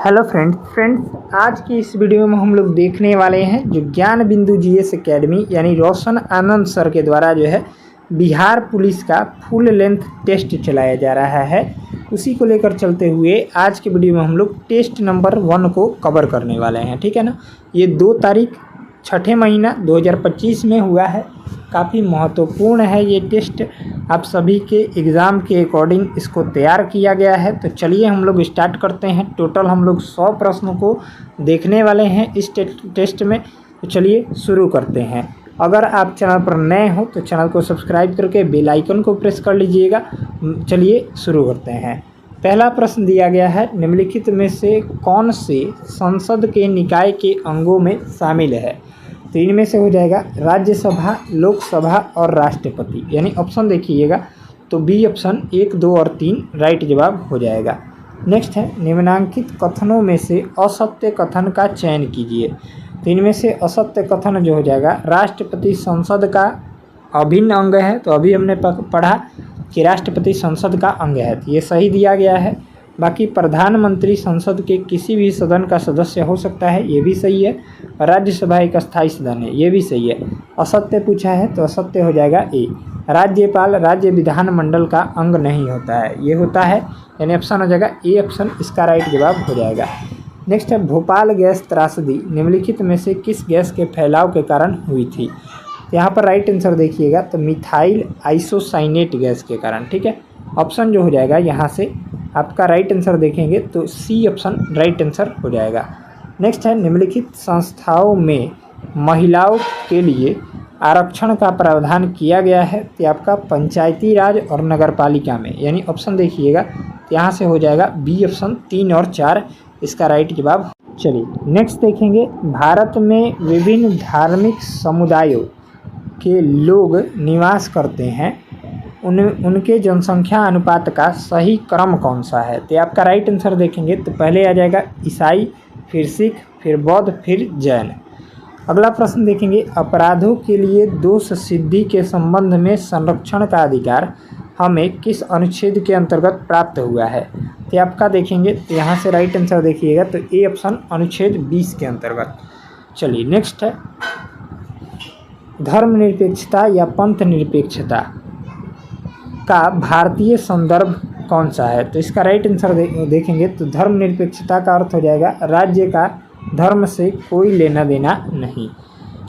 Hello friends आज की इस वीडियो में हम लोग देखने वाले हैं जो ज्ञान बिंदु जीएस एकेडमी यानी रोशन आनंद सर के द्वारा जो है बिहार पुलिस का फुल लेंथ टेस्ट चलाया जा रहा है। उसी को लेकर चलते हुए आज के वीडियो में हम लोग टेस्ट नंबर 1 को कवर करने वाले हैं, ठीक है ना। ये 2 तारीख 6ठे महीना 2025 में हुआ है। काफ़ी महत्वपूर्ण है ये टेस्ट, आप सभी के एग्ज़ाम के अकॉर्डिंग इसको तैयार किया गया है। तो चलिए हम लोग स्टार्ट करते हैं। टोटल हम लोग 100 प्रश्नों को देखने वाले हैं इस टेस्ट में। तो चलिए शुरू करते हैं। अगर आप चैनल पर नए हो तो चैनल को सब्सक्राइब करके बेल आइकन को प्रेस कर लीजिएगा। चलिए शुरू करते हैं। पहला प्रश्न दिया गया है, निम्नलिखित में से कौन से संसद के निकाय के अंगों में शामिल है। तो इनमें से हो जाएगा राज्यसभा, लोकसभा और राष्ट्रपति, यानी ऑप्शन देखिएगा तो बी ऑप्शन 1, 2 और 3 राइट जवाब हो जाएगा। नेक्स्ट है, निम्नांकित कथनों में से असत्य कथन का चयन कीजिए। तो इनमें से असत्य कथन जो हो जाएगा, राष्ट्रपति संसद का अभिन्न अंग है। तो अभी हमने पढ़ा कि राष्ट्रपति संसद का अंग है, तो ये सही दिया गया है। बाकी प्रधानमंत्री संसद के किसी भी सदन का सदस्य हो सकता है, ये भी सही है। राज्यसभा एक अस्थायी सदन है, ये भी सही है। असत्य पूछा है तो असत्य हो जाएगा ए। राज्यपाल राज्य विधानमंडल का अंग नहीं होता है, ये होता है, यानी ऑप्शन हो जाएगा ए ऑप्शन इसका राइट जवाब हो जाएगा। नेक्स्ट है, भोपाल गैस त्रासदी निम्नलिखित में से किस गैस के फैलाव के कारण हुई थी। यहाँ पर राइट आंसर देखिएगा तो मिथाइल आइसोसाइनेट गैस के कारण, ठीक है। ऑप्शन जो हो जाएगा यहाँ से आपका राइट आंसर देखेंगे तो सी ऑप्शन राइट आंसर हो जाएगा। नेक्स्ट है, निम्नलिखित संस्थाओं में महिलाओं के लिए आरक्षण का प्रावधान किया गया है। तो आपका पंचायती राज और नगरपालिका में, यानी ऑप्शन देखिएगा तो यहाँ से हो जाएगा बी ऑप्शन 3 और 4 इसका राइट जवाब। चलिए नेक्स्ट देखेंगे, भारत में विभिन्न धार्मिक समुदायों के लोग निवास करते हैं, उनके जनसंख्या अनुपात का सही क्रम कौन सा है। तो आपका राइट आंसर देखेंगे तो पहले आ जाएगा ईसाई, फिर सिख, फिर बौद्ध, फिर जैन। अगला प्रश्न देखेंगे, अपराधों के लिए दोष सिद्धि के संबंध में संरक्षण का अधिकार हमें किस अनुच्छेद के अंतर्गत प्राप्त हुआ है। तो आपका देखेंगे तो यहाँ से राइट आंसर देखिएगा तो ए ऑप्शन अनुच्छेद 20 के अंतर्गत। चलिए नेक्स्ट है, धर्मनिरपेक्षता या पंथ निरपेक्षता का भारतीय संदर्भ कौन सा है। तो इसका राइट आंसर देखेंगे तो धर्मनिरपेक्षता का अर्थ हो जाएगा राज्य का धर्म से कोई लेना देना नहीं।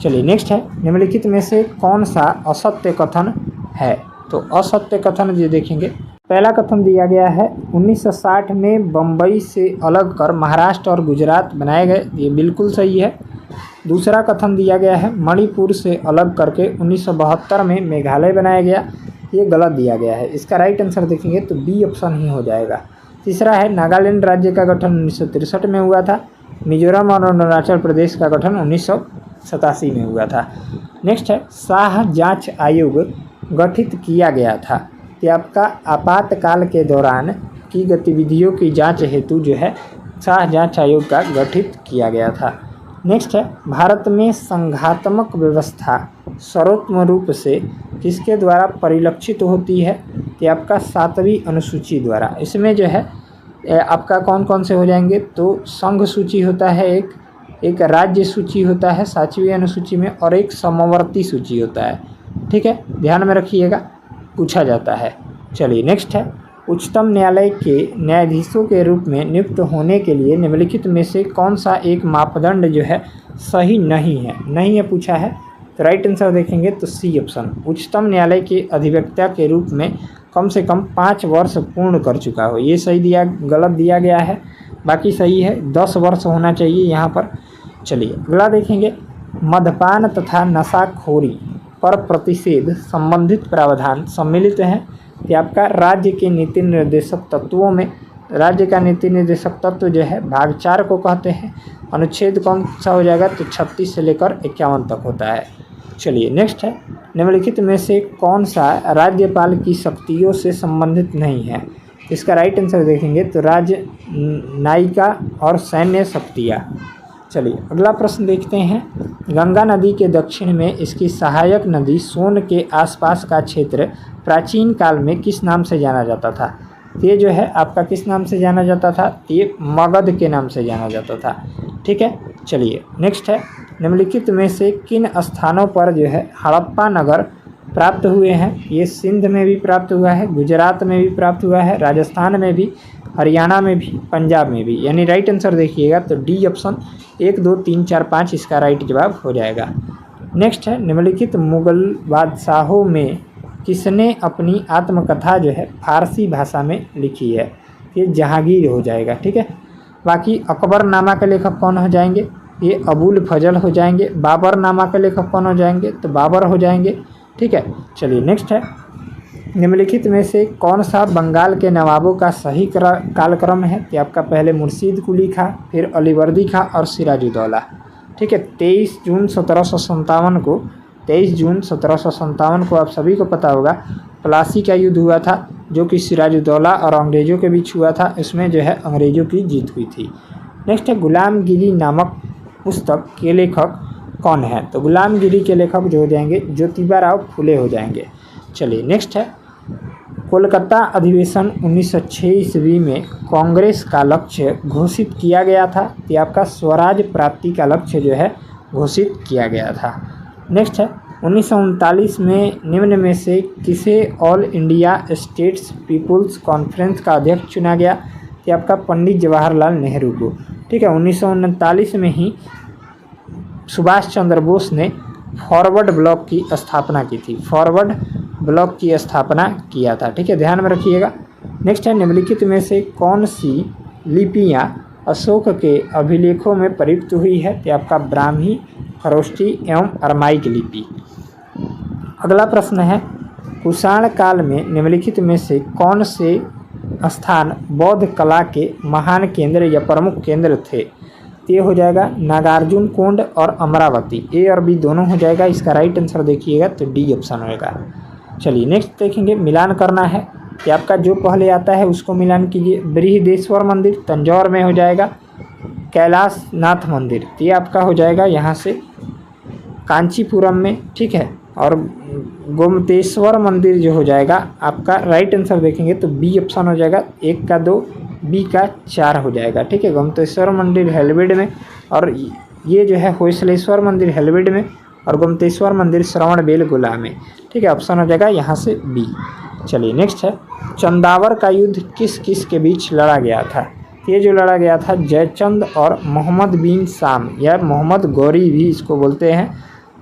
चलिए नेक्स्ट है, निम्नलिखित में से कौन सा असत्य कथन है। तो असत्य कथन जो देखेंगे, पहला कथन दिया गया है 1960 में बम्बई से अलग कर महाराष्ट्र और गुजरात बनाए गए, ये बिल्कुल सही है। दूसरा कथन दिया गया है मणिपुर से अलग करके 1972 में मेघालय बनाया गया, ये गलत दिया गया है। इसका राइट आंसर देखेंगे तो बी ऑप्शन ही हो जाएगा। तीसरा है, नागालैंड राज्य का गठन 1963 में हुआ था। मिजोरम और अरुणाचल प्रदेश का गठन 1987 में हुआ था। नेक्स्ट है, शाह जांच आयोग गठित किया गया था। तो आपका आपातकाल के दौरान की गतिविधियों की जांच हेतु जो है शाह जांच आयोग का गठित किया गया था। नेक्स्ट है, भारत में संघात्मक व्यवस्था सर्वोत्तम रूप से किसके द्वारा परिलक्षित होती है। तो आपका 7वीं अनुसूची द्वारा। इसमें जो है आपका कौन कौन से हो जाएंगे, तो संघ सूची होता है, एक राज्य सूची होता है 7वीं अनुसूची में, और एक समवर्ती सूची होता है, ठीक है, ध्यान में रखिएगा, पूछा जाता है। चलिए नेक्स्ट है, उच्चतम न्यायालय के न्यायाधीशों के रूप में नियुक्त होने के लिए निम्नलिखित में से कौन सा एक मापदंड जो है सही नहीं है पूछा है। तो राइट आंसर देखेंगे तो सी ऑप्शन, उच्चतम न्यायालय के अधिवक्ता के रूप में कम से कम 5 वर्ष पूर्ण कर चुका हो, ये सही गलत दिया गया है। बाकी सही है, 10 वर्ष होना चाहिए यहाँ पर। चलिए अगला देखेंगे, मद्यपान तथा नशाखोरी पर प्रतिषेध संबंधित प्रावधान सम्मिलित हैं। कि आपका राज्य के नीति निर्देशक तत्वों में, राज्य का नीति निर्देशक तत्व जो है भाग 4 को कहते हैं। अनुच्छेद कौन सा हो जाएगा, तो 36 से लेकर 51 तक होता है। चलिए नेक्स्ट है, निम्नलिखित में से कौन सा राज्यपाल की शक्तियों से संबंधित नहीं है। इसका राइट आंसर देखेंगे तो राज्य न्यायिका और सैन्य शक्तियाँ। चलिए अगला प्रश्न देखते हैं, गंगा नदी के दक्षिण में इसकी सहायक नदी सोन के आसपास का क्षेत्र प्राचीन काल में किस नाम से जाना जाता था। ये जो है आपका किस नाम से जाना जाता था, ये मगध के नाम से जाना जाता था। ठीक है, चलिए नेक्स्ट है, निम्नलिखित में से किन स्थानों पर जो है हड़प्पा नगर प्राप्त हुए हैं। ये सिंध में भी प्राप्त हुआ है, गुजरात में भी प्राप्त हुआ है, राजस्थान में भी, हरियाणा में भी, पंजाब में भी। यानी राइट आंसर देखिएगा तो डी ऑप्शन 1 2 3 4 5 इसका राइट जवाब हो जाएगा। नेक्स्ट है, निम्नलिखित मुगल बादशाहों में किसने अपनी आत्मकथा जो है फारसी भाषा में लिखी है। ये जहांगीर हो जाएगा। ठीक है, बाकी अकबरनामा के लेखक कौन हो जाएंगे, ये अबुल फजल हो जाएंगे। बाबरनामा के लेखक कौन हो जाएंगे, तो बाबर हो जाएंगे। ठीक है, चलिए नेक्स्ट है, निम्नलिखित में से कौन सा बंगाल के नवाबों का सही कालक्रम है। तो आपका पहले मुर्शीद कुली खां, फिर अलीवर्दी खां और सिराजुद्दौला। ठीक है, 23 जून 1757 को 23 जून 1757 को आप सभी को पता होगा प्लासी का युद्ध हुआ था, जो कि सिराजुद्दौला और अंग्रेज़ों के बीच हुआ था। इसमें जो है अंग्रेज़ों की जीत हुई थी। नेक्स्ट है, गुलामगिरी नामक पुस्तक के लेखक कौन है। तो गुलामगिरी के लेखक जो हो जाएंगे ज्योतिबा राव फुले हो जाएंगे। चलिए नेक्स्ट है, कोलकाता अधिवेशन 1906 ईस्वी में कांग्रेस का लक्ष्य घोषित किया गया था। ये आपका स्वराज प्राप्ति का लक्ष्य जो है घोषित किया गया था। नेक्स्ट है, 1939 में निम्न में से किसे All India States Peoples Conference का अध्यक्ष चुना गया। ये आपका पंडित जवाहरलाल नेहरू को। ठीक है, 1939 में ही सुभाष चंद्र बोस ने फॉरवर्ड ब्लॉक की स्थापना की थी, फॉरवर्ड ब्लॉक की स्थापना किया था। ठीक है, ध्यान में रखिएगा। नेक्स्ट है, निम्नलिखित में से कौन सी लिपियां अशोक के अभिलेखों में प्रयुक्त हुई है। तो आपका ब्राह्मी, खरोष्टी एवं अरमाइक लिपि। अगला प्रश्न है, कुषाण काल में निम्नलिखित में से कौन से स्थान बौद्ध कला के महान केंद्र या प्रमुख केंद्र थे। ये हो जाएगा नागार्जुन कोंड और अमरावती। ए और बी दोनों हो जाएगा। इसका राइट आंसर देखिएगा तो डी ऑप्शन होगा। चलिए नेक्स्ट देखेंगे, मिलान करना है कि आपका जो पहले आता है उसको मिलान कीजिए। बृहदेश्वर मंदिर तंजौर में हो जाएगा, कैलाश नाथ मंदिर ये आपका हो जाएगा यहाँ से कांचीपुरम में। ठीक है, और गोमतेश्वर मंदिर जो हो जाएगा आपका राइट आंसर देखेंगे तो बी ऑप्शन हो जाएगा। 1 का 2, बी का 4 हो जाएगा। ठीक है, गोमतेश्वर मंदिर हेलवेड में, और ये जो है होयसलेश्वर मंदिर हेलवेड में, और गोमतेश्वर मंदिर श्रवणबेल गोला में। ठीक है, ऑप्शन हो जाएगा यहाँ से बी। चलिए नेक्स्ट है, चंदावर का युद्ध किस किस के बीच लड़ा गया था। ये जो लड़ा गया था जयचंद और मोहम्मद बिन शाम, या मोहम्मद गौरी भी इसको बोलते हैं,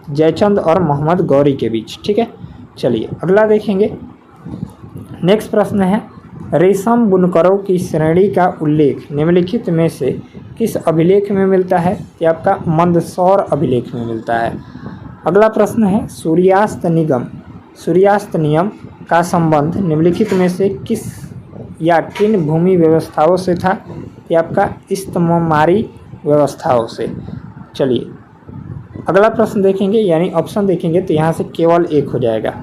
जयचंद और मोहम्मद गौरी के बीच। ठीक है, चलिए अगला देखेंगे। नेक्स्ट प्रश्न है, रेशम बुनकरों की श्रेणी का उल्लेख निम्नलिखित में से किस अभिलेख में मिलता है। ये आपका मंदसौर अभिलेख में मिलता है। अगला प्रश्न है, सूर्यास्त नियम का संबंध निम्नलिखित में से किस या किन भूमि व्यवस्थाओं से था। ये आपका इस्तिमारी व्यवस्थाओं से। चलिए अगला प्रश्न देखेंगे, यानी ऑप्शन देखेंगे तो यहाँ से केवल 1 हो जाएगा।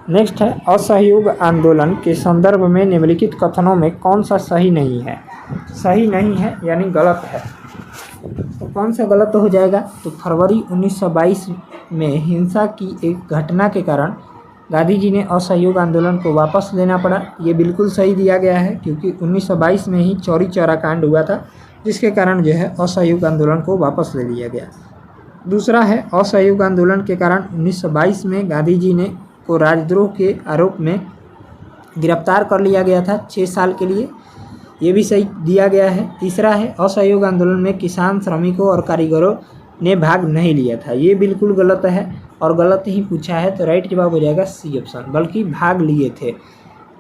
नेक्स्ट है, असहयोग आंदोलन के संदर्भ में निम्नलिखित कथनों में कौन सा सही नहीं है। सही नहीं है यानी गलत है, तो कौन सा गलत हो जाएगा। तो फरवरी 1922 में हिंसा की एक घटना के कारण गांधी जी ने असहयोग आंदोलन को वापस लेना पड़ा। ये बिल्कुल सही दिया गया है, क्योंकि 1922 में ही चौरी चौरा कांड हुआ था, जिसके कारण जो है असहयोग आंदोलन को वापस ले लिया गया। दूसरा है, असहयोग आंदोलन के कारण 1922 में गांधी जी ने को राजद्रोह के आरोप में गिरफ्तार कर लिया गया था 6 साल के लिए। ये भी सही दिया गया है। तीसरा है, असहयोग आंदोलन में किसान, श्रमिकों और कारीगरों ने भाग नहीं लिया था। ये बिल्कुल गलत है और गलत ही पूछा है, तो राइट जवाब हो जाएगा सी ऑप्शन, बल्कि भाग लिए थे।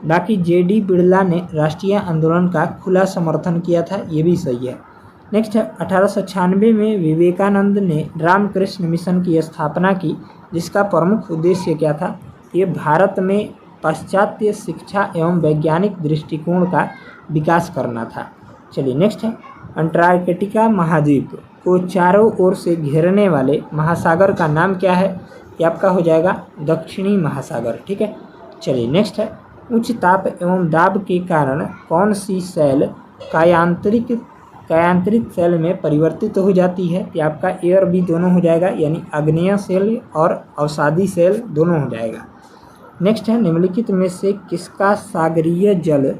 बाकी जेडी बिरला ने राष्ट्रीय आंदोलन का खुला समर्थन किया था, ये भी सही है। नेक्स्ट है, 1896 में विवेकानंद ने रामकृष्ण मिशन की स्थापना की, जिसका प्रमुख उद्देश्य क्या था। ये भारत में पाश्चात्य शिक्षा एवं वैज्ञानिक दृष्टिकोण का विकास करना था। चलिए नेक्स्ट है, अंटार्कटिका महाद्वीप को चारों ओर से घेरने वाले महासागर का नाम क्या है। ये आपका हो जाएगा दक्षिणी महासागर। ठीक है, चलिए नेक्स्ट है, उच्च ताप एवं दाब के कारण कौन सी सेल कायांतरित सेल में परिवर्तित हो जाती है। ये आपका ए और बी दोनों हो जाएगा, यानी आग्नेय सेल और अवसादी सेल दोनों हो जाएगा। नेक्स्ट है, निम्नलिखित में से किसका सागरीय जल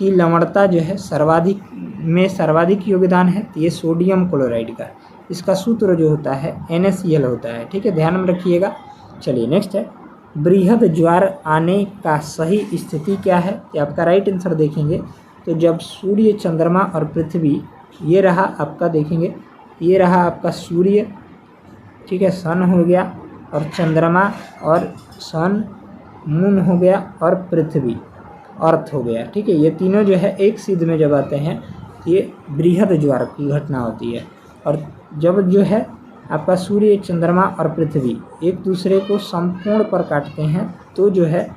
की लवणता जो है सर्वाधिक योगदान है, तो ये सोडियम क्लोराइड का। इसका सूत्र जो होता है NaCl होता है, ठीक है, ध्यान में रखिएगा। चलिए नेक्स्ट है, बृहद ज्वार आने का सही स्थिति क्या है? तो आपका राइट आंसर देखेंगे तो जब सूर्य, चंद्रमा और पृथ्वी, ये रहा आपका, देखेंगे ये रहा आपका सूर्य, ठीक है, सन हो गया, और चंद्रमा और सन, मून हो गया, और पृथ्वी अर्थ हो गया, ठीक है। ये तीनों जो है एक सिद्ध में जब आते हैं ये बृहद ज्वार की घटना होती है। और जब जो है आपका सूर्य, चंद्रमा और पृथ्वी एक दूसरे को समकोण पर काटते हैं तो जो है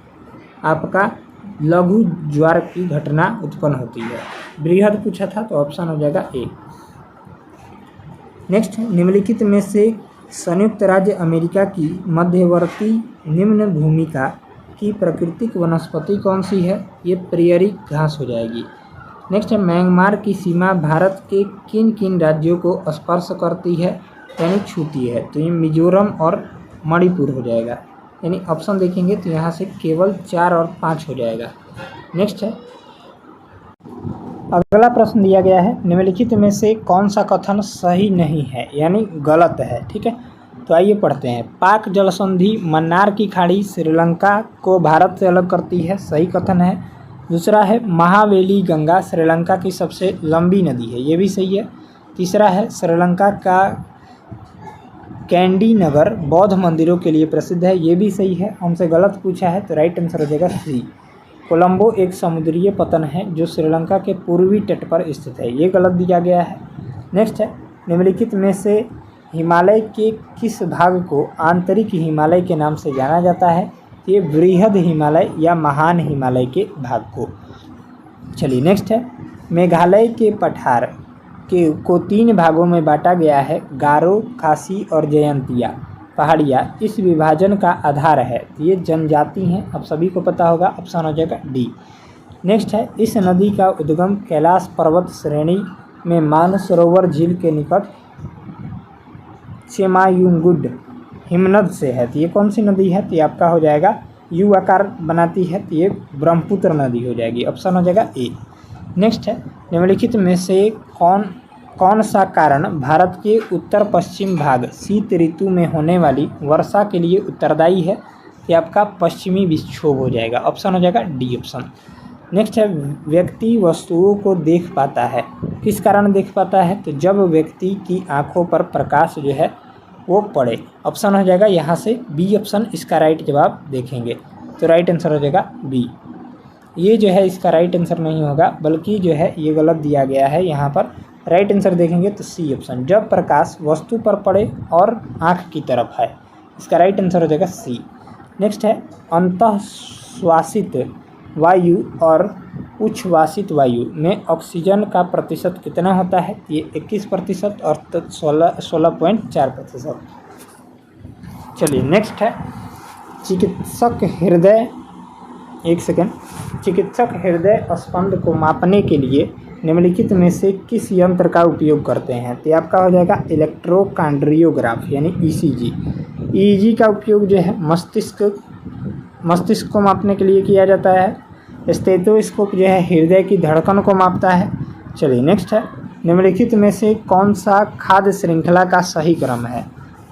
आपका लघु ज्वार की घटना उत्पन्न होती है। बृहद पूछा था तो ऑप्शन हो जाएगा ए। नेक्स्ट, निम्नलिखित में से संयुक्त राज्य अमेरिका की मध्यवर्ती निम्न भूमिका की प्राकृतिक वनस्पति कौन सी है? ये प्रेयरी घास हो जाएगी। नेक्स्ट है, म्यांमार की सीमा भारत के किन किन राज्यों को स्पर्श करती है यानी छूती है? तो ये मिजोरम और मणिपुर हो जाएगा। यानी ऑप्शन देखेंगे तो यहाँ से केवल 4 और 5 हो जाएगा। नेक्स्ट है, अगला प्रश्न दिया गया है, निम्नलिखित में से कौन सा कथन सही नहीं है यानी गलत है, ठीक है। तो आइए पढ़ते हैं। पाक जल संधि मन्नार की खाड़ी श्रीलंका को भारत से अलग करती है, सही कथन है। दूसरा है, महावेली गंगा श्रीलंका की सबसे लंबी नदी है, ये भी सही है। तीसरा है, श्रीलंका का कैंडी नगर बौद्ध मंदिरों के लिए प्रसिद्ध है, ये भी सही है। हमसे गलत पूछा है तो राइट आंसर हो जाएगा सी। कोलंबो एक समुद्रीय पतन है जो श्रीलंका के पूर्वी तट पर स्थित है, ये गलत दिया गया है। नेक्स्ट है, निम्नलिखित में से हिमालय के किस भाग को आंतरिक हिमालय के नाम से जाना जाता है? ये बृहद हिमालय या महान हिमालय के भाग को। चलिए नेक्स्ट है, मेघालय के पठार को 3 भागों में बांटा गया है, गारो, खासी और जयंतिया पहाड़ियाँ इस विभाजन का आधार है। ये जनजाति हैं, अब सभी को पता होगा, ऑप्शन हो जाएगा डी। नेक्स्ट है, इस नदी का उद्गम कैलाश पर्वत श्रेणी में मानसरोवर झील के निकट चेमायुंगुड हिमनद से है। तो ये कौन सी नदी है? तो ये आपका हो जाएगा यू आकार बनाती है, तो ये ब्रह्मपुत्र नदी हो जाएगी, ऑप्शन हो जाएगा ए। नेक्स्ट है, निम्नलिखित में से कौन सा कारण भारत के उत्तर पश्चिम भाग शीत ऋतु में होने वाली वर्षा के लिए उत्तरदायी है? ये आपका पश्चिमी विक्षोभ हो जाएगा, ऑप्शन हो जाएगा डी ऑप्शन। नेक्स्ट है, व्यक्ति वस्तुओं को देख पाता है, किस कारण देख पाता है? तो जब व्यक्ति की आंखों पर प्रकाश जो है वो पड़े, ऑप्शन हो जाएगा यहाँ से बी ऑप्शन इसका राइट जवाब देखेंगे तो राइट आंसर हो जाएगा बी। ये जो है इसका राइट आंसर नहीं होगा, बल्कि जो है ये गलत दिया गया है। यहाँ पर राइट आंसर देखेंगे तो सी ऑप्शन, जब प्रकाश वस्तु पर पड़े और आँख की तरफ है, इसका राइट आंसर हो जाएगा सी। नेक्स्ट है, अंतःश्वासित वायु और उच्छ्वासित वायु में ऑक्सीजन का प्रतिशत कितना होता है? ये 21% और 16.4%। चलिए नेक्स्ट है, चिकित्सक हृदय स्पंद को मापने के लिए निम्नलिखित में से किस यंत्र का उपयोग करते हैं? तो आपका हो जाएगा इलेक्ट्रोकार्डियोग्राफ यानी ECG। EEG का उपयोग जो है मस्तिष्क को मापने के लिए किया जाता है। स्टेथोस्कोप जो है हृदय की धड़कन को मापता है। चलिए नेक्स्ट है, निम्नलिखित में से कौन सा खाद्य श्रृंखला का सही क्रम है?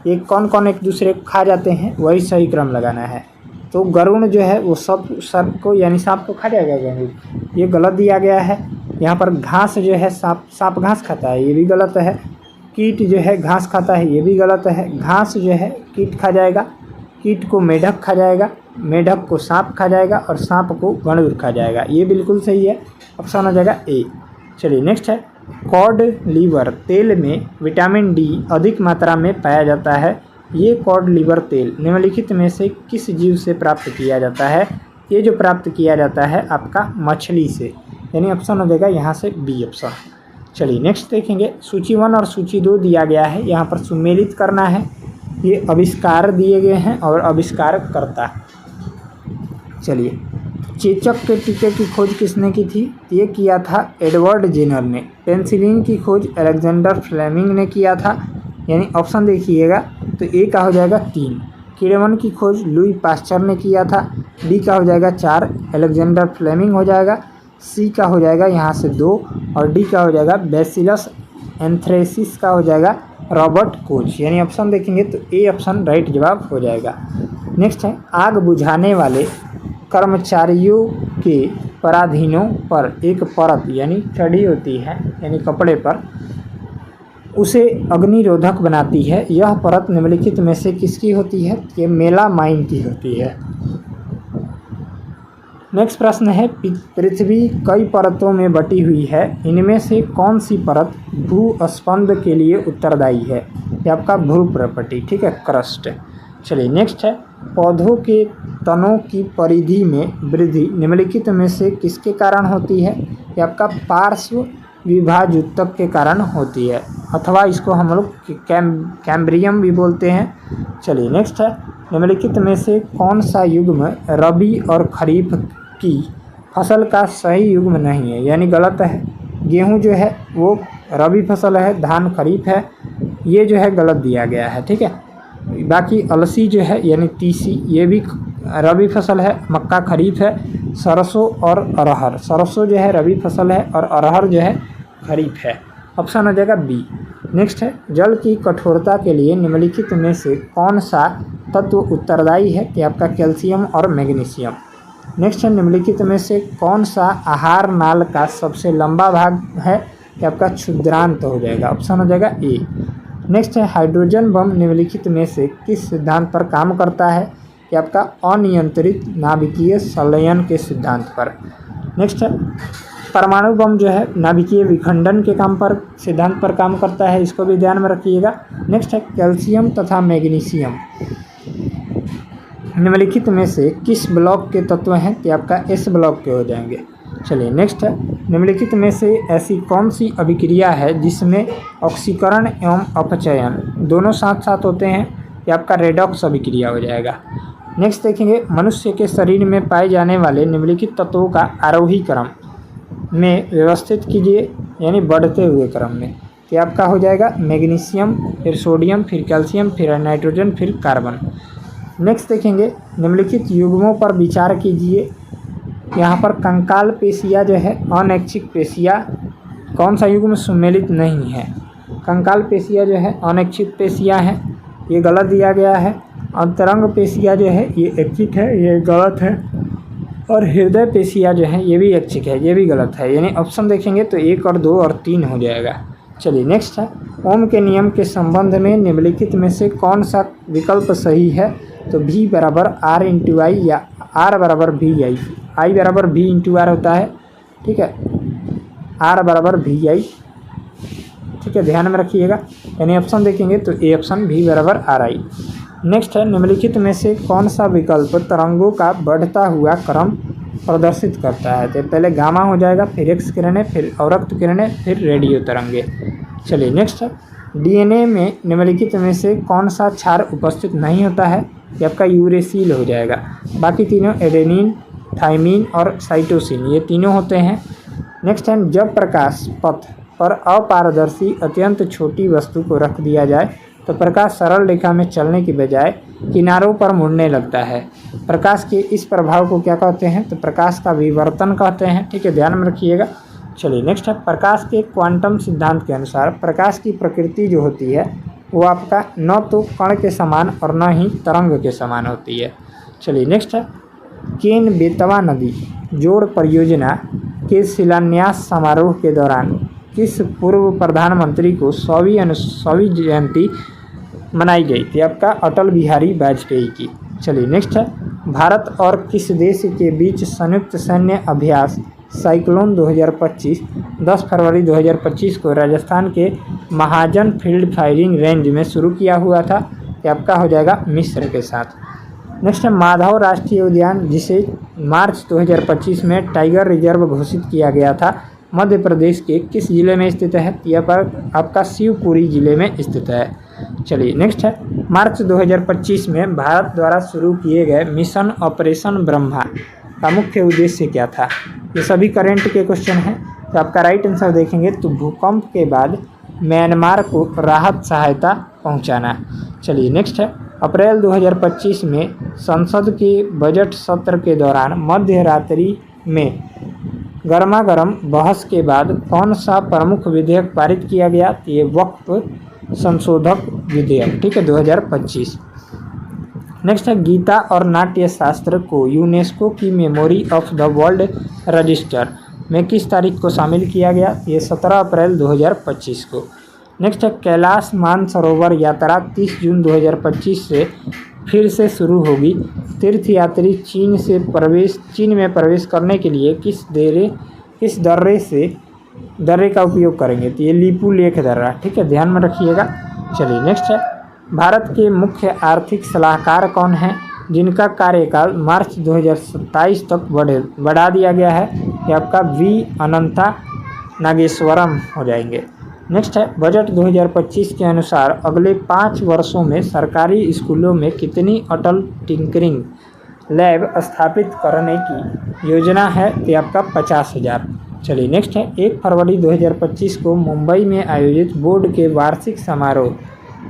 ये कौन कौन एक दूसरे को खा जाते हैं, वही सही क्रम लगाना है। तो गरुड़ जो है वो सर्प को यानी सांप को खा जाएगा गरुड़, ये गलत दिया गया है। यहाँ पर घास जो है सांप घास खाता है, ये भी गलत है। कीट जो है घास खाता है, ये भी गलत है। घास जो है कीट खा जाएगा, कीट को मेढक खा जाएगा, मेढक को सांप खा जाएगा और सांप को गरुड़ खा जाएगा, ये बिल्कुल सही है, ऑप्शन हो जाएगा ए। चलिए नेक्स्ट है, कॉड लीवर तेल में विटामिन डी अधिक मात्रा में पाया जाता है। ये कॉड लीवर तेल निम्नलिखित में से किस जीव से प्राप्त किया जाता है? ये जो प्राप्त किया जाता है आपका मछली से, यानी ऑप्शन हो जाएगा यहाँ से बी ऑप्शन। चलिए नेक्स्ट देखेंगे, सूची 1 और सूची 2 दिया गया है, यहाँ पर सुमेलित करना है। ये आविष्कार दिए गए हैं और आविष्कार करता। चलिए, चेचक के टीके की खोज किसने की थी? ये किया था एडवर्ड जेनर ने। पेनिसिलिन की खोज अलेक्जेंडर फ्लेमिंग ने किया था, यानी ऑप्शन देखिएगा तो ए का हो जाएगा 3। किण्वन की खोज लुई पास्चर ने किया था, बी का हो जाएगा 4 अलेक्जेंडर फ्लेमिंग हो जाएगा। सी का हो जाएगा यहाँ से 2 और डी का हो जाएगा बैसिलस एंथ्रेसिस का हो जाएगा रॉबर्ट कोच, यानी ऑप्शन देखेंगे तो ए ऑप्शन राइट जवाब हो जाएगा। नेक्स्ट है आग बुझाने वाले कर्मचारियों के पराधीनों पर एक परत यानी चढ़ी होती है यानी कपड़े पर, उसे अग्निरोधक बनाती है। यह परत निम्नलिखित में से किसकी होती है? ये मेलामाइन की होती है। नेक्स्ट प्रश्न है पृथ्वी कई परतों में बटी हुई है, इनमें से कौन सी परत भूस्पंद के लिए उत्तरदायी है? ये आपका भूप्रपटी, ठीक है, क्रस्ट। चलिए नेक्स्ट है पौधों के तनों की परिधि में वृद्धि निम्नलिखित में से किसके कारण होती है? ये आपका पार्श्व विभाजूतक के कारण होती है, अथवा इसको हम लोग कैम्ब्रियम भी बोलते हैं। चलिए नेक्स्ट है निम्नलिखित में से कौन सा युग्म रबी और खरीफ की फसल का सही युग्म नहीं है, यानी गलत है। गेहूं जो है वो रबी फसल है, धान खरीफ है, ये जो है गलत दिया गया है, ठीक है। बाकी अलसी जो है यानी तीसी ये भी रबी फसल है, मक्का खरीफ है, सरसों और अरहर, सरसों जो है रबी फसल है और अरहर जो है खरीफ है। ऑप्शन हो जाएगा बी। नेक्स्ट है जल की कठोरता के लिए निम्नलिखित में से कौन सा तत्व उत्तरदायी है? कि आपका कैल्शियम और मैग्नीशियम। नेक्स्ट है निम्नलिखित में से कौन सा आहार नाल का सबसे लंबा भाग है? कि आपका क्षुद्रांत हो जाएगा, ऑप्शन हो जाएगा ए। नेक्स्ट है हाइड्रोजन बम निम्नलिखित में से किस सिद्धांत पर काम करता है? कि आपका अनियंत्रित नाभिकीय संलयन के सिद्धांत पर। नेक्स्ट है परमाणु बम जो है नाभिकीय विखंडन के सिद्धांत पर काम करता है, इसको भी ध्यान में रखिएगा। नेक्स्ट है कैल्शियम तथा मैग्नीशियम निम्नलिखित में से किस ब्लॉक के तत्व हैं? कि आपका एस ब्लॉक के हो जाएंगे। चलिए नेक्स्ट है निम्नलिखित में से ऐसी कौन सी अभिक्रिया है जिसमें ऑक्सीकरण एवं अपचयन दोनों साथ साथ होते हैं? ये आपका रेडॉक्स अभिक्रिया हो जाएगा। नेक्स्ट देखेंगे मनुष्य के शरीर में पाए जाने वाले निम्नलिखित तत्वों का आरोही क्रम में व्यवस्थित कीजिए, यानी बढ़ते हुए क्रम में। कि आपका हो जाएगा मैग्नीशियम, फिर सोडियम, फिर कैल्शियम, फिर नाइट्रोजन, फिर कार्बन। नेक्स्ट देखेंगे निम्नलिखित युग्मों पर विचार कीजिए। यहाँ पर कंकाल पेशिया जो है अनैच्छिक पेशिया, कौन सा युग्म सुमेलित नहीं है? कंकाल पेशिया जो है अनैच्छिक पेशिया है, ये गलत दिया गया है। अंतरंग पेशिया जो है ये ऐच्छिक है, ये गलत है। और हृदय पेशिया जो है ये भी ऐच्छिक है, ये भी गलत है। यानी ऑप्शन देखेंगे तो 1 और 2 और 3 हो जाएगा। चलिए नेक्स्ट है ओम के नियम के संबंध में निम्नलिखित में से कौन सा विकल्प सही है? तो V बराबर R इंटू आई या R बराबर V आई, I बराबर V इंटू R होता है, ठीक है, R बराबर V आई, ठीक है, ध्यान में रखिएगा। यानी ऑप्शन देखेंगे तो ए ऑप्शन V बराबर R आई। नेक्स्ट है निम्नलिखित में से कौन सा विकल्प तरंगों का बढ़ता हुआ क्रम प्रदर्शित करता है? तो पहले गामा हो जाएगा, फिर एक्स किरणें, फिर अवरक्त किरणें, फिर रेडियो तरंगे। चलिए नेक्स्ट है डीएनए में निम्नलिखित में से कौन सा क्षार उपस्थित नहीं होता है? ये आपका यूरेसिल हो जाएगा। बाकी तीनों एडेनिन, थाइमिन और साइटोसिन ये तीनों होते हैं। नेक्स्ट है जब प्रकाश पथ पर अपारदर्शी अत्यंत छोटी वस्तु को रख दिया जाए तो प्रकाश सरल रेखा में चलने की बजाय किनारों पर मुड़ने लगता है। प्रकाश के इस प्रभाव को क्या कहते हैं? तो प्रकाश का विवर्तन कहते हैं, ठीक है, ध्यान में रखिएगा। चलिए नेक्स्ट है प्रकाश के क्वांटम सिद्धांत के अनुसार प्रकाश की प्रकृति जो होती है वो आपका न तो कण के समान और न ही तरंग के समान होती है। चलिए नेक्स्ट है केन बेतवा नदी जोड़ परियोजना के शिलान्यास समारोह के दौरान किस पूर्व प्रधानमंत्री को 100वीं जयंती मनाई गई थी? आपका अटल बिहारी वाजपेयी की। चलिए नेक्स्ट है भारत और किस देश के बीच संयुक्त सैन्य अभ्यास साइक्लोन 2025 10 फरवरी 2025 को राजस्थान के महाजन फील्ड फायरिंग रेंज में शुरू किया हुआ था? ये आपका हो जाएगा मिस्र के साथ। नेक्स्ट है माधव राष्ट्रीय उद्यान जिसे मार्च 2025 में टाइगर रिजर्व घोषित किया गया था मध्य प्रदेश के किस जिले में स्थित है? यह पर आपका शिवपुरी जिले में स्थित है। चलिए नेक्स्ट है मार्च 2025 में भारत द्वारा शुरू किए गए मिशन ऑपरेशन ब्रह्मा का मुख्य उद्देश्य क्या था? ये सभी करंट के क्वेश्चन हैं, तो आपका राइट आंसर देखेंगे तो भूकंप के बाद म्यांमार को राहत सहायता पहुंचाना। चलिए नेक्स्ट है अप्रैल 2025 में संसद के बजट सत्र के दौरान मध्य रात्रि में गर्मा गर्म बहस के बाद कौन सा प्रमुख विधेयक पारित किया गया? तो ये वक्फ संशोधक विधेयक, ठीक है, 2025। नेक्स्ट है, गीता और नाट्य शास्त्र को यूनेस्को की memory of the world register में किस तारीख को शामिल किया गया? ये 17 अप्रैल 2025 को। नेक्स्ट है, कैलाश मानसरोवर यात्रा 30 जून 2025 से फिर से शुरू होगी। तीर्थयात्री चीन में प्रवेश करने के लिए किस दर्रे का उपयोग करेंगे? तो ये लिपू लेख दर्रा, ठीक है, ध्यान में रखिएगा। चलिए नेक्स्ट है, भारत के मुख्य आर्थिक सलाहकार कौन हैं जिनका कार्यकाल मार्च 2027 तक बढ़ा दिया गया है? ये आपका वी अनंता नागेश्वरम हो जाएंगे। नेक्स्ट है, बजट 2025 के अनुसार अगले 5 वर्षों में सरकारी स्कूलों में कितनी अटल टिंकरिंग लैब स्थापित करने की योजना है? तो आपका 50,000। चलिए नेक्स्ट है, 1 फरवरी 2025 को मुंबई में आयोजित बोर्ड के वार्षिक समारोह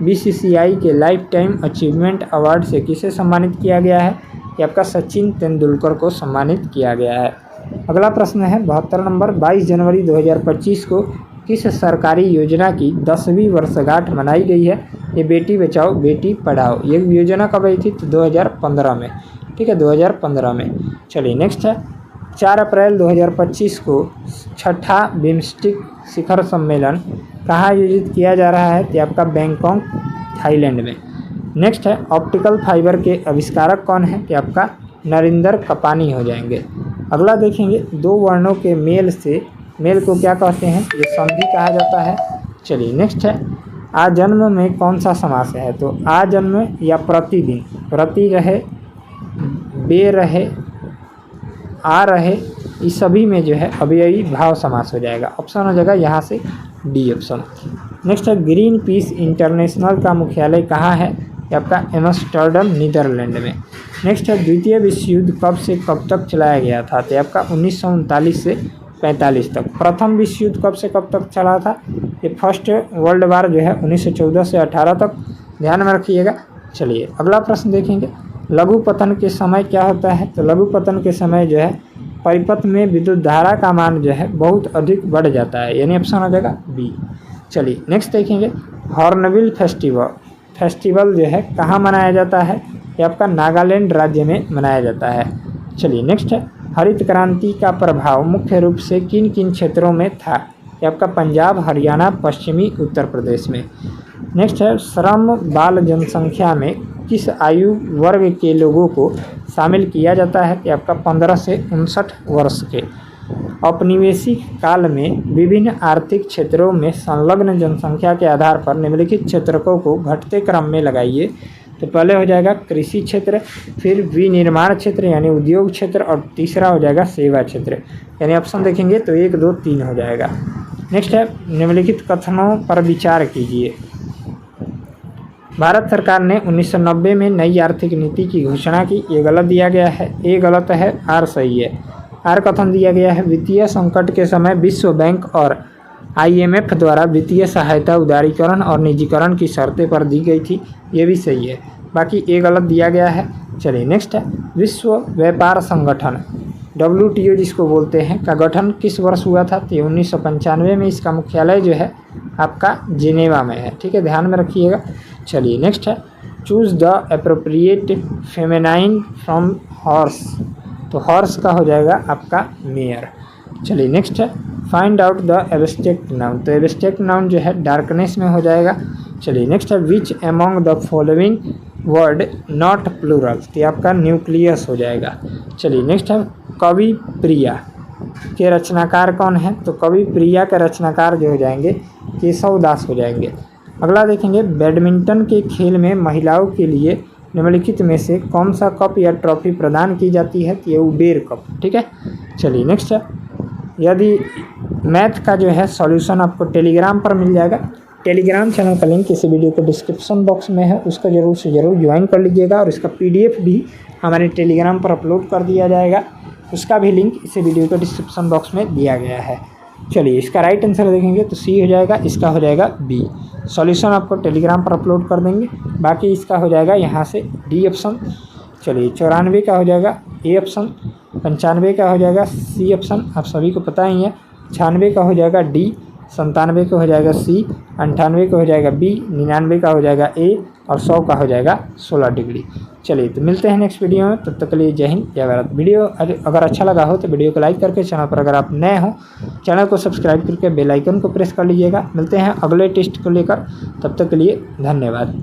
BCCI के लाइफ टाइम अचीवमेंट अवार्ड से किसे सम्मानित किया गया है? ये आपका सचिन तेंदुलकर को सम्मानित किया गया है। अगला प्रश्न है 72 नंबर, 22 जनवरी 2025 को किस सरकारी योजना की 10वीं वर्षगांठ मनाई गई है? ये बेटी बचाओ बेटी पढ़ाओ। ये योजना कब आई थी? तो 2015 में, ठीक है, 2015 में। चलिए नेक्स्ट है, 4 अप्रैल 2025 को 6ठा बिम्स्टेक शिखर सम्मेलन कहाँ आयोजित किया जा रहा है? तो आपका बैंकॉक, थाईलैंड में। नेक्स्ट है, ऑप्टिकल फाइबर के आविष्कारक कौन है? कि आपका नरेंद्र कपानी हो जाएंगे। अगला देखेंगे, 2 वर्णों के मेल को क्या कहते हैं? ये संधि कहा जाता है। चलिए नेक्स्ट है, आजन्म में कौन सा समास है? तो आजन्म या प्रतिदिन, प्रति रहे, बे रहे, आ रहे, इस सभी में जो है अव्ययी भाव समास हो जाएगा। ऑप्शन हो जाएगा यहाँ से डी ऑप्शन। नेक्स्ट है, ग्रीन पीस इंटरनेशनल का मुख्यालय कहाँ है? ये आपका एम्स्टर्डम, नीदरलैंड में। नेक्स्ट है, द्वितीय विश्व युद्ध कब से कब तक चलाया गया था? तो आपका 1939 से 45 तक। प्रथम विश्व युद्ध कब से कब तक चला था? ये फर्स्ट वर्ल्ड वार जो है 1914 से 18 तक, ध्यान में रखिएगा। चलिए अगला प्रश्न देखेंगे, लघु पतन के समय क्या होता है? तो लघु पतन के समय जो है परिपथ में विद्युत धारा का मान जो है बहुत अधिक बढ़ जाता है, यानी ऑप्शन हो जाएगा बी। चलिए नेक्स्ट देखेंगे, हॉर्नबिल फेस्टिवल जो है कहाँ मनाया जाता है? ये आपका नागालैंड राज्य में मनाया जाता है। चलिए नेक्स्ट है, हरित क्रांति का प्रभाव मुख्य रूप से किन किन क्षेत्रों में था? ये आपका पंजाब, हरियाणा, पश्चिमी उत्तर प्रदेश में। नेक्स्ट है, श्रम बाल जनसंख्या में किस आयु वर्ग के लोगों को शामिल किया जाता है? कि आपका 15 से 59 वर्ष के। औपनिवेशिक काल में विभिन्न आर्थिक क्षेत्रों में संलग्न जनसंख्या के आधार पर निम्नलिखित क्षेत्रकों को घटते क्रम में लगाइए। तो पहले हो जाएगा कृषि क्षेत्र, फिर विनिर्माण क्षेत्र यानी उद्योग क्षेत्र, और तीसरा हो जाएगा सेवा क्षेत्र, यानी ऑप्शन देखेंगे तो 1, 2, 3 हो जाएगा। नेक्स्ट है, निम्नलिखित कथनों पर विचार कीजिए। भारत सरकार ने 1990 में नई आर्थिक नीति की घोषणा की, ये गलत दिया गया है, ए गलत है, आर सही है। आर कथन दिया गया है, वित्तीय संकट के समय विश्व बैंक और IMF द्वारा वित्तीय सहायता उदारीकरण और निजीकरण की शर्तें पर दी गई थी, ये भी सही है। बाकी ए गलत दिया गया है। चलिए नेक्स्ट है, विश्व व्यापार संगठन WTO जिसको बोलते हैं का गठन किस वर्ष हुआ था? तो 1995 में। इसका मुख्यालय जो है आपका जिनेवा में है, ठीक है, ध्यान में रखिएगा। चलिए नेक्स्ट है, choose the appropriate feminine from horse, तो हॉर्स का हो जाएगा आपका मेयर। चलिए नेक्स्ट है, find out the abstract noun, तो एब्स्ट्रैक्ट नाउन जो है डार्कनेस में हो जाएगा। चलिए नेक्स्ट है, which among the following word not plural, तो आपका न्यूक्लियस हो जाएगा। चलिए नेक्स्ट है, कवि प्रिया के रचनाकार कौन है? तो कवि प्रिया के रचनाकार जो हो जाएंगे केशव दास हो जाएंगे। अगला देखेंगे, बैडमिंटन के खेल में महिलाओं के लिए निम्नलिखित में से कौन सा कप या ट्रॉफी प्रदान की जाती है? तो ये उबेर कप, ठीक है। चलिए नेक्स्ट है, यदि मैथ का जो है सॉल्यूशन आपको टेलीग्राम पर मिल जाएगा। टेलीग्राम चैनल का लिंक इसी वीडियो के डिस्क्रिप्शन बॉक्स में है, उसका जरूर से ज़रूर ज्वाइन कर लीजिएगा, और इसका PDF भी हमारे टेलीग्राम पर अपलोड कर दिया जाएगा, उसका भी लिंक इसी वीडियो के डिस्क्रिप्शन बॉक्स में दिया गया है। चलिए इसका राइट आंसर देखेंगे तो सी हो जाएगा, इसका हो जाएगा बी। सॉल्यूशन आपको टेलीग्राम पर अपलोड कर देंगे, बाकी इसका हो जाएगा यहाँ से डी ऑप्शन। चलिए 94 का हो जाएगा ए ऑप्शन, 95 का हो जाएगा सी ऑप्शन, आप सभी को पता ही है। 96 का हो जाएगा डी, 97 का हो जाएगा सी, 98 का हो जाएगा बी, 99 का हो जाएगा ए और 100 का हो जाएगा 16 डिग्री। चलिए तो मिलते हैं नेक्स्ट वीडियो में, तब तक के लिए जय हिंद जय भारत। वीडियो अगर अच्छा लगा हो तो वीडियो को लाइक करके, चैनल पर अगर आप नए हो चैनल को सब्सक्राइब करके बेल आइकन को प्रेस कर लीजिएगा। मिलते हैं अगले टेस्ट को लेकर, तब तक के लिए धन्यवाद।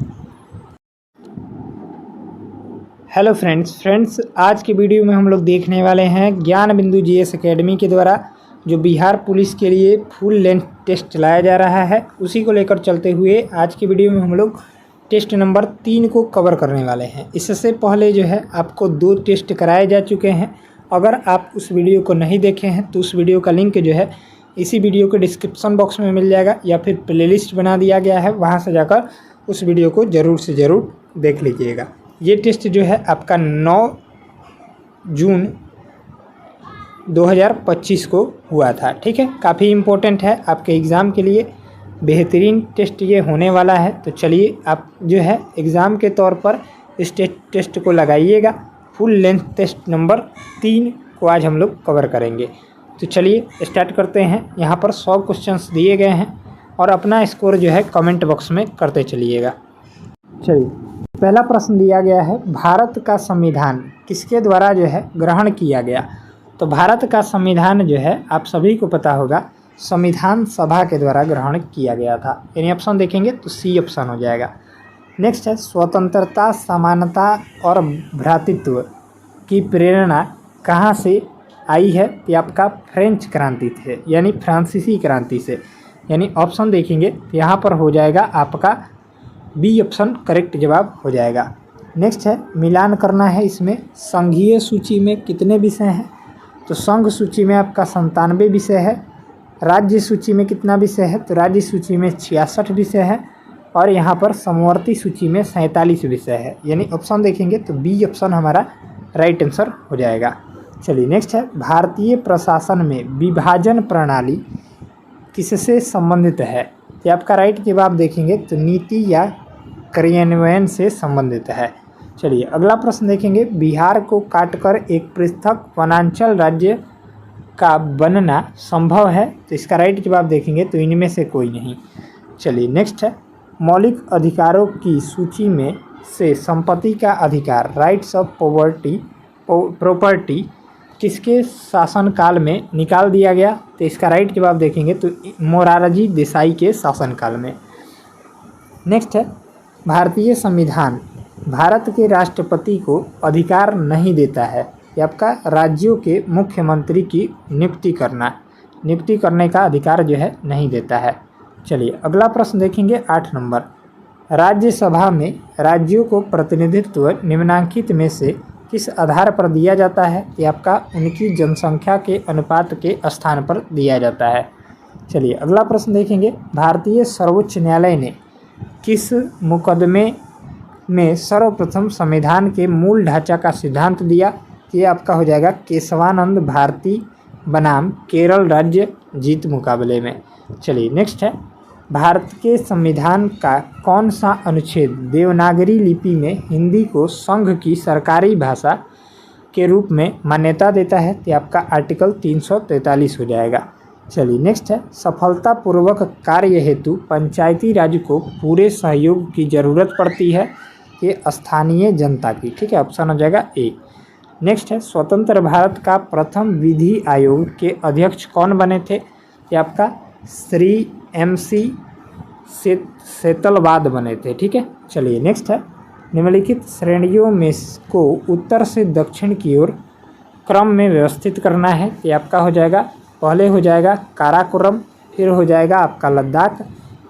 हेलो फ्रेंड्स, आज की वीडियो में हम लोग देखने वाले हैं ज्ञान बिंदु जीएस एकेडमी के द्वारा जो बिहार पुलिस के लिए फुल लेंथ टेस्ट चलाया जा रहा है, उसी को लेकर चलते हुए आज की वीडियो में हम लोग टेस्ट नंबर 3 को कवर करने वाले हैं। इससे पहले जो है आपको 2 टेस्ट कराए जा चुके हैं। अगर आप उस वीडियो को नहीं देखे हैं तो उस वीडियो का लिंक जो है इसी वीडियो के डिस्क्रिप्शन बॉक्स में मिल जाएगा, या फिर प्लेलिस्ट बना दिया गया है, वहाँ से जाकर उस वीडियो को ज़रूर से ज़रूर देख लीजिएगा। ये टेस्ट जो है आपका 9 जून 2025 को हुआ था, ठीक है। काफ़ी इम्पोर्टेंट है आपके एग्ज़ाम के लिए, बेहतरीन टेस्ट ये होने वाला है। तो चलिए आप जो है एग्ज़ाम के तौर पर इस टेस्ट को लगाइएगा। फुल लेंथ टेस्ट नंबर 3 को आज हम लोग कवर करेंगे। तो चलिए स्टार्ट करते हैं। यहाँ पर 100 क्वेश्चंस दिए गए हैं और अपना स्कोर जो है कमेंट बॉक्स में करते चलिएगा। चलिए पहला प्रश्न दिया गया है, भारत का संविधान किसके द्वारा जो है ग्रहण किया गया। तो भारत का संविधान जो है आप सभी को पता होगा संविधान सभा के द्वारा ग्रहण किया गया था। यानी ऑप्शन देखेंगे तो सी ऑप्शन हो जाएगा। नेक्स्ट है, स्वतंत्रता, समानता और भ्रातृत्व की प्रेरणा कहाँ से आई है। तो आपका फ्रेंच क्रांति थे, यानी फ्रांसीसी क्रांति से। यानी ऑप्शन देखेंगे तो यहाँ पर हो जाएगा आपका बी ऑप्शन करेक्ट जवाब हो जाएगा। नेक्स्ट है, मिलान करना है इसमें संघीय सूची में कितने विषय हैं। तो संघ सूची में आपका 97 विषय है। राज्य सूची में कितना विषय है। तो राज्य सूची में 66 विषय है और यहाँ पर समवर्ती सूची में 47 विषय है। यानी ऑप्शन देखेंगे तो बी ऑप्शन हमारा राइट आंसर हो जाएगा। चलिए नेक्स्ट है, भारतीय प्रशासन में विभाजन प्रणाली किससे संबंधित है। तो आपका राइट जवाब देखेंगे तो नीति या क्रियान्वयन से संबंधित है। चलिए अगला प्रश्न देखेंगे, बिहार को काटकर एक पृथक वनांचल राज्य का बनना संभव है। तो इसका राइट जवाब देखेंगे तो इनमें से कोई नहीं। चलिए नेक्स्ट है, मौलिक अधिकारों की सूची में से संपत्ति का अधिकार, राइट्स ऑफ प्रॉपर्टी किसके शासनकाल में निकाल दिया गया। तो इसका राइट जवाब देखेंगे तो मोरारजी देसाई के शासनकाल में। नेक्स्ट है, भारतीय संविधान भारत के राष्ट्रपति को अधिकार नहीं देता है। ये आपका राज्यों के मुख्यमंत्री की नियुक्ति करने का अधिकार जो है नहीं देता है। चलिए अगला प्रश्न देखेंगे 8 नंबर, राज्यसभा में राज्यों को प्रतिनिधित्व निम्नलिखित में से किस आधार पर दिया जाता है। ये आपका उनकी जनसंख्या के अनुपात के स्थान पर दिया जाता है। चलिए अगला प्रश्न देखेंगे, भारतीय सर्वोच्च न्यायालय ने किस मुकदमे में सर्वप्रथम संविधान के मूल ढांचा का सिद्धांत दिया। ये आपका हो जाएगा केशवानंद भारती बनाम केरल राज्य जीत मुकाबले में। चलिए नेक्स्ट है, भारत के संविधान का कौन सा अनुच्छेद देवनागरी लिपि में हिंदी को संघ की सरकारी भाषा के रूप में मान्यता देता है। तो आपका आर्टिकल 343 हो जाएगा। चलिए नेक्स्ट है, सफलतापूर्वक कार्य हेतु पंचायती राज को पूरे सहयोग की ज़रूरत पड़ती है। ये स्थानीय जनता की, ठीक है, ऑप्शन हो जाएगा ए। नेक्स्ट है, स्वतंत्र भारत का प्रथम विधि आयोग के अध्यक्ष कौन बने थे। ये आपका श्री MC सेतलवाद बने थे, ठीक है। चलिए नेक्स्ट है, निम्नलिखित श्रेणियों में को उत्तर से दक्षिण की ओर क्रम में व्यवस्थित करना है। ये आपका हो जाएगा, पहले हो जाएगा काराकोरम, फिर हो जाएगा आपका लद्दाख,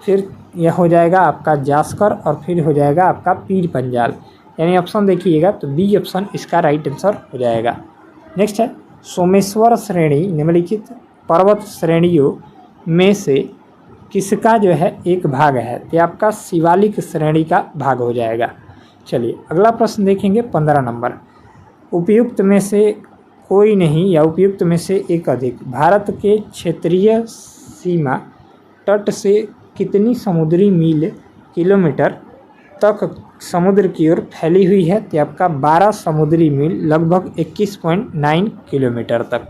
फिर यह हो जाएगा आपका जास्कर और फिर हो जाएगा आपका पीर पंजाल। यानी ऑप्शन देखिएगा तो बी ऑप्शन इसका राइट आंसर हो जाएगा। नेक्स्ट है, सोमेश्वर श्रेणी निम्नलिखित पर्वत श्रेणियों में से किसका जो है एक भाग है। तो आपका शिवालिक श्रेणी का भाग हो जाएगा। चलिए अगला प्रश्न देखेंगे 15 नंबर, उपयुक्त में से कोई नहीं या उपयुक्त में से एक अधिक भारत के क्षेत्रीय सीमा तट से कितनी समुद्री मील किलोमीटर तक समुद्र की ओर फैली हुई है? तो आपका 12 समुद्री मील लगभग 21.9 किलोमीटर तक,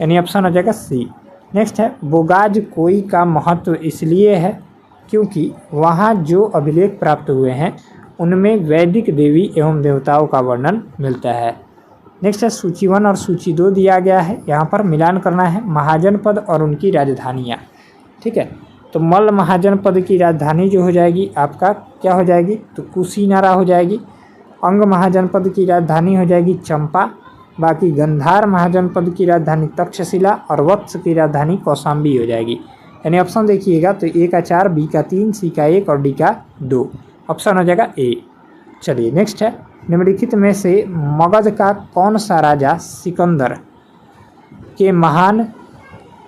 यानी ऑप्शन हो जाएगा सी। नेक्स्ट है बोगाज कोई का महत्व इसलिए है क्योंकि वहाँ जो अभिलेख प्राप्त हुए हैं उनमें वैदिक देवी एवं देवताओं का वर्णन मिलता है। नेक्स्ट है सूची 1 और सूची 2 दिया गया है, यहाँ पर मिलान करना है महाजनपद और उनकी राजधानियाँ। ठीक है, तो मल्ल महाजनपद की राजधानी जो हो जाएगी आपका क्या हो जाएगी? तो कुशीनारा हो जाएगी। अंग महाजनपद की राजधानी हो जाएगी चंपा। बाकी गंधार महाजनपद की राजधानी तक्षशिला और वत्स की राजधानी कौशाम्बी हो जाएगी। यानी ऑप्शन देखिएगा तो ए का 4, बी का 3, सी का 1 और डी का 2। ऑप्शन हो जाएगा ए। चलिए नेक्स्ट है निम्नलिखित में से मगध का कौन सा राजा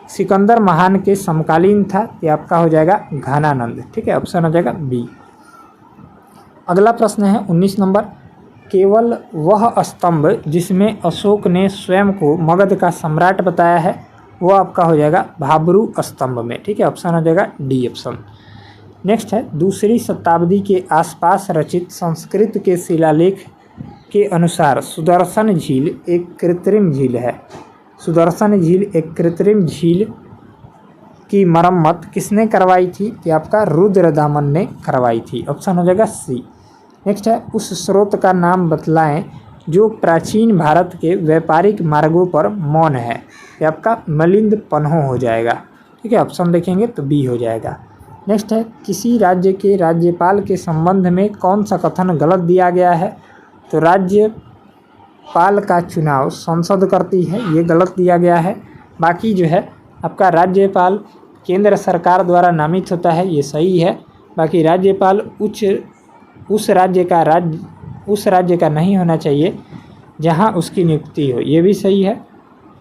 सिकंदर महान के समकालीन था? ये आपका हो जाएगा घनानंद। ठीक है, ऑप्शन हो जाएगा बी। अगला प्रश्न है 19 नंबर, केवल वह स्तंभ जिसमें अशोक ने स्वयं को मगध का सम्राट बताया है वो आपका हो जाएगा भाब्रू स्तंभ में। ठीक है, ऑप्शन हो जाएगा डी ऑप्शन। नेक्स्ट है दूसरी शताब्दी के आसपास रचित संस्कृत के शिलालेख के अनुसार सुदर्शन झील एक कृत्रिम झील है। सुदर्शन झील एक कृत्रिम झील की मरम्मत किसने करवाई थी? कि आपका रुद्रदामन ने करवाई थी। ऑप्शन हो जाएगा सी। नेक्स्ट है उस स्रोत का नाम बतलाएं जो प्राचीन भारत के व्यापारिक मार्गों पर मौन है। ये आपका मिलिंद पन्हो हो जाएगा। ठीक है, ऑप्शन देखेंगे तो बी हो जाएगा। नेक्स्ट है किसी राज्य के राज्यपाल के संबंध में कौन सा कथन गलत दिया गया है? तो राज्यपाल का चुनाव संसद करती है, ये गलत दिया गया है। बाकी जो है आपका राज्यपाल केंद्र सरकार द्वारा नामित होता है, ये सही है। बाकी राज्यपाल उस राज्य का नहीं होना चाहिए जहां उसकी नियुक्ति हो, ये भी सही है।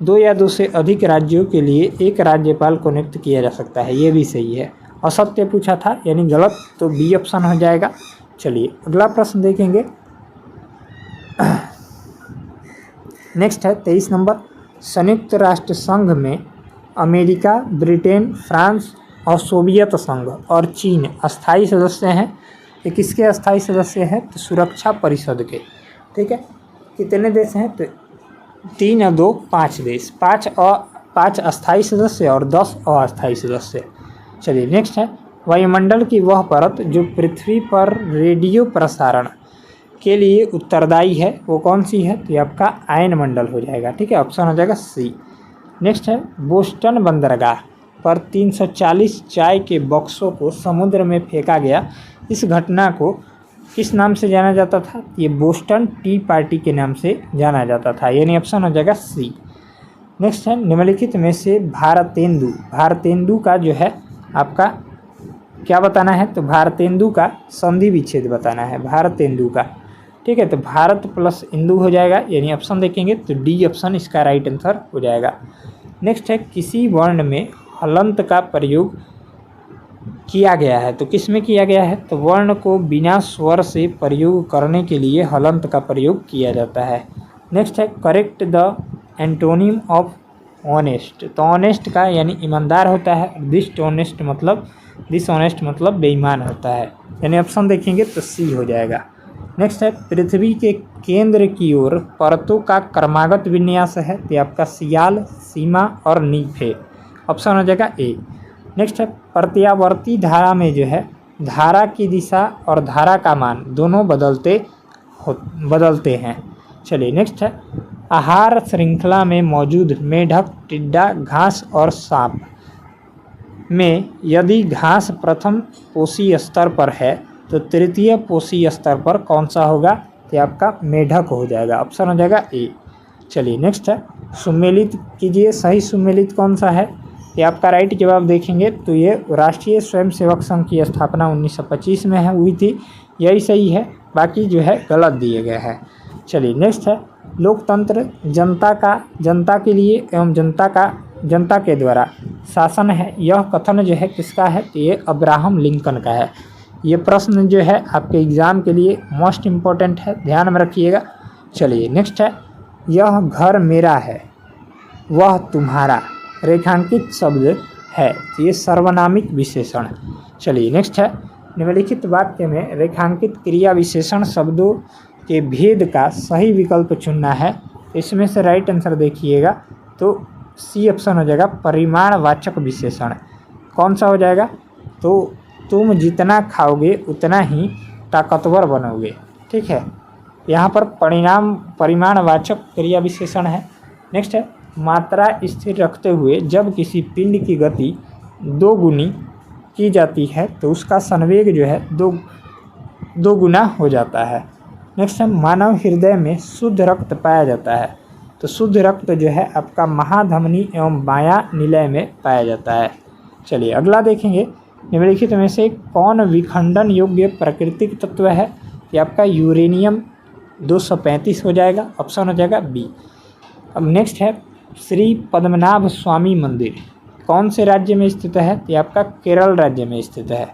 2 या 2 से अधिक राज्यों के लिए एक राज्यपाल को नियुक्त किया जा सकता है, ये भी सही है। असत्य पूछा था यानी गलत, तो बी ऑप्शन हो जाएगा। चलिए अगला प्रश्न देखेंगे। नेक्स्ट है 23 नंबर, संयुक्त राष्ट्र संघ में अमेरिका, ब्रिटेन, फ्रांस और सोवियत संघ और चीन अस्थायी सदस्य हैं। ये किसके अस्थायी सदस्य हैं? तो सुरक्षा परिषद के। ठीक है, कितने देश हैं? तो 3 और 2 5 देश, 5 अस्थायी सदस्य और 10 अस्थायी सदस्य। चलिए नेक्स्ट है वायुमंडल की वह परत जो पृथ्वी पर रेडियो प्रसारण के लिए उत्तरदायी है वो कौन सी है? तो ये आपका आयन मंडल हो जाएगा। ठीक है, ऑप्शन हो जाएगा सी। नेक्स्ट है बोस्टन बंदरगाह पर 340 चाय के बक्सों को समुद्र में फेंका गया, इस घटना को किस नाम से जाना जाता था? ये बोस्टन टी पार्टी के नाम से जाना जाता था, यानी ऑप्शन हो जाएगा सी। नेक्स्ट है निम्नलिखित में से भारतेंदु का जो है आपका क्या बताना है? तो भारतेंदु का संधि विच्छेद बताना है, भारतेंदु का। ठीक है, तो भारत प्लस इंदु हो जाएगा, यानी ऑप्शन देखेंगे तो डी ऑप्शन इसका राइट आंसर हो जाएगा। नेक्स्ट है किसी वर्ण में हलंत का प्रयोग किया गया है, तो किस में किया गया है? तो वर्ण को बिना स्वर से प्रयोग करने के लिए हलंत का प्रयोग किया जाता है। नेक्स्ट है correct the antonym of honest, तो ऑनेस्ट का यानी ईमानदार होता है, डिसऑनेस्ट मतलब बेईमान होता है, यानी ऑप्शन देखेंगे तो सी हो जाएगा। नेक्स्ट है पृथ्वी के केंद्र की ओर परतों का क्रमागत विन्यास है, तो आपका सियाल, सीमा और नीफे। ऑप्शन हो जाएगा ए। नेक्स्ट है प्रत्यावर्ती धारा में जो है धारा की दिशा और धारा का मान दोनों बदलते हैं। चलिए नेक्स्ट है आहार श्रृंखला में मौजूद मेढक, टिड्डा, घास और सांप में यदि घास प्रथम पोषी स्तर पर है तो तृतीय पोषी स्तर पर कौन सा होगा? तो आपका मेढक हो जाएगा। ऑप्शन हो जाएगा ए। चलिए नेक्स्ट है सुमेलित कीजिए, सही सुमेलित कौन सा है? ये आपका राइट जवाब देखेंगे तो ये राष्ट्रीय स्वयंसेवक संघ की स्थापना 1925 में हुई थी, यही सही है। बाकी जो है गलत दिए गए हैं। चलिए नेक्स्ट है लोकतंत्र जनता के लिए एवं जनता के द्वारा शासन है, यह कथन जो है किसका है? तो ये अब्राहम लिंकन का है। ये प्रश्न जो है आपके एग्ज़ाम के लिए मोस्ट इम्पोर्टेंट है, ध्यान में रखिएगा। चलिए नेक्स्ट है यह घर मेरा है वह तुम्हारा रेखांकित शब्द है, तो ये सर्वनामिक विशेषण। चलिए नेक्स्ट है निम्नलिखित वाक्य में रेखांकित क्रिया विशेषण शब्दों के भेद का सही विकल्प चुनना है। इसमें से राइट आंसर देखिएगा तो सी ऑप्शन हो जाएगा परिमाणवाचक विशेषण। कौन सा हो जाएगा? तो तुम जितना खाओगे उतना ही ताकतवर बनोगे। ठीक है, यहाँ पर परिमाणवाचक क्रिया विशेषण है। नेक्स्ट है मात्रा स्थिर रखते हुए जब किसी पिंड की गति 2 गुनी की जाती है तो उसका संवेग जो है दो गुना हो जाता है। नेक्स्ट है मानव हृदय में शुद्ध रक्त पाया जाता है तो शुद्ध रक्त जो है आपका महाधमनी एवं बायां निलय में पाया जाता है। चलिए अगला देखेंगे, निम्नलिखित में से कौन विखंडन योग्य प्राकृतिक तत्व है? ये आपका यूरेनियम 235 हो जाएगा, ऑप्शन हो जाएगा बी। अब नेक्स्ट है श्री पद्मनाभ स्वामी मंदिर कौन से राज्य में स्थित है? ये आपका केरल राज्य में स्थित है।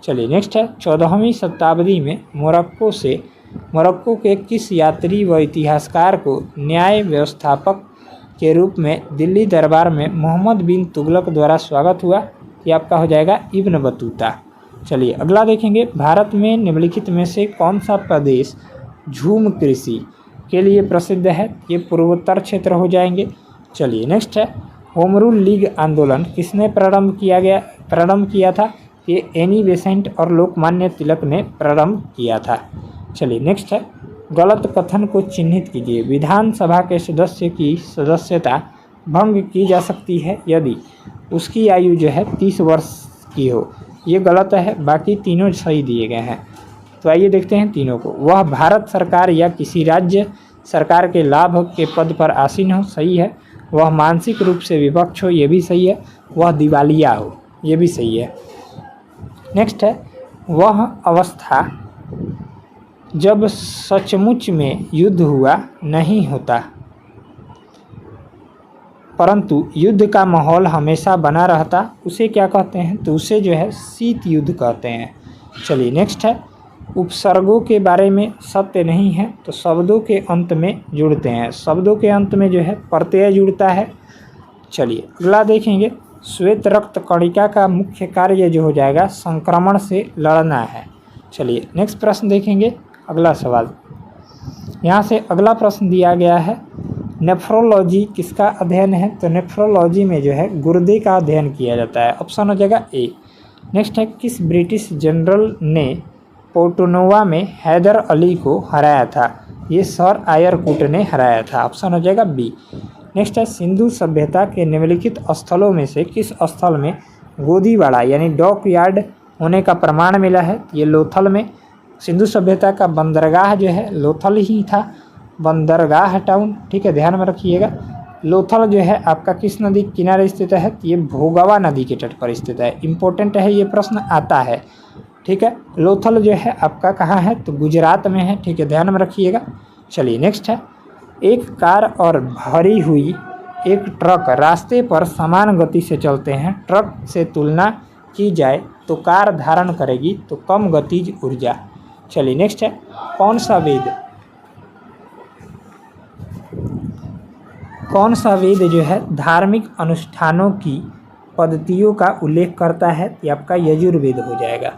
चलिए नेक्स्ट है 14वीं शताब्दी में मोरक्को के किस यात्री व इतिहासकार को न्याय व्यवस्थापक के रूप में दिल्ली दरबार में मोहम्मद बिन तुगलक द्वारा स्वागत हुआ? ये आपका हो जाएगा इब्न बतूता। चलिए अगला देखेंगे, भारत में निम्नलिखित में से कौन सा प्रदेश झूम कृषि के लिए प्रसिद्ध है? ये पूर्वोत्तर क्षेत्र हो जाएंगे। चलिए नेक्स्ट है होम रूल लीग आंदोलन किसने प्रारंभ किया था? ये एनी बेसेंट और लोकमान्य तिलक ने प्रारंभ किया था। चलिए नेक्स्ट है गलत कथन को चिन्हित कीजिए। विधानसभा के सदस्य की सदस्यता भंग की जा सकती है यदि उसकी आयु जो है 30 वर्ष की हो। ये गलत है, बाकी तीनों सही दिए गए हैं। तो आइए देखते हैं तीनों को। वह भारत सरकार या किसी राज्य सरकार के लाभ के पद पर आसीन हो, सही है। वह मानसिक रूप से विपक्ष हो, ये भी सही है। वह दिवालिया हो, ये भी सही है। नेक्स्ट है वह अवस्था जब सचमुच में युद्ध हुआ नहीं होता परंतु युद्ध का माहौल हमेशा बना रहता, उसे क्या कहते हैं? तो उसे जो है शीत युद्ध कहते हैं। चलिए नेक्स्ट है उपसर्गों के बारे में सत्य नहीं है तो शब्दों के अंत में जुड़ते हैं। शब्दों के अंत में जो है प्रत्यय जुड़ता है। चलिए अगला देखेंगे, श्वेत रक्त कणिका का मुख्य कार्य जो हो जाएगा संक्रमण से लड़ना है। चलिए नेक्स्ट प्रश्न देखेंगे, अगला सवाल। यहाँ से अगला प्रश्न दिया गया है नेफ्रोलॉजी किसका अध्ययन है? तो नेफ्रोलॉजी में जो है गुर्दे का अध्ययन किया जाता है, ऑप्शन हो जाएगा ए। नेक्स्ट है किस ब्रिटिश जनरल ने पोर्टोनोवा में हैदर अली को हराया था? ये सर आयरकुट ने हराया था, ऑप्शन हो जाएगा बी। नेक्स्ट है सिंधु सभ्यता के निम्नलिखित स्थलों में से किस स्थल में गोदीवाड़ा यानी डॉक यार्ड होने का प्रमाण मिला है? ये लोथल में। सिंधु सभ्यता का बंदरगाह जो है लोथल ही था, बंदरगाह टाउन। ठीक है, ध्यान में रखिएगा। लोथल जो है आपका किस नदी के किनारे स्थित है? ये भोगावा नदी के तट पर स्थित है। इम्पोर्टेंट है, ये प्रश्न आता है। ठीक है, लोथल जो है आपका कहाँ है? तो गुजरात में है। ठीक है, ध्यान में रखिएगा। चलिए नेक्स्ट है एक कार और भरी हुई एक ट्रक रास्ते पर समान गति से चलते हैं। ट्रक से तुलना की जाए तो कार धारण करेगी तो कम गतिज ऊर्जा। चलिए नेक्स्ट है कौन सा वेद जो है धार्मिक अनुष्ठानों की पद्धतियों का उल्लेख करता है? ये आपका यजुर्वेद हो जाएगा।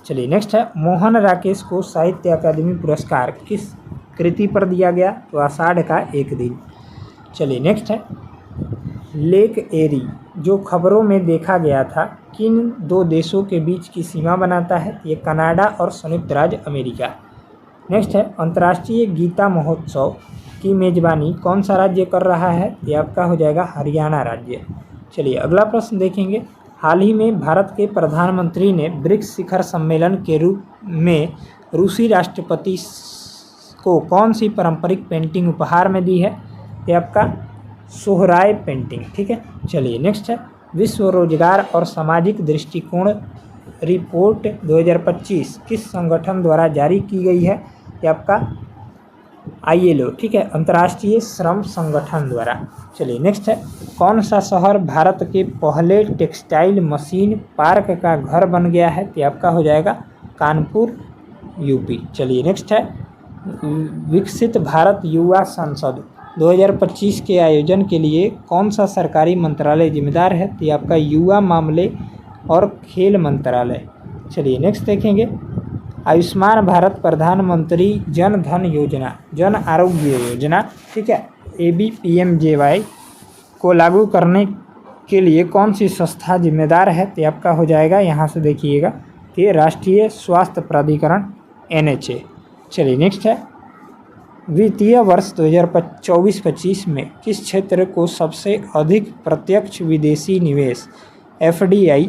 चलिए नेक्स्ट है मोहन राकेश को साहित्य अकादमी पुरस्कार किस कृति पर दिया गया? तो आषाढ़ का एक दिन। चलिए नेक्स्ट है लेक एरी जो खबरों में देखा गया था किन 2 देशों के बीच की सीमा बनाता है? ये कनाडा और संयुक्त राज्य अमेरिका। नेक्स्ट है अंतर्राष्ट्रीय गीता महोत्सव की मेजबानी कौन सा राज्य कर रहा है? ये आपका हो जाएगा हरियाणा राज्य। चलिए अगला प्रश्न देखेंगे, हाल ही में भारत के प्रधानमंत्री ने ब्रिक्स शिखर सम्मेलन के रूप में रूसी राष्ट्रपति को कौन सी पारंपरिक पेंटिंग उपहार में दी है? ये आपका सोहराय पेंटिंग। ठीक है, चलिए नेक्स्ट है विश्व रोजगार और सामाजिक दृष्टिकोण रिपोर्ट 2025 किस संगठन द्वारा जारी की गई है? ये आपका ILO। ठीक है, अंतर्राष्ट्रीय श्रम संगठन द्वारा। चलिए नेक्स्ट है कौन सा शहर भारत के पहले टेक्सटाइल मशीन पार्क का घर बन गया है? तो आपका हो जाएगा कानपुर UP। चलिए नेक्स्ट है विकसित भारत युवा संसद 2025 के आयोजन के लिए कौन सा सरकारी मंत्रालय जिम्मेदार है? तो आपका युवा मामले और खेल मंत्रालय। चलिए नेक्स्ट देखेंगे, आयुष्मान भारत प्रधानमंत्री जन धन योजना, जन आरोग्य योजना, ठीक है, ABPMJY को लागू करने के लिए कौन सी संस्था जिम्मेदार है? तो आपका हो जाएगा, यहाँ से देखिएगा कि राष्ट्रीय स्वास्थ्य प्राधिकरण NHA। चलिए नेक्स्ट है, वित्तीय वर्ष 2024-25 में किस क्षेत्र को सबसे अधिक प्रत्यक्ष विदेशी निवेश FDI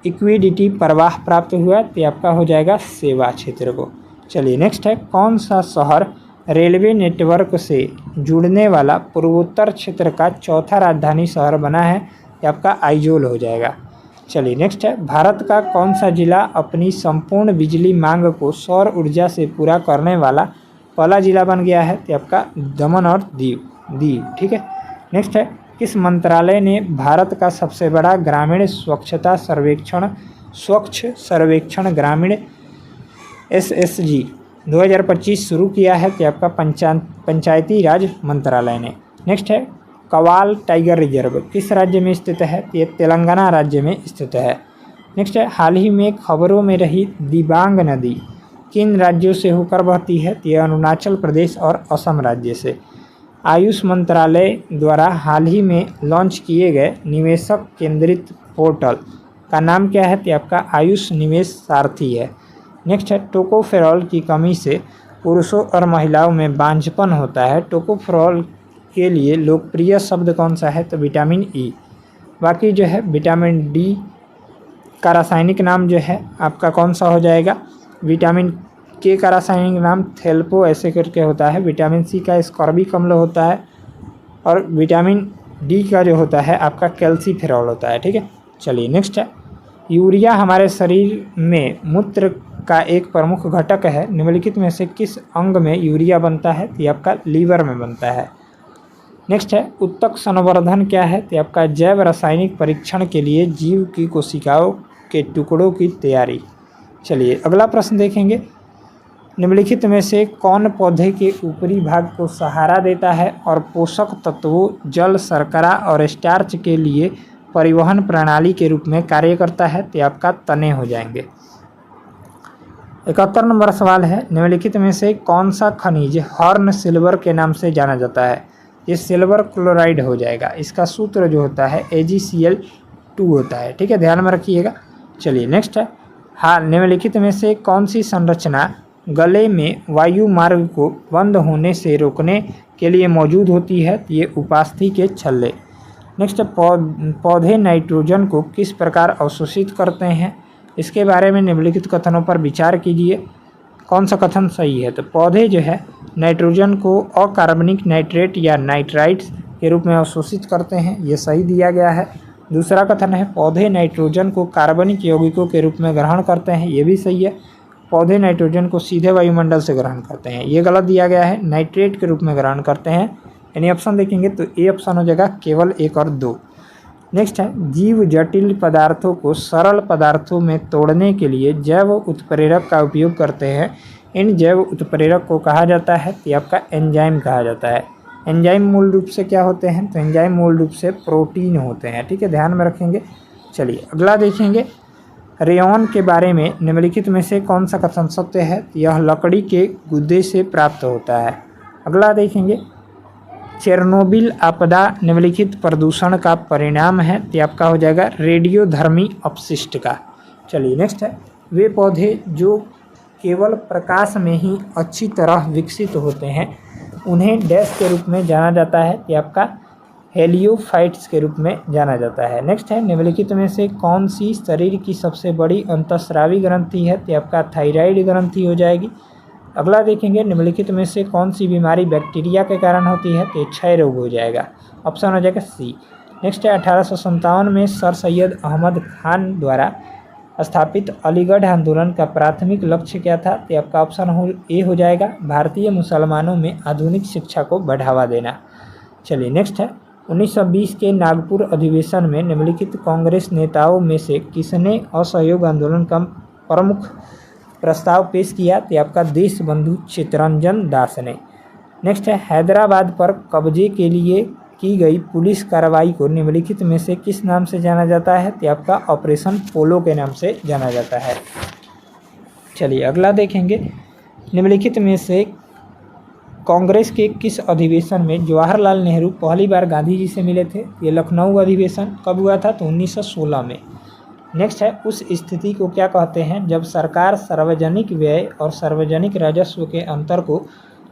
इक्विडिटी प्रवाह प्राप्त हुआ? तो आपका हो जाएगा सेवा क्षेत्र को। चलिए नेक्स्ट है, कौन सा शहर रेलवे नेटवर्क से जुड़ने वाला पूर्वोत्तर क्षेत्र का चौथा राजधानी शहर बना है? ये आपका आइजोल हो जाएगा। चलिए नेक्स्ट है, भारत का कौन सा जिला अपनी संपूर्ण बिजली मांग को सौर ऊर्जा से पूरा करने वाला पहला जिला बन गया है? तो आपका दमन और दीव, ठीक है। नेक्स्ट है, किस मंत्रालय ने भारत का सबसे बड़ा ग्रामीण स्वच्छता स्वच्छ सर्वेक्षण ग्रामीण SSG 2025 शुरू किया है? तो आपका पंचायती राज मंत्रालय ने। नेक्स्ट है, कवाल टाइगर रिजर्व किस राज्य में स्थित है? ये तेलंगाना राज्य में स्थित है। नेक्स्ट है, हाल ही में खबरों में रही दिबांग नदी किन राज्यों से होकर बहती है? ये अरुणाचल प्रदेश और असम राज्य से। आयुष मंत्रालय द्वारा हाल ही में लॉन्च किए गए निवेशक केंद्रित पोर्टल का नाम क्या है? तो आपका आयुष निवेश सारथी है। नेक्स्ट है, टोकोफेरॉल की कमी से पुरुषों और महिलाओं में बांझपन होता है। टोकोफेरॉल के लिए लोकप्रिय शब्द कौन सा है? तो विटामिन E। बाकी जो है विटामिन D का रासायनिक नाम जो है आपका कौन सा हो जाएगा? विटामिन K का रासायनिक नाम थेल्पो ऐसे करके होता है। विटामिन C का स्कॉर्बिक अम्ल होता है और विटामिन D का जो होता है आपका कैल्सीफेरॉल होता है, ठीक है। चलिए नेक्स्ट है, यूरिया हमारे शरीर में मूत्र का एक प्रमुख घटक है। निम्नलिखित में से किस अंग में यूरिया बनता है? तो आपका लीवर में बनता है। नेक्स्ट है, उत्तक संवर्धन क्या है? तो आपका जैव रासायनिक परीक्षण के लिए जीव की कोशिकाओं के टुकड़ों की तैयारी। चलिए अगला प्रश्न देखेंगे, निम्नलिखित में से कौन पौधे के ऊपरी भाग को सहारा देता है और पोषक तत्वों, जल, शर्करा और स्टार्च के लिए परिवहन प्रणाली के रूप में कार्य करता है? तो आपका तने हो जाएंगे। 71 नंबर सवाल है, निम्नलिखित में से कौन सा खनिज हॉर्न सिल्वर के नाम से जाना जाता है? ये सिल्वर क्लोराइड हो जाएगा। इसका सूत्र जो होता है AgCl2 होता है, ठीक है, ध्यान में रखिएगा। चलिए नेक्स्ट है, हाँ, निम्नलिखित में से कौन सी संरचना गले में वायु मार्ग को बंद होने से रोकने के लिए मौजूद होती है? ये उपास्थि के छल्ले। नेक्स्ट, पौधे नाइट्रोजन को किस प्रकार अवशोषित करते हैं? इसके बारे में निम्नलिखित कथनों पर विचार कीजिए, कौन सा कथन सही है? तो पौधे जो है नाइट्रोजन को अकार्बनिक नाइट्रेट या नाइट्राइट्स के रूप में अवशोषित करते हैं, ये सही दिया गया है। दूसरा कथन है, पौधे नाइट्रोजन को कार्बनिक यौगिकों के रूप में ग्रहण करते हैं, ये भी सही है। पौधे नाइट्रोजन को सीधे वायुमंडल से ग्रहण करते हैं, ये गलत दिया गया है, नाइट्रेट के रूप में ग्रहण करते हैं। यानी ऑप्शन देखेंगे तो ए ऑप्शन हो जाएगा, केवल 1 और 2। नेक्स्ट है, जीव जटिल पदार्थों को सरल पदार्थों में तोड़ने के लिए जैव उत्प्रेरक का उपयोग करते हैं। इन जैव उत्प्रेरक को कहा जाता है? तो आपका एंजाइम कहा जाता है। एंजाइम मूल रूप से क्या होते हैं? तो एंजाइम मूल रूप से प्रोटीन होते हैं, ठीक है, ध्यान में रखेंगे। चलिए अगला देखेंगे, रेयॉन के बारे में निम्नलिखित में से कौन सा कथन सत्य है? यह लकड़ी के गुदे से प्राप्त होता है। अगला देखेंगे, चेरनोबिल आपदा निम्नलिखित प्रदूषण का परिणाम है? तो आपका हो जाएगा रेडियोधर्मी अपशिष्ट का। चलिए नेक्स्ट है, वे पौधे जो केवल प्रकाश में ही अच्छी तरह विकसित होते हैं उन्हें डैश के रूप में जाना जाता है? तो आपका हेलियोफाइट्स के रूप में जाना जाता है। नेक्स्ट है, निम्नलिखित में से कौन सी शरीर की सबसे बड़ी अंतःस्रावी ग्रंथि है? तो आपका थायराइड ग्रंथि हो जाएगी। अगला देखेंगे, निम्नलिखित में से कौन सी बीमारी बैक्टीरिया के कारण होती है? तो क्षय रोग हो जाएगा, ऑप्शन हो जाएगा सी। नेक्स्ट है, 1857 में सर सैयद अहमद खान द्वारा स्थापित अलीगढ़ आंदोलन का प्राथमिक लक्ष्य क्या था? तो आपका ऑप्शन ए हो जाएगा, भारतीय मुसलमानों में आधुनिक शिक्षा को बढ़ावा देना। चलिए नेक्स्ट है, 1920 के नागपुर अधिवेशन में निम्नलिखित कांग्रेस नेताओं में से किसने असहयोग आंदोलन का प्रमुख प्रस्ताव पेश किया? तो आपका देशबंधु चित्तरंजन दास ने। नेक्स्ट है, हैदराबाद पर कब्जे के लिए की गई पुलिस कार्रवाई को निम्नलिखित में से किस नाम से जाना जाता है? तो आपका ऑपरेशन पोलो के नाम से जाना जाता है। चलिए अगला देखेंगे, निम्नलिखित में से कांग्रेस के किस अधिवेशन में जवाहरलाल नेहरू पहली बार गांधी जी से मिले थे? ये लखनऊ अधिवेशन कब हुआ था? तो 1916 में। नेक्स्ट है, उस स्थिति को क्या कहते हैं जब सरकार सार्वजनिक व्यय और सार्वजनिक राजस्व के अंतर को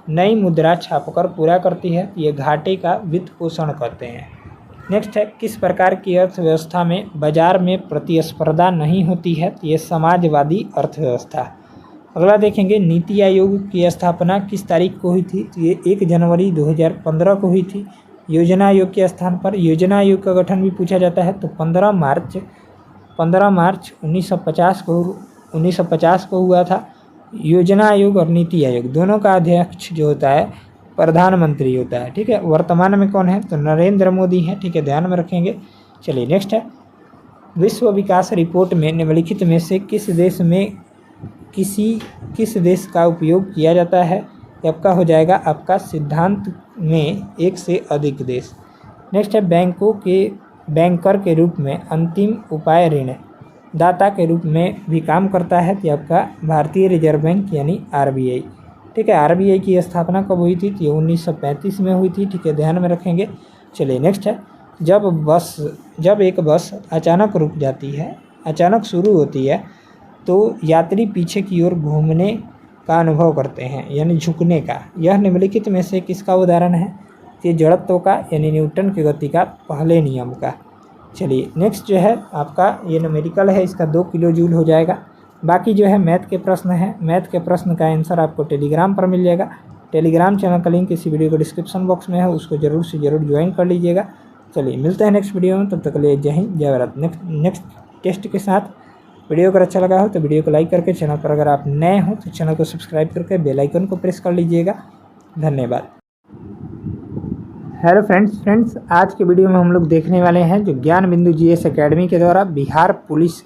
नई मुद्रा छापकर पूरा करती है? ये घाटे का वित्त पोषण कहते हैं। नेक्स्ट है, किस प्रकार की अर्थव्यवस्था में बाजार में प्रतिस्पर्धा नहीं होती है? ये समाजवादी अर्थव्यवस्था। अगला देखेंगे, नीति आयोग की स्थापना किस तारीख को हुई थी? तो ये 1 जनवरी 2015 को हुई थी। योजना आयोग के स्थान पर योजना आयोग का गठन भी पूछा जाता है, तो 15 मार्च 1950 को हुआ था। योजना आयोग और नीति आयोग दोनों का अध्यक्ष जो होता है प्रधानमंत्री होता है। ठीक है, वर्तमान में कौन है? तो नरेंद्र मोदी हैं। ठीक है, ध्यान में रखेंगे। चलिए नेक्स्ट है, विश्व विकास रिपोर्ट में निम्नलिखित में से किस देश का उपयोग किया जाता है? आपका हो जाएगा आपका सिद्धांत में 1 से अधिक देश। नेक्स्ट है, बैंकर के रूप में अंतिम उपाय ऋण दाता के रूप में भी काम करता है। तो आपका भारतीय रिजर्व बैंक यानी RBI। ठीक है, RBI की स्थापना कब हुई थी? तो ये 1935 में हुई थी। ठीक है, ध्यान में रखेंगे। चलिए नेक्स्ट है, जब एक बस अचानक रुक जाती है, अचानक शुरू होती है, तो यात्री पीछे की ओर घूमने का अनुभव करते हैं यानी झुकने का। यह निम्नलिखित में से किसका उदाहरण है? ये जड़त्व का यानी न्यूटन की गति का पहले नियम का। चलिए नेक्स्ट जो है आपका ये न्यूमेरिकल है, इसका 2 किलो जूल हो जाएगा। बाकी जो है मैथ के प्रश्न है, मैथ के प्रश्न का आंसर आपको टेलीग्राम पर मिल जाएगा। टेलीग्राम चैनल का लिंक इसी वीडियो को डिस्क्रिप्शन बॉक्स में है, उसको जरूर से जरूर ज्वाइन कर लीजिएगा। चलिए मिलते हैं नेक्स्ट वीडियो में, तब तक के लिए जय हिंद जय भारत। नेक्स्ट टेस्ट के साथ वीडियो अगर अच्छा लगा हो तो वीडियो को लाइक करके, चैनल पर अगर आप नए हो तो चैनल को सब्सक्राइब करके बेल आइकन को प्रेस कर लीजिएगा। धन्यवाद। हेलो फ्रेंड्स, आज के वीडियो में हम लोग देखने वाले हैं जो ज्ञान बिंदु GS एकेडमी के द्वारा बिहार पुलिस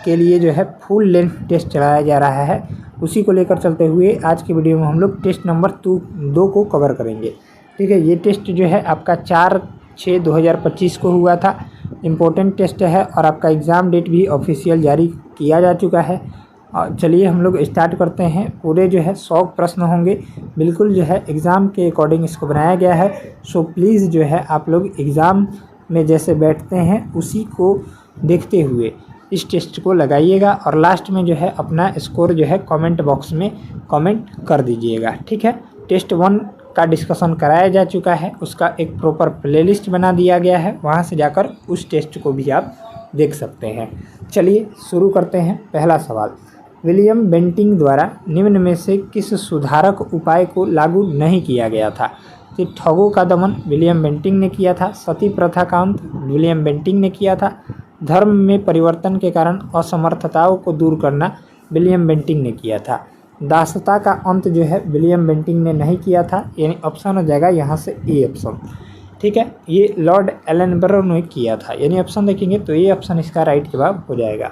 के लिए जो है फुल लेंथ टेस्ट चलाया जा रहा है, उसी को लेकर चलते हुए आज के वीडियो में हम लोग टेस्ट नंबर 2 को कवर करेंगे। ठीक है, ये टेस्ट जो है आपका 4/6/2025 को हुआ था। इम्पोर्टेंट टेस्ट है और आपका एग्ज़ाम डेट भी ऑफिशियल जारी किया जा चुका है। और चलिए हम लोग स्टार्ट करते हैं। पूरे जो है 100 प्रश्न होंगे, बिल्कुल जो है एग्ज़ाम के अकॉर्डिंग इसको बनाया गया है। सो प्लीज़ जो है आप लोग एग्ज़ाम में जैसे बैठते हैं उसी को देखते हुए इस टेस्ट को लगाइएगा और लास्ट में जो है अपना स्कोर जो है कमेंट बॉक्स में कमेंट कर दीजिएगा। ठीक है, टेस्ट 1 का डिस्कशन कराया जा चुका है, उसका एक प्रॉपर प्लेलिस्ट बना दिया गया है, वहाँ से जाकर उस टेस्ट को भी आप देख सकते हैं। चलिए शुरू करते हैं। पहला सवाल, विलियम बेंटिंग द्वारा निम्न में से किस सुधारक उपाय को लागू नहीं किया गया था? तो ठगों का दमन विलियम बेंटिंग ने किया था। सती प्रथा का अंत विलियम बेंटिंग ने किया था। धर्म में परिवर्तन के कारण असमर्थताओं को दूर करना विलियम बेंटिंग ने किया था। दासता का अंत जो है विलियम बेंटिंग ने नहीं किया था, यानी ऑप्शन हो जाएगा यहाँ से ए ऑप्शन। ठीक है, ये लॉर्ड एलनबरो ने किया था, यानी ऑप्शन देखेंगे तो ये ऑप्शन इसका राइट जवाब हो जाएगा।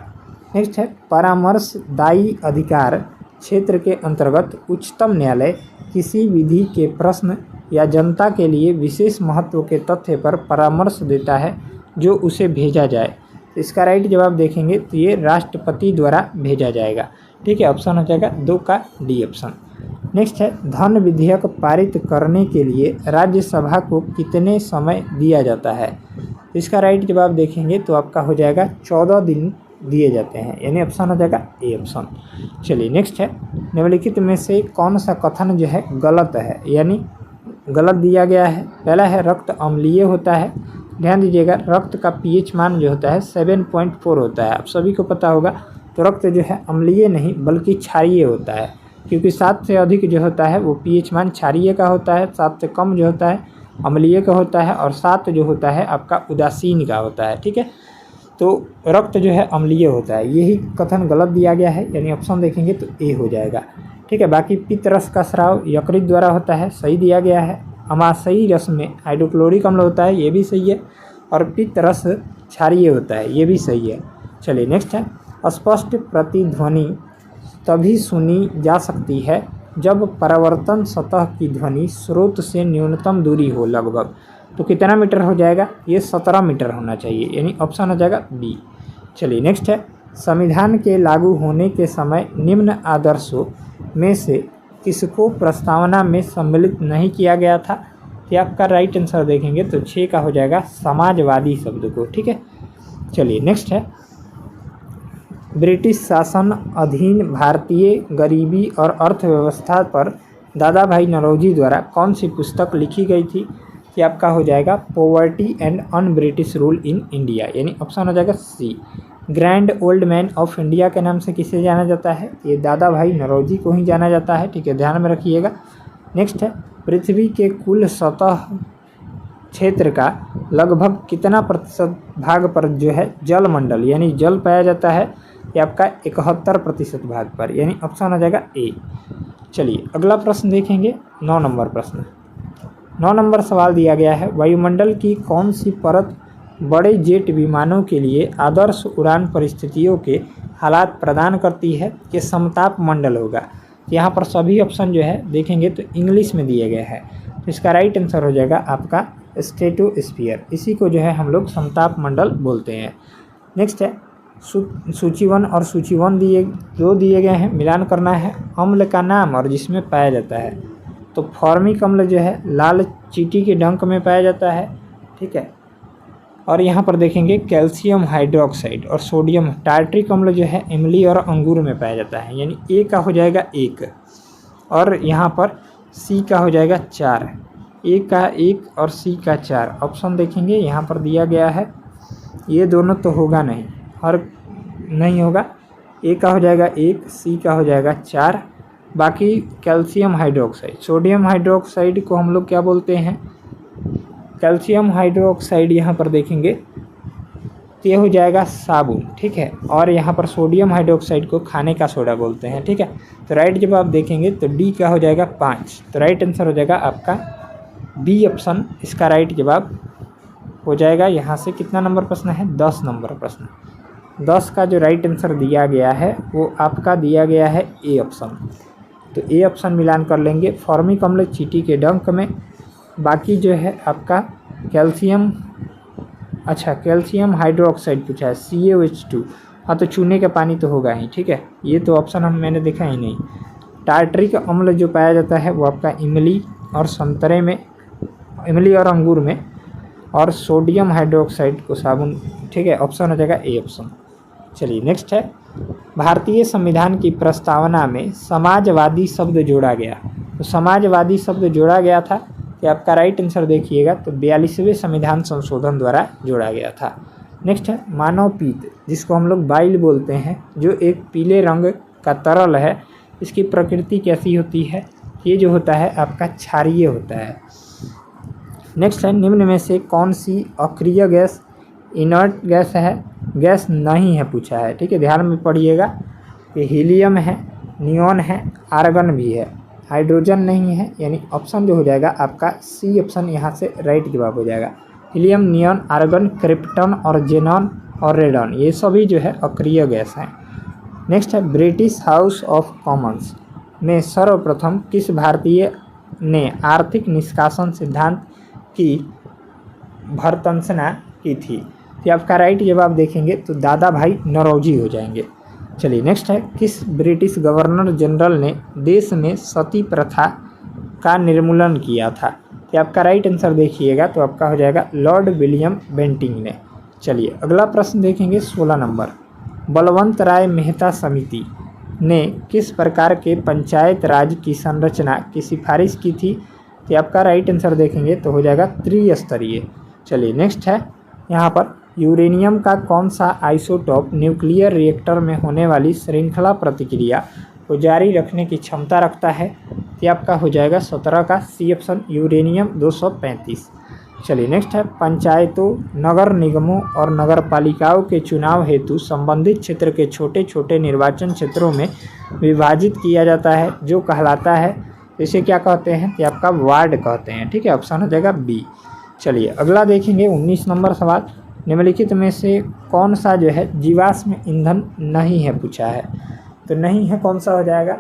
नेक्स्ट है, परामर्शदायी अधिकार क्षेत्र के अंतर्गत उच्चतम न्यायालय किसी विधि के प्रश्न या जनता के लिए विशेष महत्व के तथ्य पर परामर्श देता है जो उसे भेजा जाए। तो इसका राइट जवाब देखेंगे तो ये राष्ट्रपति द्वारा भेजा जाएगा। ठीक है, ऑप्शन हो जाएगा 2 का डी ऑप्शन। नेक्स्ट है, धन विधेयक पारित करने के लिए राज्यसभा को कितने समय दिया जाता है? इसका राइट जवाब देखेंगे तो आपका हो जाएगा 14 दिन दिए जाते हैं, यानी ऑप्शन हो जाएगा ए ऑप्शन। चलिए नेक्स्ट है, निम्नलिखित में से कौन सा कथन जो है गलत है, यानी गलत दिया गया है? पहला है रक्त अम्लीय होता है। ध्यान दीजिएगा, रक्त का pH मान जो होता है 7.4 होता है, आप सभी को पता होगा। तो रक्त जो है अम्लीय नहीं बल्कि क्षारीय होता है, क्योंकि 7 से अधिक जो होता है वो pH मान क्षारीय का होता है, 7 से कम जो होता है अम्लीय का होता है और 7 जो होता है आपका उदासीन का होता है। ठीक है, तो रक्त जो है अम्लीय होता है, यही कथन गलत दिया गया है, यानी ऑप्शन देखेंगे तो ए हो जाएगा। ठीक है, बाकी पित्त रस का स्राव यकृत द्वारा होता है, सही दिया गया है। अमाशयी रस में हाइड्रोक्लोरिक अम्ल होता है, ये भी सही है। और पित्त रस क्षारीय होता है, ये भी सही है। चलिए नेक्स्ट है, स्पष्ट प्रतिध्वनि तभी सुनी जा सकती है जब परावर्तन सतह की ध्वनि स्रोत से न्यूनतम दूरी हो लगभग। तो कितना मीटर हो जाएगा, ये 17 मीटर होना चाहिए, यानी ऑप्शन हो जाएगा बी। चलिए नेक्स्ट है, संविधान के लागू होने के समय निम्न आदर्शों में से किसको प्रस्तावना में सम्मिलित नहीं किया गया था। तो आपका राइट आंसर देखेंगे तो 6 का हो जाएगा समाजवादी शब्द को। ठीक है, चलिए नेक्स्ट है, ब्रिटिश शासन अधीन भारतीय गरीबी और अर्थव्यवस्था पर दादा भाई नौरोजी द्वारा कौन सी पुस्तक लिखी गई थी। कि आपका हो जाएगा poverty and un British rule in India, यानी ऑप्शन हो जाएगा C. Grand old man of India के नाम से किसे जाना जाता है, ये दादा भाई नौरोजी को ही जाना जाता है। ठीक है, ध्यान में रखिएगा। नेक्स्ट है, पृथ्वी के कुल सतह क्षेत्र का लगभग कितना प्रतिशत भाग पर जो है जलमंडल यानी जल पाया जाता है। ये आपका 71% भाग पर, यानी ऑप्शन हो जाएगा ए। चलिए अगला प्रश्न देखेंगे, 9 नंबर प्रश्न। 9 नंबर सवाल दिया गया है, वायुमंडल की कौन सी परत बड़े जेट विमानों के लिए आदर्श उड़ान परिस्थितियों के हालात प्रदान करती है। कि समताप मंडल होगा। यहाँ पर सभी ऑप्शन जो है देखेंगे तो इंग्लिश में दिए गए हैं, तो इसका राइट आंसर हो जाएगा आपका स्ट्रेटोस्फीयर। इसी को जो है हम लोग समताप मंडल बोलते हैं। नेक्स्ट है, सूची 1 और सूची 1 दिए गए हैं, मिलान करना है। अम्ल का नाम और जिसमें पाया जाता है, तो फॉर्मिक अम्ल जो है लाल चींटी के डंक में पाया जाता है। ठीक है, और यहाँ पर देखेंगे कैल्शियम हाइड्रोक्साइड और सोडियम टार्ट्रिक अम्ल जो है इमली और अंगूर में पाया जाता है, यानी ए का हो जाएगा 1 और यहाँ पर सी का हो जाएगा 4। ए का 1 और सी का 4 ऑप्शन देखेंगे यहाँ पर दिया गया है, ये दोनों तो होगा नहीं, हर नहीं होगा। ए का हो जाएगा 1, सी का हो जाएगा 4, बाकी कैल्शियम हाइड्रोक्साइड, सोडियम हाइड्रोक्साइड को हम लोग क्या बोलते हैं, कैल्शियम हाइड्रोक्साइड यहाँ पर देखेंगे तो ये हो जाएगा साबुन। ठीक है, और यहाँ पर सोडियम हाइड्रोक्साइड को खाने का सोडा बोलते हैं। ठीक है, तो राइट जवाब देखेंगे तो डी का हो जाएगा 5, तो राइट आंसर हो जाएगा आपका बी ऑप्शन, इसका राइट जवाब हो जाएगा। यहाँ से कितना नंबर प्रश्न है, 10 नंबर प्रश्न। 10 का जो राइट आंसर दिया गया है वो आपका दिया गया है ए ऑप्शन, तो ए ऑप्शन मिलान कर लेंगे। फॉर्मिक अम्ल चींटी के डंक में, बाकी जो है आपका कैल्शियम, अच्छा कैल्शियम हाइड्रोक्साइड पूछा है CaOH2, हाँ तो चूने का पानी तो होगा ही। ठीक है, ये तो ऑप्शन मैंने देखा ही नहीं। टार्ट्रिक अम्ल जो पाया जाता है वो आपका इमली और संतरे में, इमली और अंगूर में, और सोडियम हाइड्रोक्साइड को साबुन। ठीक है, ऑप्शन हो जाएगा ए ऑप्शन। चलिए नेक्स्ट है, भारतीय संविधान की प्रस्तावना में समाजवादी शब्द जोड़ा गया, तो समाजवादी शब्द जोड़ा गया था कि आपका राइट आंसर देखिएगा तो 42वें संविधान संशोधन द्वारा जोड़ा गया था। नेक्स्ट है, मानव पीत जिसको हम लोग बाइल बोलते हैं, जो एक पीले रंग का तरल है, इसकी प्रकृति कैसी होती है, ये जो होता है आपका क्षारीय होता है। नेक्स्ट है, निम्न में से कौन सी अक्रिय गैस इनर्ट गैस है, गैस नहीं है पूछा है। ठीक है, ध्यान में पढ़िएगा कि हीलियम है, नियॉन है, आर्गन भी है, हाइड्रोजन नहीं है, यानी ऑप्शन जो हो जाएगा आपका सी ऑप्शन यहाँ से राइट जवाब हो जाएगा। हीलियम, नियॉन, आर्गन, क्रिप्टन और जेनॉन और रेडॉन, ये सभी जो है अक्रिय गैस हैं। नेक्स्ट है, ब्रिटिश हाउस ऑफ कॉमन्स में सर्वप्रथम किस भारतीय ने आर्थिक निष्कासन सिद्धांत की भर्त्सना की थी। तो आपका राइट जवाब देखेंगे तो दादा भाई नौरोजी हो जाएंगे। चलिए नेक्स्ट है, किस ब्रिटिश गवर्नर जनरल ने देश में सती प्रथा का निर्मूलन किया था। तो आपका राइट आंसर देखिएगा तो आपका हो जाएगा लॉर्ड विलियम बेंटिंग ने। चलिए अगला प्रश्न देखेंगे, 16 नंबर। बलवंत राय मेहता समिति ने किस प्रकार के पंचायत राज की संरचना की सिफारिश की थी। तो आपका राइट आंसर देखेंगे तो हो जाएगा त्रिस्तरीय। चलिए नेक्स्ट है, यहाँ पर यूरेनियम का कौन सा आइसोटॉप न्यूक्लियर रिएक्टर में होने वाली श्रृंखला प्रतिक्रिया को जारी रखने की क्षमता रखता है। तो आपका हो जाएगा 17 का सी ऑप्शन, यूरेनियम 235। चलिए नेक्स्ट है, पंचायतों, नगर निगमों और नगर पालिकाओं के चुनाव हेतु संबंधित क्षेत्र के छोटे छोटे निर्वाचन क्षेत्रों में विभाजित किया जाता है, जो कहलाता है, इसे क्या कहते हैं। तो आपका वार्ड कहते हैं। ठीक है, ऑप्शन हो जाएगा बी। चलिए अगला देखेंगे, 19 नंबर सवाल। निम्नलिखित में से कौन सा जो है जीवाश्म ईंधन नहीं है पूछा है। तो नहीं है कौन सा हो जाएगा,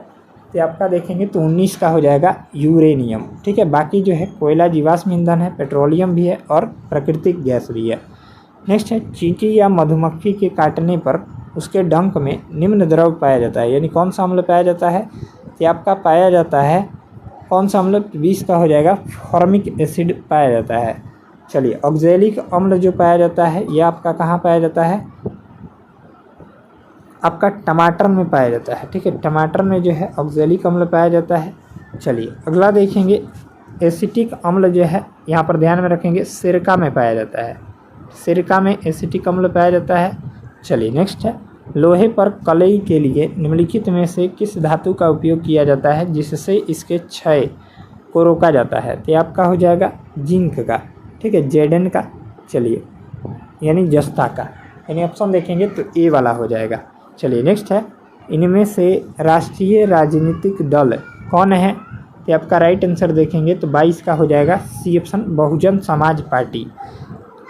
तो आपका देखेंगे तो 19 का हो जाएगा यूरेनियम। ठीक है, बाकी जो है कोयला जीवाश्म ईंधन है, पेट्रोलियम भी है और प्राकृतिक गैस भी है। नेक्स्ट है चींटी या मधुमक्खी के काटने पर उसके डंक में निम्न द्रव पाया जाता है, यानी कौन सा अम्ल पाया जाता है, तो आपका पाया जाता है कौन सा अम्ल, 20 का हो जाएगा फॉर्मिक एसिड पाया जाता है। चलिए, ऑक्जेलिक अम्ल जो पाया जाता है यह आपका कहाँ पाया जाता है, आपका टमाटर में पाया जाता है। ठीक है, टमाटर में जो है ऑक्जेलिक अम्ल पाया जाता है। चलिए अगला देखेंगे, एसिटिक अम्ल जो है यहाँ पर ध्यान में रखेंगे सिरका में पाया जाता है, सिरका में एसिटिक अम्ल पाया जाता है। चलिए नेक्स्ट है, लोहे पर कलई के लिए निम्नलिखित में से किस धातु का उपयोग किया जाता है जिससे इसके क्षय को रोका जाता है, तो आपका हो जाएगा जिंक का। ठीक है, जेडन का, चलिए यानी जस्ता का, यानी ऑप्शन देखेंगे तो ए वाला हो जाएगा। चलिए नेक्स्ट है, इनमें से राष्ट्रीय राजनीतिक दल कौन है, तो आपका राइट आंसर देखेंगे तो 22 का हो जाएगा C option, Bahujan Samaj party.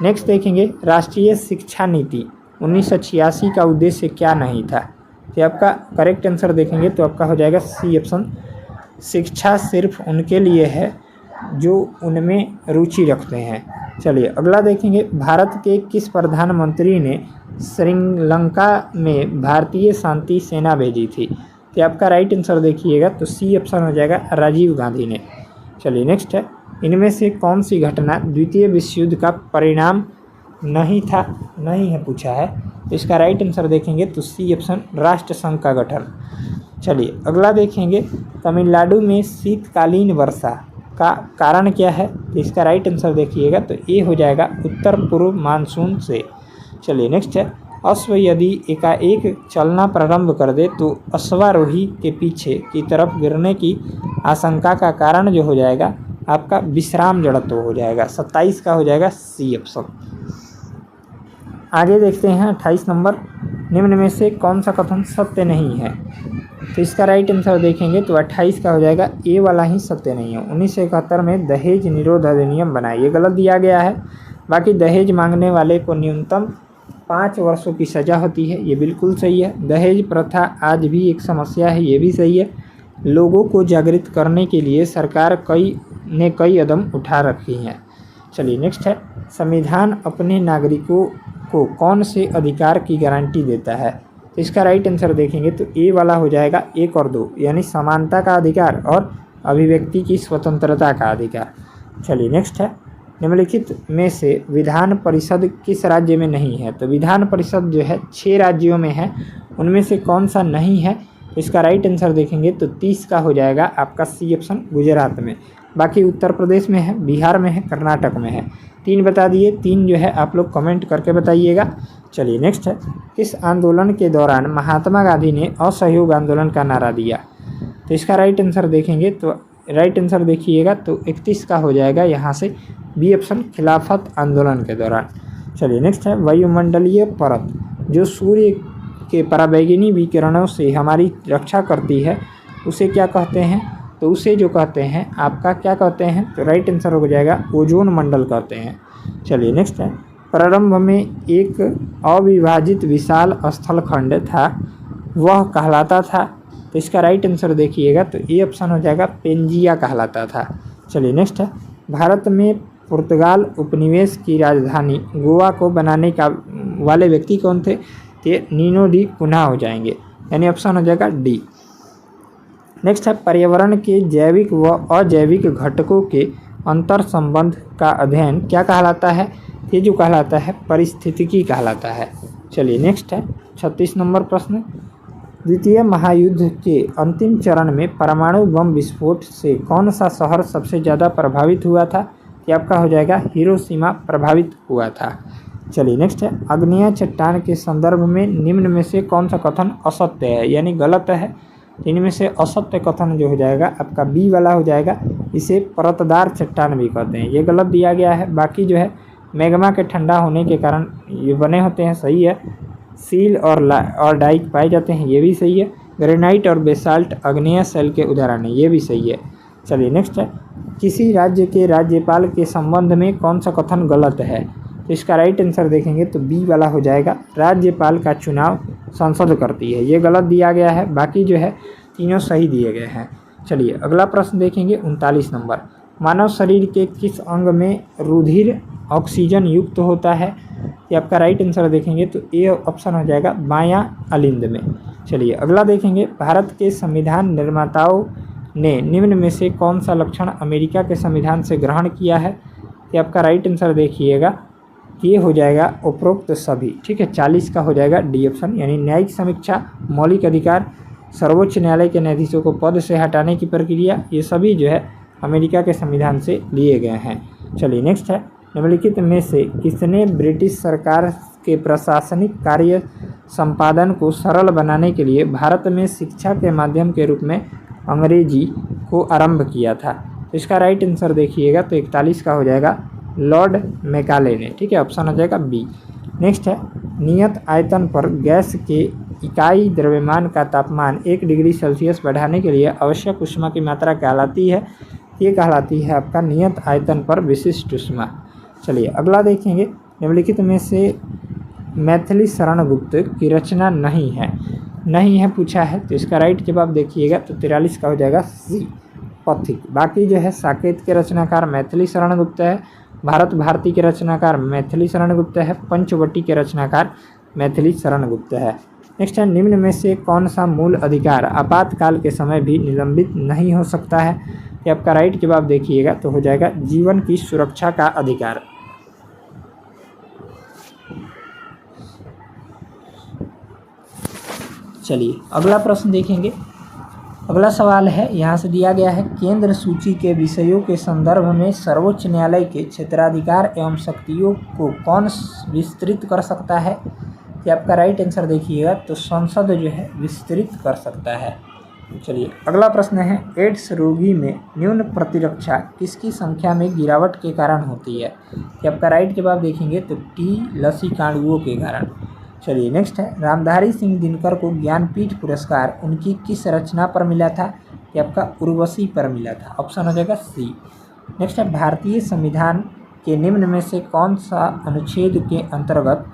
Next देखेंगे, राष्ट्रीय शिक्षा नीति 1986 का उद्देश्य क्या नहीं था, तो आपका करेक्ट आंसर देखेंगे तो आपका हो जाएगा सी ऑप्शन, शिक्षा सिर्फ उनके लिए है जो उनमें रुचि रखते हैं। चलिए अगला देखेंगे, भारत के किस प्रधानमंत्री ने श्रीलंका में भारतीय शांति सेना भेजी थी, तो आपका राइट आंसर देखिएगा तो सी ऑप्शन हो जाएगा राजीव गांधी ने। चलिए नेक्स्ट है, इनमें से कौन सी घटना द्वितीय विश्व युद्ध का परिणाम नहीं था, नहीं है पूछा है, तो इसका राइट आंसर देखेंगे तो सी ऑप्शन, राष्ट्र संघ का गठन। चलिए अगला देखेंगे, तमिलनाडु में शीतकालीन वर्षा का कारण क्या है, तो इसका राइट आंसर देखिएगा तो ए हो जाएगा उत्तर पूर्व मानसून से। चलिए नेक्स्ट है, अश्व यदि एकाएक चलना प्रारंभ कर दे तो अश्वारोही के पीछे की तरफ गिरने की आशंका का कारण जो हो जाएगा आपका विश्राम जड़त्व हो जाएगा। 27 का हो जाएगा सी ऑप्शन। आगे देखते हैं 28 नंबर, निम्न में से कौन सा कथन सत्य नहीं है, तो इसका राइट आंसर देखेंगे तो 28 का हो जाएगा ए वाला ही सत्य नहीं है। 1971 में दहेज निरोध अधिनियम बना, ये गलत दिया गया है। बाकी दहेज मांगने वाले को न्यूनतम 5 वर्षों की सज़ा होती है, ये बिल्कुल सही है। दहेज प्रथा आज भी एक समस्या है, ये भी सही है। लोगों को जागृत करने के लिए सरकार कई कदम उठा रखी हैं। चलिए नेक्स्ट है, संविधान अपने नागरिकों को कौन से अधिकार की गारंटी देता है, तो इसका राइट आंसर देखेंगे तो ए वाला हो जाएगा 1 और 2, यानी समानता का अधिकार और अभिव्यक्ति की स्वतंत्रता का अधिकार। चलिए नेक्स्ट है, निम्नलिखित में से विधान परिषद किस राज्य में नहीं है, तो विधान परिषद जो है 6 राज्यों में है, उनमें से कौन सा नहीं है, तो इसका राइट आंसर देखेंगे तो 30 का हो जाएगा आपका सी ऑप्शन, गुजरात में। बाकी उत्तर प्रदेश में है, बिहार में है, कर्नाटक में है। 3 बता दिए, 3 जो है आप लोग कमेंट करके बताइएगा। चलिए नेक्स्ट है, किस आंदोलन के दौरान महात्मा गांधी ने असहयोग आंदोलन का नारा दिया, तो इसका राइट आंसर देखेंगे तो राइट आंसर देखिएगा तो 31 का हो जाएगा यहाँ से बी ऑप्शन, खिलाफत आंदोलन के दौरान। चलिए नेक्स्ट है, वायुमंडलीय परत जो सूर्य के पराबैंगनी विकिरणों से हमारी रक्षा करती है उसे क्या कहते हैं, तो उसे जो कहते हैं आपका क्या कहते हैं, तो राइट आंसर हो जाएगा ओजोन मंडल कहते हैं। चलिए नेक्स्ट है, प्रारंभ में एक अविभाजित विशाल स्थलखंड था, वह कहलाता था, तो इसका राइट आंसर देखिएगा तो ए ऑप्शन हो जाएगा, पेंजिया कहलाता था। चलिए नेक्स्ट है, भारत में पुर्तगाल उपनिवेश की राजधानी गोवा को बनाने का वाले व्यक्ति कौन थे, ये नीनो डी कुन्हा हो जाएंगे, यानी ऑप्शन हो जाएगा डी। नेक्स्ट है, पर्यावरण के जैविक व अजैविक घटकों के अंतर संबंध का अध्ययन क्या कहलाता है, ये जो कहलाता है पारिस्थितिकी कहलाता है। चलिए नेक्स्ट है 36 नंबर प्रश्न, द्वितीय महायुद्ध के अंतिम चरण में परमाणु बम विस्फोट से कौन सा शहर सबसे ज़्यादा प्रभावित हुआ था, ये आपका हो जाएगा हिरोशिमा प्रभावित हुआ था। चलिए नेक्स्ट है, आग्नेय चट्टान के संदर्भ में निम्न में से कौन सा कथन असत्य है, यानी गलत है। इनमें से असत्य कथन जो हो जाएगा आपका बी वाला हो जाएगा, इसे परतदार चट्टान भी कहते हैं, ये गलत दिया गया है। बाकी जो है मैग्मा के ठंडा होने के कारण ये बने होते हैं, सही है। सील और डाइक पाए जाते हैं, ये भी सही है। ग्रेनाइट और बेसाल्ट आग्नेय शैल के उदाहरण है, ये भी सही है। चलिए नेक्स्ट है, किसी राज्य के राज्यपाल के संबंध में कौन सा कथन गलत है, तो इसका राइट आंसर देखेंगे तो बी वाला हो जाएगा, राज्यपाल का चुनाव संसद करती है, ये गलत दिया गया है। बाकी जो है तीनों सही दिए गए हैं। चलिए अगला प्रश्न देखेंगे 39 नंबर। मानव शरीर के किस अंग में रुधिर ऑक्सीजन युक्त होता है? ये आपका राइट आंसर देखेंगे तो ए ऑप्शन हो जाएगा बायां अलिंद में। चलिए अगला देखेंगे, भारत के संविधान निर्माताओं ने निम्न में से कौन सा लक्षण अमेरिका के संविधान से ग्रहण किया है? ये आपका राइट आंसर देखिएगा, ये हो जाएगा उपरोक्त सभी। ठीक है, 40 का हो जाएगा डी ऑप्शन, यानी न्यायिक समीक्षा, मौलिक अधिकार, सर्वोच्च न्यायालय के न्यायाधीशों को पद से हटाने की प्रक्रिया, ये सभी जो है अमेरिका के संविधान से लिए गए हैं। चलिए नेक्स्ट है, निम्नलिखित में से किसने ब्रिटिश सरकार के प्रशासनिक कार्य संपादन को सरल बनाने के लिए भारत में शिक्षा के माध्यम के रूप में अंग्रेजी को आरंभ किया था? तो इसका राइट आंसर देखिएगा तो 41 का हो जाएगा लॉर्ड मैकाले ने। ठीक है, ऑप्शन हो जाएगा बी। नेक्स्ट है, नियत आयतन पर गैस के इकाई द्रव्यमान का तापमान 1 डिग्री सेल्सियस बढ़ाने के लिए आवश्यक ऊष्मा की मात्रा कहलाती है? ये कहलाती है आपका नियत आयतन पर विशिष्ट ऊष्मा। चलिए अगला देखेंगे, निम्नलिखित में से मैथिली शरण गुप्त की रचना नहीं है पूछा है, तो इसका राइट जवाब देखिएगा तो 43 का हो जाएगा सी पथिक। बाकी जो है साकेत के रचनाकार मैथिली शरण गुप्त है, भारत भारती के रचनाकार मैथिली शरण गुप्त है, पंचवटी के रचनाकार मैथिली शरण गुप्त है। नेक्स्ट है, निम्न में से कौन सा मूल अधिकार आपातकाल के समय भी निलंबित नहीं हो सकता है? ये आपका राइट जवाब देखिएगा तो हो जाएगा जीवन की सुरक्षा का अधिकार। चलिए अगला प्रश्न देखेंगे। अगला सवाल है, यहाँ से दिया गया है, केंद्र सूची के विषयों के संदर्भ में सर्वोच्च न्यायालय के क्षेत्राधिकार एवं शक्तियों को कौन विस्तृत कर सकता है? कि आपका राइट आंसर देखिएगा तो संसद जो है विस्तृत कर सकता है। चलिए अगला प्रश्न है, एड्स रोगी में न्यून प्रतिरक्षा किसकी संख्या में गिरावट के कारण होती है? कि आपका राइट जवाब देखेंगे तो टी लसीकाणुओं के कारण। चलिए नेक्स्ट है, रामधारी सिंह दिनकर को ज्ञानपीठ पुरस्कार उनकी किस रचना पर मिला था? कि आपका उर्वशी पर मिला था, ऑप्शन हो जाएगा सी। नेक्स्ट है, भारतीय संविधान के निम्न में से कौन सा अनुच्छेद के अंतर्गत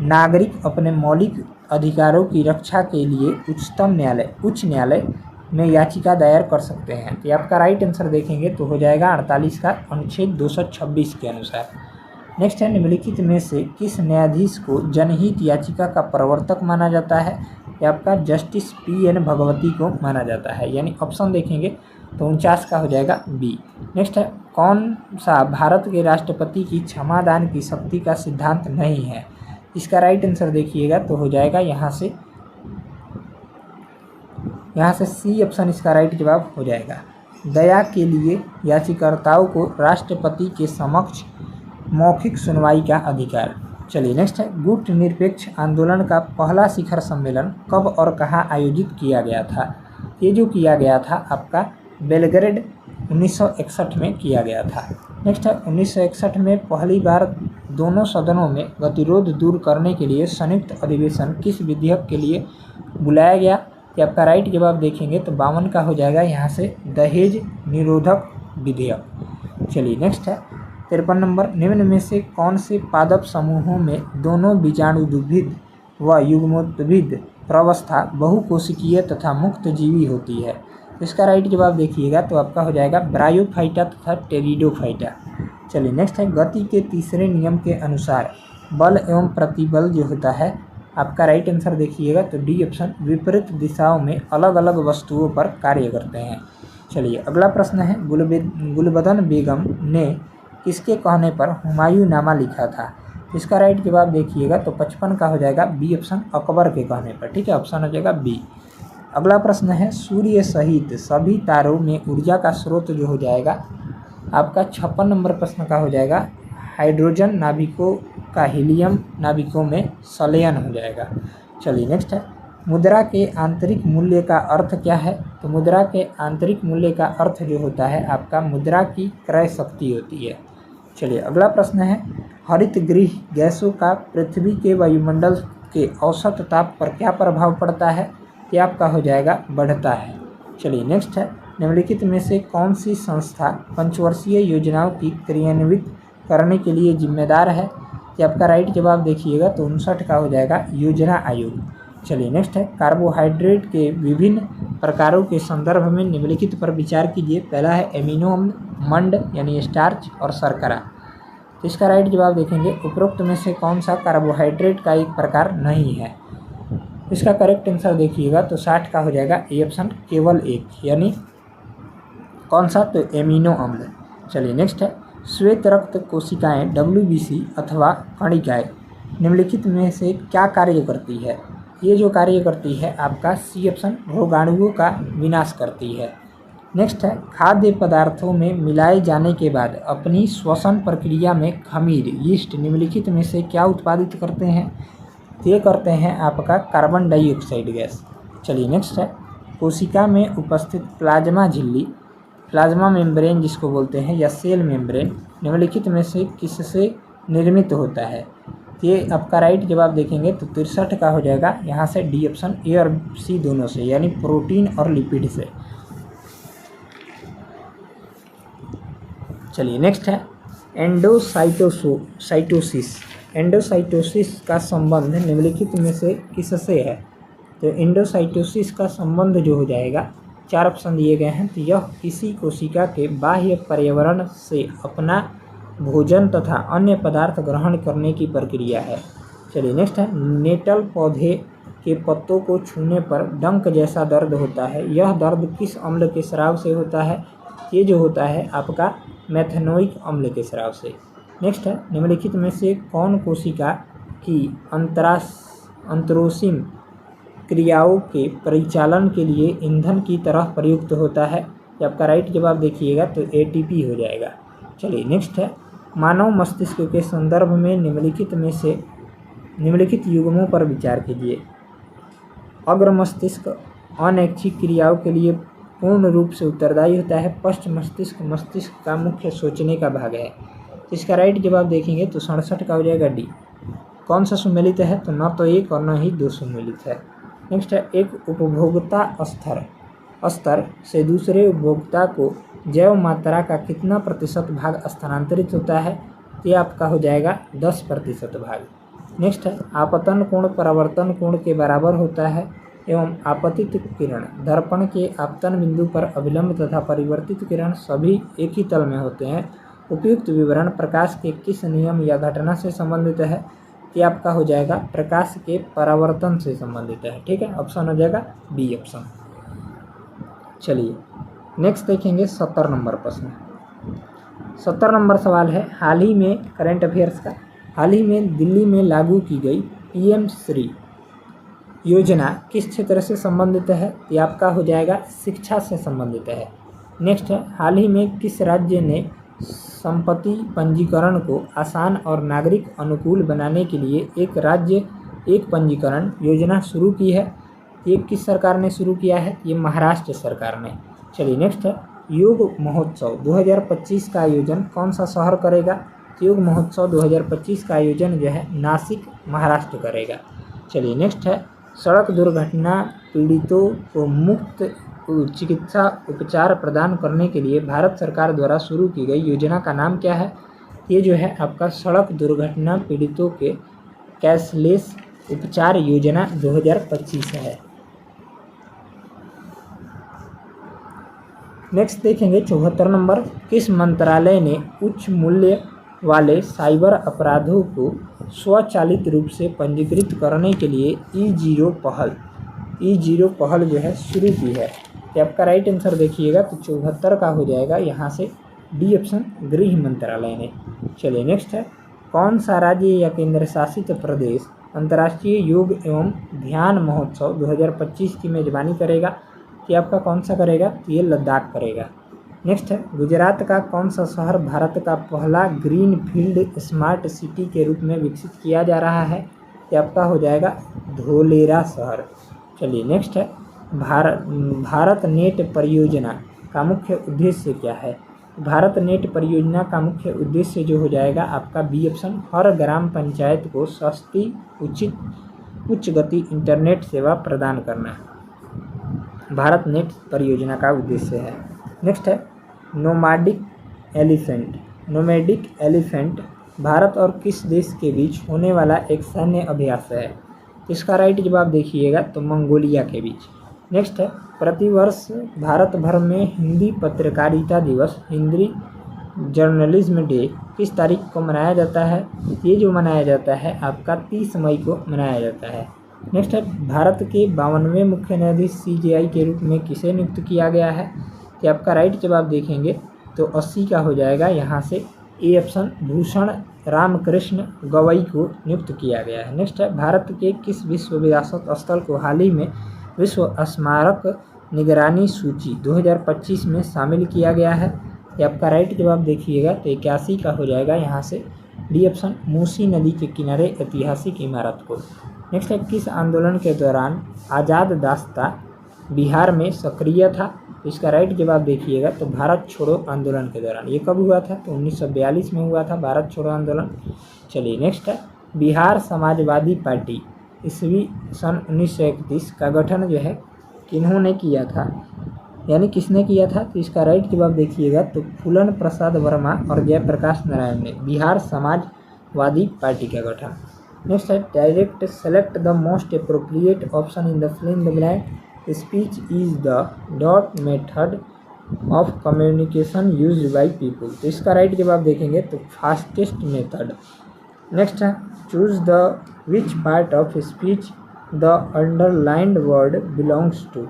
नागरिक अपने मौलिक अधिकारों की रक्षा के लिए उच्च न्यायालय में याचिका दायर कर सकते हैं? तो आपका राइट आंसर देखेंगे तो हो जाएगा 48 का अनुच्छेद 226 के अनुसार। नेक्स्ट है, निम्नलिखित में से किस न्यायाधीश को जनहित याचिका का प्रवर्तक माना जाता है? ये आपका जस्टिस PN भगवती को माना जाता है, यानी ऑप्शन देखेंगे तो 49 का हो जाएगा बी। नेक्स्ट है, कौन सा भारत के राष्ट्रपति की क्षमादान की शक्ति का सिद्धांत नहीं है? इसका राइट आंसर देखिएगा तो हो जाएगा यहाँ से सी ऑप्शन इसका राइट जवाब हो जाएगा। दया के लिए याचिकाकर्ताओं को राष्ट्रपति के समक्ष मौखिक सुनवाई का अधिकार। चलिए नेक्स्ट है, गुट निरपेक्ष आंदोलन का पहला शिखर सम्मेलन कब और कहाँ आयोजित किया गया था? ये जो किया गया था आपका बेलग्रेड 1961 में किया गया था। नेक्स्ट है, 1961 में पहली बार दोनों सदनों में गतिरोध दूर करने के लिए संयुक्त अधिवेशन किस विधेयक के लिए बुलाया गया? कि आपका राइट जवाब देखेंगे तो 52 का हो जाएगा यहाँ से दहेज निरोधक विधेयक। चलिए नेक्स्ट है 53 नंबर, निम्न में से कौन से पादप समूहों में दोनों बीजाणुद्विध व युग्मोद्भिद प्रवस्था बहुकोशिकीय तथा मुक्त जीवी होती है? इसका राइट जवाब देखिएगा तो आपका हो जाएगा ब्रायोफाइटा तथा टेरिडोफाइटा। चलिए नेक्स्ट है, गति के तीसरे नियम के अनुसार बल एवं प्रतिबल जो होता है, आपका राइट आंसर देखिएगा तो डी ऑप्शन विपरीत दिशाओं में अलग अलग वस्तुओं पर कार्य करते हैं। चलिए अगला प्रश्न है, गुलबदन बेगम ने किसके कहने पर हुमायूंनामा लिखा था? इसका राइट जवाब देखिएगा तो 55 का हो जाएगा बी ऑप्शन अकबर के कहने पर। ठीक है, ऑप्शन हो जाएगा बी। अगला प्रश्न है, सूर्य सहित सभी तारों में ऊर्जा का स्रोत जो हो जाएगा आपका 56 नंबर प्रश्न का हो जाएगा हाइड्रोजन नाभिकों का हीलियम नाभिकों में संलयन हो जाएगा। चलिए नेक्स्ट है, मुद्रा के आंतरिक मूल्य का अर्थ क्या है? तो मुद्रा के आंतरिक मूल्य का अर्थ जो होता है आपका मुद्रा की क्रय शक्ति होती है। चलिए अगला प्रश्न है, हरित गृह गैसों का पृथ्वी के वायुमंडल के औसत ताप पर क्या प्रभाव पड़ता है? ये आपका हो जाएगा बढ़ता है। चलिए नेक्स्ट है, निम्नलिखित में से कौन सी संस्था पंचवर्षीय योजनाओं की क्रियान्वित करने के लिए जिम्मेदार है? ये आपका राइट जवाब देखिएगा तो 59 का हो जाएगा योजना आयोग। चलिए नेक्स्ट है, कार्बोहाइड्रेट के विभिन्न प्रकारों के संदर्भ में निम्नलिखित पर विचार कीजिए। पहला है एमिनो अम्ल, मंड यानी स्टार्च और शर्करा। तो इसका राइट जवाब देखेंगे उपरोक्त में से कौन सा कार्बोहाइड्रेट का एक प्रकार नहीं है। इसका करेक्ट आंसर देखिएगा तो 60 का हो जाएगा ए ऑप्शन, केवल एक, यानी कौन सा, तो एमिनो अम्ल। चलिए नेक्स्ट है श्वेत रक्त कोशिकाएं WBC अथवा कणिकाएं निम्नलिखित में से क्या कार्य करती है। ये जो कार्य करती है आपका सी ऑप्शन, रोगाणुओं का विनाश करती है। नेक्स्ट है खाद्य पदार्थों में मिलाए जाने के बाद अपनी श्वसन प्रक्रिया में खमीर यीस्ट निम्नलिखित में से क्या उत्पादित करते हैं। ये करते हैं आपका कार्बन डाइऑक्साइड गैस। चलिए नेक्स्ट है कोशिका में उपस्थित प्लाज्मा झिल्ली, प्लाज्मा मेम्ब्रेन जिसको बोलते हैं, या सेल मेम्ब्रेन निम्नलिखित में से किससे निर्मित होता है। ये आपका राइट जवाब देखेंगे तो 63 का हो जाएगा यहाँ से डी ऑप्शन, ए और सी दोनों से, यानी प्रोटीन और लिपिड से। चलिए नेक्स्ट है एंडोसाइटोसिस। एंडोसाइटोसिस का संबंध निम्नलिखित में से किससे है। तो एंडोसाइटोसिस का संबंध जो हो जाएगा, 4 ऑप्शन दिए गए हैं, तो यह किसी कोशिका के बाह्य पर्यावरण से अपना भोजन तथा अन्य पदार्थ ग्रहण करने की प्रक्रिया है। चलिए नेक्स्ट है नेटल पौधे के पत्तों को छूने पर डंक जैसा दर्द होता है। यह दर्द किस अम्ल के स्राव से होता है। ये जो होता है आपका मेथनोइक अम्ल के स्राव से। नेक्स्ट है निम्नलिखित में से कौन कोशिका की अंतरोसीम क्रियाओं के परिचालन के लिए ईंधन की तरह प्रयुक्त होता है। ये आपका राइट जवाब देखिएगा तो ATP हो जाएगा। चलिए नेक्स्ट है मानव मस्तिष्क के संदर्भ में निम्नलिखित युग्मों पर विचार कीजिए। अग्र मस्तिष्क अनैच्छिक क्रियाओं के लिए पूर्ण रूप से उत्तरदायी होता है। पश्च मस्तिष्क मस्तिष्क का मुख्य सोचने का भाग है। इसका राइट जवाब देखेंगे तो 67 का हो जाएगा डी। कौन सा सुमेलित है, तो न तो एक और न ही दो सुमेलित है। नेक्स्ट है एक उपभोक्ता स्तर से दूसरे उपभोक्ता को जैव मात्रा का कितना प्रतिशत भाग स्थानांतरित होता है। ये आपका हो जाएगा 10% भाग। नेक्स्ट है आपतन कोण परावर्तन कोण के बराबर होता है एवं आपतित किरण दर्पण के आपतन बिंदु पर अभिलंब तथा परिवर्तित किरण सभी एक ही तल में होते हैं। उपयुक्त विवरण प्रकाश के किस नियम या घटना से संबंधित है। ये आपका हो जाएगा प्रकाश के परावर्तन से संबंधित है। ठीक है, ऑप्शन हो जाएगा बी ऑप्शन। चलिए नेक्स्ट देखेंगे 70 नंबर प्रश्न। 70 नंबर सवाल है हाल ही में करंट अफेयर्स का, हाल ही में दिल्ली में लागू की गई PM श्री योजना किस क्षेत्र से संबंधित है। ये आपका हो जाएगा शिक्षा से संबंधित है। नेक्स्ट है हाल ही में किस राज्य ने संपत्ति पंजीकरण को आसान और नागरिक अनुकूल बनाने के लिए एक राज्य एक पंजीकरण योजना शुरू की है। ये किस सरकार ने शुरू किया है, ये महाराष्ट्र सरकार ने। चलिए नेक्स्ट है योग महोत्सव 2025 का आयोजन कौन सा शहर करेगा। योग महोत्सव 2025 का आयोजन जो है नासिक महाराष्ट्र करेगा। चलिए नेक्स्ट है सड़क दुर्घटना पीड़ितों को मुफ्त चिकित्सा उपचार प्रदान करने के लिए भारत सरकार द्वारा शुरू की गई योजना का नाम क्या है। ये जो है आपका सड़क दुर्घटना पीड़ितों के कैशलेस उपचार योजना 2025 है। नेक्स्ट देखेंगे 74 नंबर किस मंत्रालय ने उच्च मूल्य वाले साइबर अपराधों को स्वचालित रूप से पंजीकृत करने के लिए E0 पहल जो है शुरू की है। ये आपका राइट आंसर देखिएगा तो 74 का हो जाएगा यहाँ से डी ऑप्शन, गृह मंत्रालय ने। चलिए नेक्स्ट है कौन सा राज्य या केंद्र शासित प्रदेश अंतर्राष्ट्रीय योग एवं ध्यान महोत्सव 2025 की मेजबानी करेगा। कि आपका कौन सा करेगा, ये लद्दाख करेगा। नेक्स्ट है गुजरात का कौन सा शहर भारत का पहला ग्रीन फील्ड स्मार्ट सिटी के रूप में विकसित किया जा रहा है। ये आपका हो जाएगा धोलेरा शहर। चलिए नेक्स्ट है भारत नेट परियोजना का मुख्य उद्देश्य क्या है। भारत नेट परियोजना का मुख्य उद्देश्य जो हो जाएगा आपका बी ऑप्शन, हर ग्राम पंचायत को सस्ती उच्च गति इंटरनेट सेवा प्रदान करना भारत नेट परियोजना का उद्देश्य है। नेक्स्ट है नोमैडिक एलिफेंट भारत और किस देश के बीच होने वाला एक सैन्य अभ्यास है। इसका राइट जवाब देखिएगा तो मंगोलिया के बीच। नेक्स्ट है प्रतिवर्ष भारत भर में हिंदी पत्रकारिता दिवस, हिंदी जर्नलिज्म डे किस तारीख को मनाया जाता है? ये जो मनाया जाता है आपका 30 मई को मनाया जाता है। नेक्स्ट है भारत के 52वें मुख्य न्यायाधीश CJI के रूप में किसे नियुक्त किया गया है? कि आपका राइट जवाब देखेंगे तो 80 का हो जाएगा। यहाँ से ए ऑप्शन भूषण रामकृष्ण गवई को नियुक्त किया गया है। नेक्स्ट है भारत के किस विश्व विरासत स्थल को हाल ही में विश्व स्मारक निगरानी सूची 2025 में शामिल किया गया है? ये आपका राइट जवाब देखिएगा तो 81 का हो जाएगा। यहाँ से डी ऑप्शन मूसी नदी के किनारे ऐतिहासिक इमारत को। नेक्स्ट है किस आंदोलन के दौरान आज़ाद दास्ता बिहार में सक्रिय था? इसका राइट जवाब देखिएगा तो भारत छोड़ो आंदोलन के दौरान। ये कब हुआ था? तो 1942 में हुआ था भारत छोड़ो आंदोलन। चलिए नेक्स्ट है बिहार समाजवादी पार्टी ईस्वी सन 1931 का गठन जो है किन्होंने किया था, यानी किसने किया था? तो इसका राइट जवाब देखिएगा तो फूलन प्रसाद वर्मा और जयप्रकाश नारायण ने बिहार समाजवादी पार्टी का गठन। नेक्स्ट है direct select the most appropriate option in the fill the blank speech is the dot method of communication used by people. तो इसका राइट जवाब देखेंगे तो फास्टेस्ट मेथड। नेक्स्ट है choose the which part of speech the underlined word belongs to.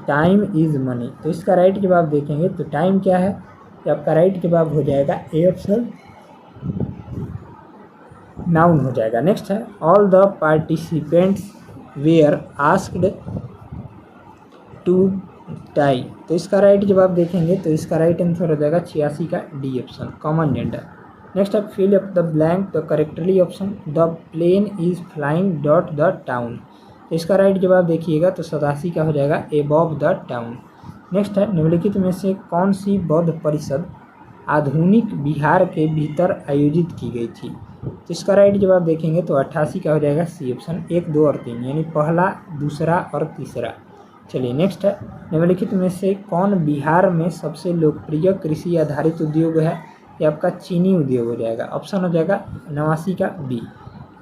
Time is money. तो इसका right जवाब देखेंगे तो टाइम क्या है? तो आपका राइट जवाब हो जाएगा ए ऑप्शन नाउन हो जाएगा। नेक्स्ट है all the participants were asked to tie. तो इसका राइट जवाब देखेंगे तो इसका राइट आंसर हो जाएगा 86 का D option common gender. Next है fill up the blank the correctly option the plane is flying dot the town. तो इसका राइट जवाब देखिएगा तो 87 का हो जाएगा एबव द टाउन। नेक्स्ट है निम्नलिखित में से कौन सी बौद्ध परिषद आधुनिक बिहार के भीतर आयोजित की गई थी? तो इसका राइट जवाब देखेंगे तो 88 का हो जाएगा सी ऑप्शन 1, 2 और 3, यानी पहला, दूसरा और तीसरा। चलिए नेक्स्ट है निम्नलिखित में से कौन बिहार में सबसे लोकप्रिय कृषि आधारित उद्योग है? ये आपका चीनी उद्योग हो जाएगा। ऑप्शन हो जाएगा 89 का बी।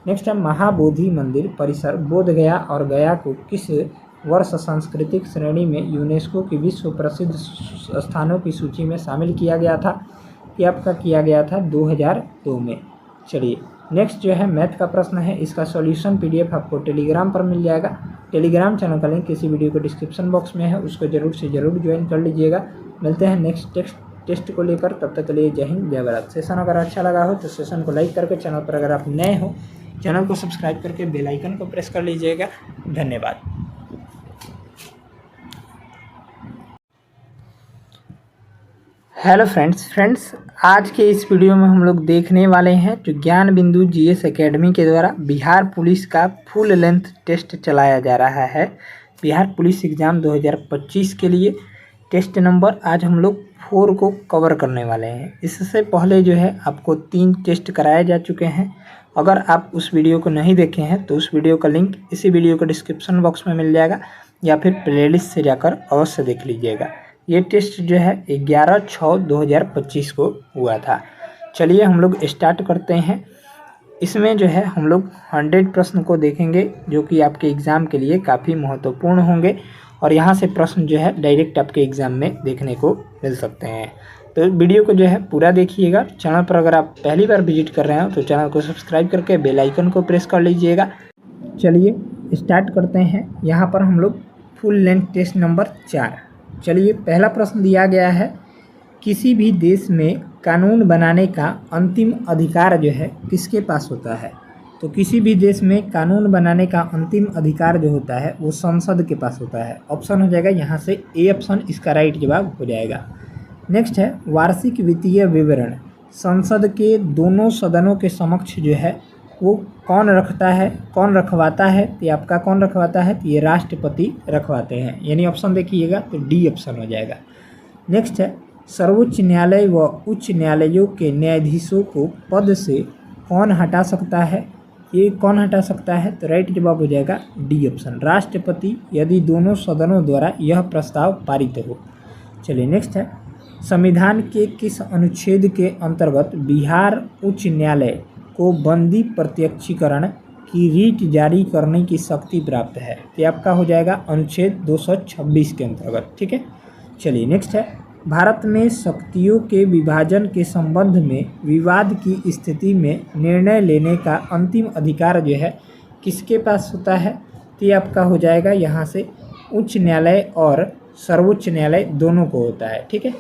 नेक्स्ट है महाबोधि मंदिर परिसर बोधगया और गया को किस वर्ष सांस्कृतिक श्रेणी में यूनेस्को की विश्व प्रसिद्ध स्थानों की सूची में शामिल किया गया था? ये आपका किया गया था 2002 में। चलिए नेक्स्ट जो है मैथ का प्रश्न है, इसका सॉल्यूशन PDF आपको टेलीग्राम पर मिल जाएगा। टेलीग्राम चैनल का लिंक किसी वीडियो को डिस्क्रिप्शन बॉक्स में है, उसको जरूर से जरूर ज्वाइन कर लीजिएगा। मिलते हैं नेक्स्ट टेस्ट को लेकर, तब तक के लिए जय हिंद जय भारत। सेशन अगर अच्छा लगा हो तो सेशन को लाइक करके, चैनल पर अगर आप नए हो चैनल को सब्सक्राइब करके बेल आइकन को प्रेस कर लीजिएगा। धन्यवाद। हेलो फ्रेंड्स आज के इस वीडियो में हम लोग देखने वाले हैं जो ज्ञान बिंदु GS एकेडमी के द्वारा बिहार पुलिस का फुल लेंथ टेस्ट चलाया जा रहा है। बिहार पुलिस एग्ज़ाम 2025 के लिए टेस्ट नंबर आज हम लोग 4 को कवर करने वाले हैं। इससे पहले जो है आपको 3 टेस्ट कराए जा चुके हैं। अगर आप उस वीडियो को नहीं देखे हैं तो उस वीडियो का लिंक इसी वीडियो के डिस्क्रिप्शन बॉक्स में मिल जाएगा, या फिर प्लेलिस्ट से जाकर अवश्य देख लीजिएगा। ये टेस्ट जो है 11/6/2025 को हुआ था। चलिए हम लोग स्टार्ट करते हैं। इसमें जो है हम लोग 100 प्रश्न को देखेंगे जो कि आपके एग्ज़ाम के लिए काफ़ी महत्वपूर्ण होंगे, और यहाँ से प्रश्न जो है डायरेक्ट आपके एग्ज़ाम में देखने को मिल सकते हैं। तो वीडियो को जो है पूरा देखिएगा। चैनल पर अगर आप पहली बार विजिट कर रहे हो तो चैनल को सब्सक्राइब करके बेल आइकन को प्रेस कर लीजिएगा। चलिए स्टार्ट करते हैं। यहाँ पर हम लोग फुल लेंथ टेस्ट नंबर 4। चलिए पहला प्रश्न दिया गया है, किसी भी देश में कानून बनाने का अंतिम अधिकार जो है किसके पास होता है? तो किसी भी देश में कानून बनाने का अंतिम अधिकार जो होता है वो संसद के पास होता है। ऑप्शन हो जाएगा यहाँ से ए ऑप्शन इसका राइट जवाब हो जाएगा। नेक्स्ट है वार्षिक वित्तीय विवरण संसद के दोनों सदनों के समक्ष जो है वो कौन रखवाता है? तो आपका कौन रखवाता है? तो ये राष्ट्रपति रखवाते हैं, यानी ऑप्शन देखिएगा तो डी ऑप्शन हो जाएगा। नेक्स्ट है सर्वोच्च न्यायालय व उच्च न्यायालयों के न्यायाधीशों को पद से कौन हटा सकता है? ये कौन हटा सकता है? तो राइट जवाब हो जाएगा डी ऑप्शन राष्ट्रपति, यदि दोनों सदनों द्वारा यह प्रस्ताव पारित हो। चलिए नेक्स्ट है संविधान के किस अनुच्छेद के अंतर्गत बिहार उच्च न्यायालय को बंदी प्रत्यक्षीकरण की रीट जारी करने की शक्ति प्राप्त है? तो आपका हो जाएगा अनुच्छेद 226 के अंतर्गत। ठीक है, चलिए नेक्स्ट है, भारत में शक्तियों के विभाजन के संबंध में विवाद की स्थिति में निर्णय लेने का अंतिम अधिकार जो है किसके पास होता है? तो ये आपका हो जाएगा यहाँ से उच्च न्यायालय और सर्वोच्च न्यायालय दोनों को होता है। ठीक है,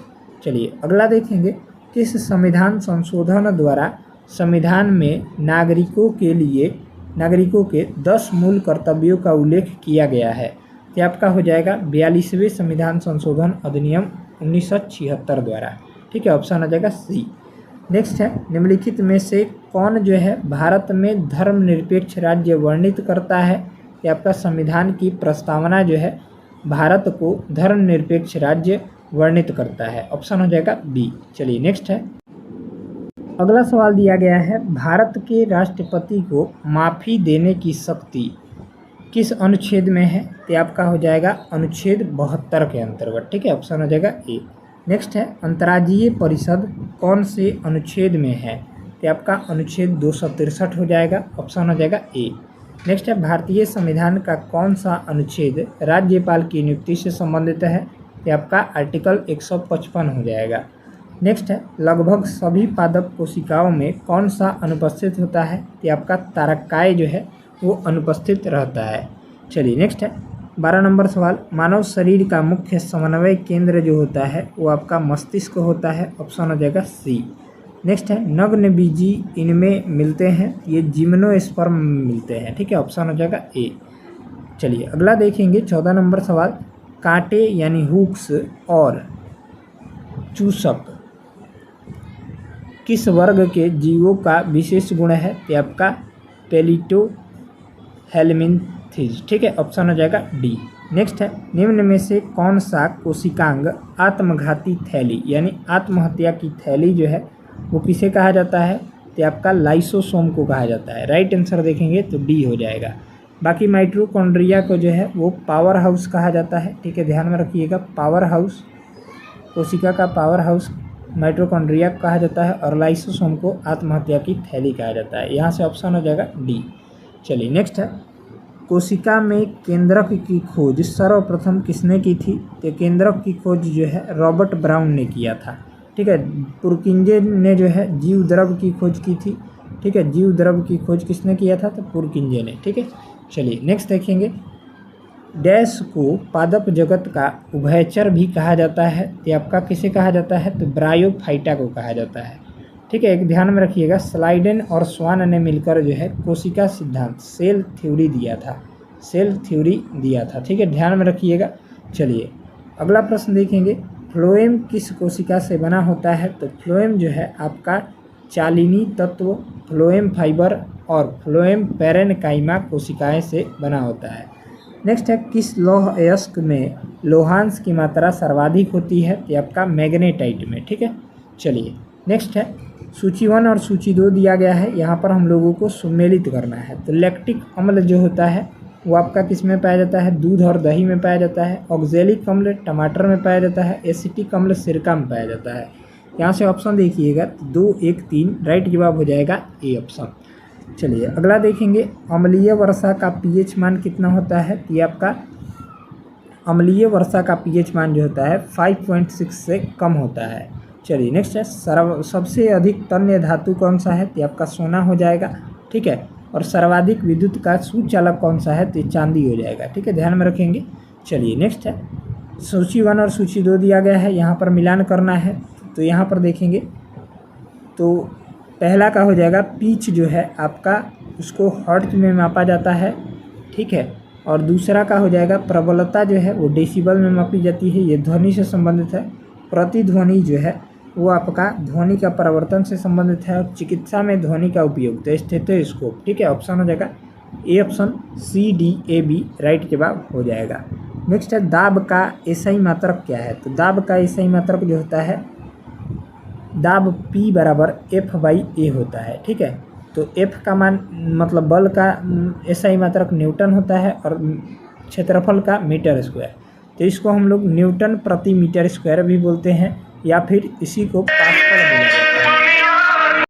चलिए अगला देखेंगे, किस संविधान संशोधन द्वारा संविधान में नागरिकों के 10 मूल कर्तव्यों का उल्लेख किया गया है? तो आपका हो जाएगा 42वें संविधान संशोधन अधिनियम 1976 द्वारा। ठीक है, ऑप्शन आ जाएगा सी। नेक्स्ट है, निम्नलिखित में से कौन जो है भारत में धर्मनिरपेक्ष राज्य वर्णित करता है? ये आपका संविधान की प्रस्तावना जो है भारत को धर्मनिरपेक्ष राज्य वर्णित करता है। ऑप्शन हो जाएगा बी। चलिए नेक्स्ट है, अगला सवाल दिया गया है, भारत के राष्ट्रपति को माफ़ी देने की शक्ति किस अनुच्छेद में है? तो आपका हो जाएगा अनुच्छेद 72 के अंतर्गत। ठीक है, ऑप्शन हो जाएगा ए। नेक्स्ट है, अंतर्राज्यीय परिषद कौन से अनुच्छेद में है? तो आपका अनुच्छेद 263 हो जाएगा। ऑप्शन हो जाएगा ए। नेक्स्ट है, भारतीय संविधान का कौन सा अनुच्छेद राज्यपाल की नियुक्ति से संबंधित है? तो आपका आर्टिकल 155 हो जाएगा। नेक्स्ट है, लगभग सभी पादप कोशिकाओं में कौन सा अनुपस्थित होता है? तो आपका तारकाय जो है वो अनुपस्थित रहता है। चलिए नेक्स्ट है, 12 नंबर सवाल, मानव शरीर का मुख्य समन्वय केंद्र जो होता है वो आपका मस्तिष्क होता है। ऑप्शन हो जाएगा सी। नेक्स्ट है, नग्न बीजी इनमें मिलते हैं, ये जिम्नोस्पर्म मिलते हैं। ठीक है, ऑप्शन हो जाएगा ए। चलिए अगला देखेंगे, 14 नंबर सवाल, कांटे यानी हुक्स और चूसक किस वर्ग के जीवों का विशेष गुण है? तो आपका पेलिटो हेलमिन्थीज। ठीक है, ऑप्शन हो जाएगा डी। नेक्स्ट है, निम्न में से कौन सा कोशिकांग आत्मघाती थैली यानी आत्महत्या की थैली जो है वो किसे कहा जाता है? तो आपका लाइसोसोम को कहा जाता है। राइट आंसर देखेंगे तो डी हो जाएगा। बाकी माइटोकॉन्ड्रिया को जो है वो पावर हाउस कहा जाता है। ठीक है, ध्यान में रखिएगा, पावर हाउस, कोशिका का पावर हाउस माइटोकॉन्ड्रिया कहा जाता है और लाइसोसोम को आत्महत्या की थैली कहा जाता है। यहाँ से ऑप्शन हो जाएगा डी। चलिए नेक्स्ट है, कोशिका में केंद्रक की खोज सर्वप्रथम किसने की थी? तो केंद्रक की खोज जो है रॉबर्ट ब्राउन ने किया था। ठीक है, पुरकिंजे ने जो है जीव द्रव की खोज की थी। ठीक है, जीव द्रव की खोज किसने किया था? तो पुरकिंजे ने। ठीक है, चलिए नेक्स्ट देखेंगे, डैश को पादप जगत का उभयचर भी कहा जाता है। तो आपका किसे कहा जाता है? तो ब्रायोफाइटा को कहा जाता है। ठीक है, एक ध्यान में रखिएगा, स्लाइडेन और स्वान ने मिलकर जो है कोशिका सिद्धांत सेल थ्योरी दिया था। ठीक है, ध्यान में रखिएगा। चलिए अगला प्रश्न देखेंगे, फ्लोएम किस कोशिका से बना होता है? तो फ्लोएम जो है आपका चालिनी तत्व, फ्लोएम फाइबर और फ्लोएम पैरेनकाइमा कोशिकाएं से बना होता है। नेक्स्ट है, किस लौह अयस्क में लोहांश की मात्रा सर्वाधिक होती है? तो आपका मैग्नेटाइट में। ठीक है, चलिए नेक्स्ट है, सूची 1 और सूची 2 दिया गया है, यहाँ पर हम लोगों को सुमेलित करना है। तो लैक्टिक अम्ल जो होता है वो आपका किस में पाया जाता है? दूध और दही में पाया जाता है। ऑक्जेलिक अम्ल टमाटर में पाया जाता है। एसिटिक अम्ल सिरका में पाया जाता है। यहाँ से ऑप्शन देखिएगा, 2, 1, 3 राइट जवाब हो जाएगा ए ऑप्शन। चलिए अगला देखेंगे, अम्लीय वर्षा का पीएच मान कितना होता है? तो ये आपका अम्लीय वर्षा का पीएच मान जो होता है 5.6 से कम होता है। चलिए नेक्स्ट है, सबसे अधिक तन्य धातु कौन सा है? तो आपका सोना हो जाएगा। ठीक है, और सर्वाधिक विद्युत का सुचालक कौन सा है? तो चांदी हो जाएगा। ठीक है, ध्यान में रखेंगे। चलिए नेक्स्ट है, सूची 1 और सूची 2 दिया गया है, यहाँ पर मिलान करना है। तो यहाँ पर देखेंगे तो पहला का हो जाएगा पिच जो है आपका उसको हर्ट्ज में मापा जाता है। ठीक है, और दूसरा का हो जाएगा प्रबलता जो है वो डेसिबल में मापी जाती है, ये ध्वनि से संबंधित है। प्रतिध्वनि जो है वो आपका ध्वनि का परिवर्तन से संबंधित है। और चिकित्सा में ध्वनि का उपयोग तो स्टेथोस्कोप। ठीक है, ऑप्शन हो जाएगा A option, C D A B right जवाब हो जाएगा। नेक्स्ट है, दाब का एसआई मात्रक क्या है? तो दाब का एसआई मात्रक जो होता है, दाब P बराबर F/A होता है। ठीक है, तो F का मान मतलब बल का एसआई मात्रक न्यूटन होता है और क्षेत्रफल का मीटर स्क्वायर। तो इसको हम लोग न्यूटन प्रति मीटर स्क्वायर भी बोलते हैं या फिर इसी को पास्कल बोला जाता है।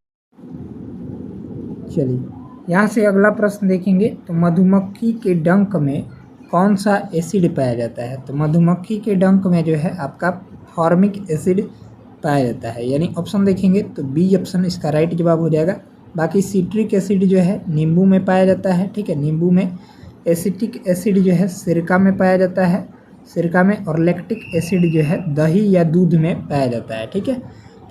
चलिए यहाँ से अगला प्रश्न देखेंगे तो मधुमक्खी के डंक में कौन सा एसिड पाया जाता है? तो मधुमक्खी के डंक में जो है आपका फॉर्मिक एसिड पाया जाता है, यानी ऑप्शन देखेंगे तो बी ऑप्शन इसका राइट जवाब हो जाएगा। बाकी सिट्रिक एसिड जो है नींबू में पाया जाता है, ठीक है, नींबू में। एसिटिक एसिड जो है सिरका में पाया जाता है, सिरका में। और लैक्टिक एसिड जो है दही या दूध में पाया जाता है, ठीक है।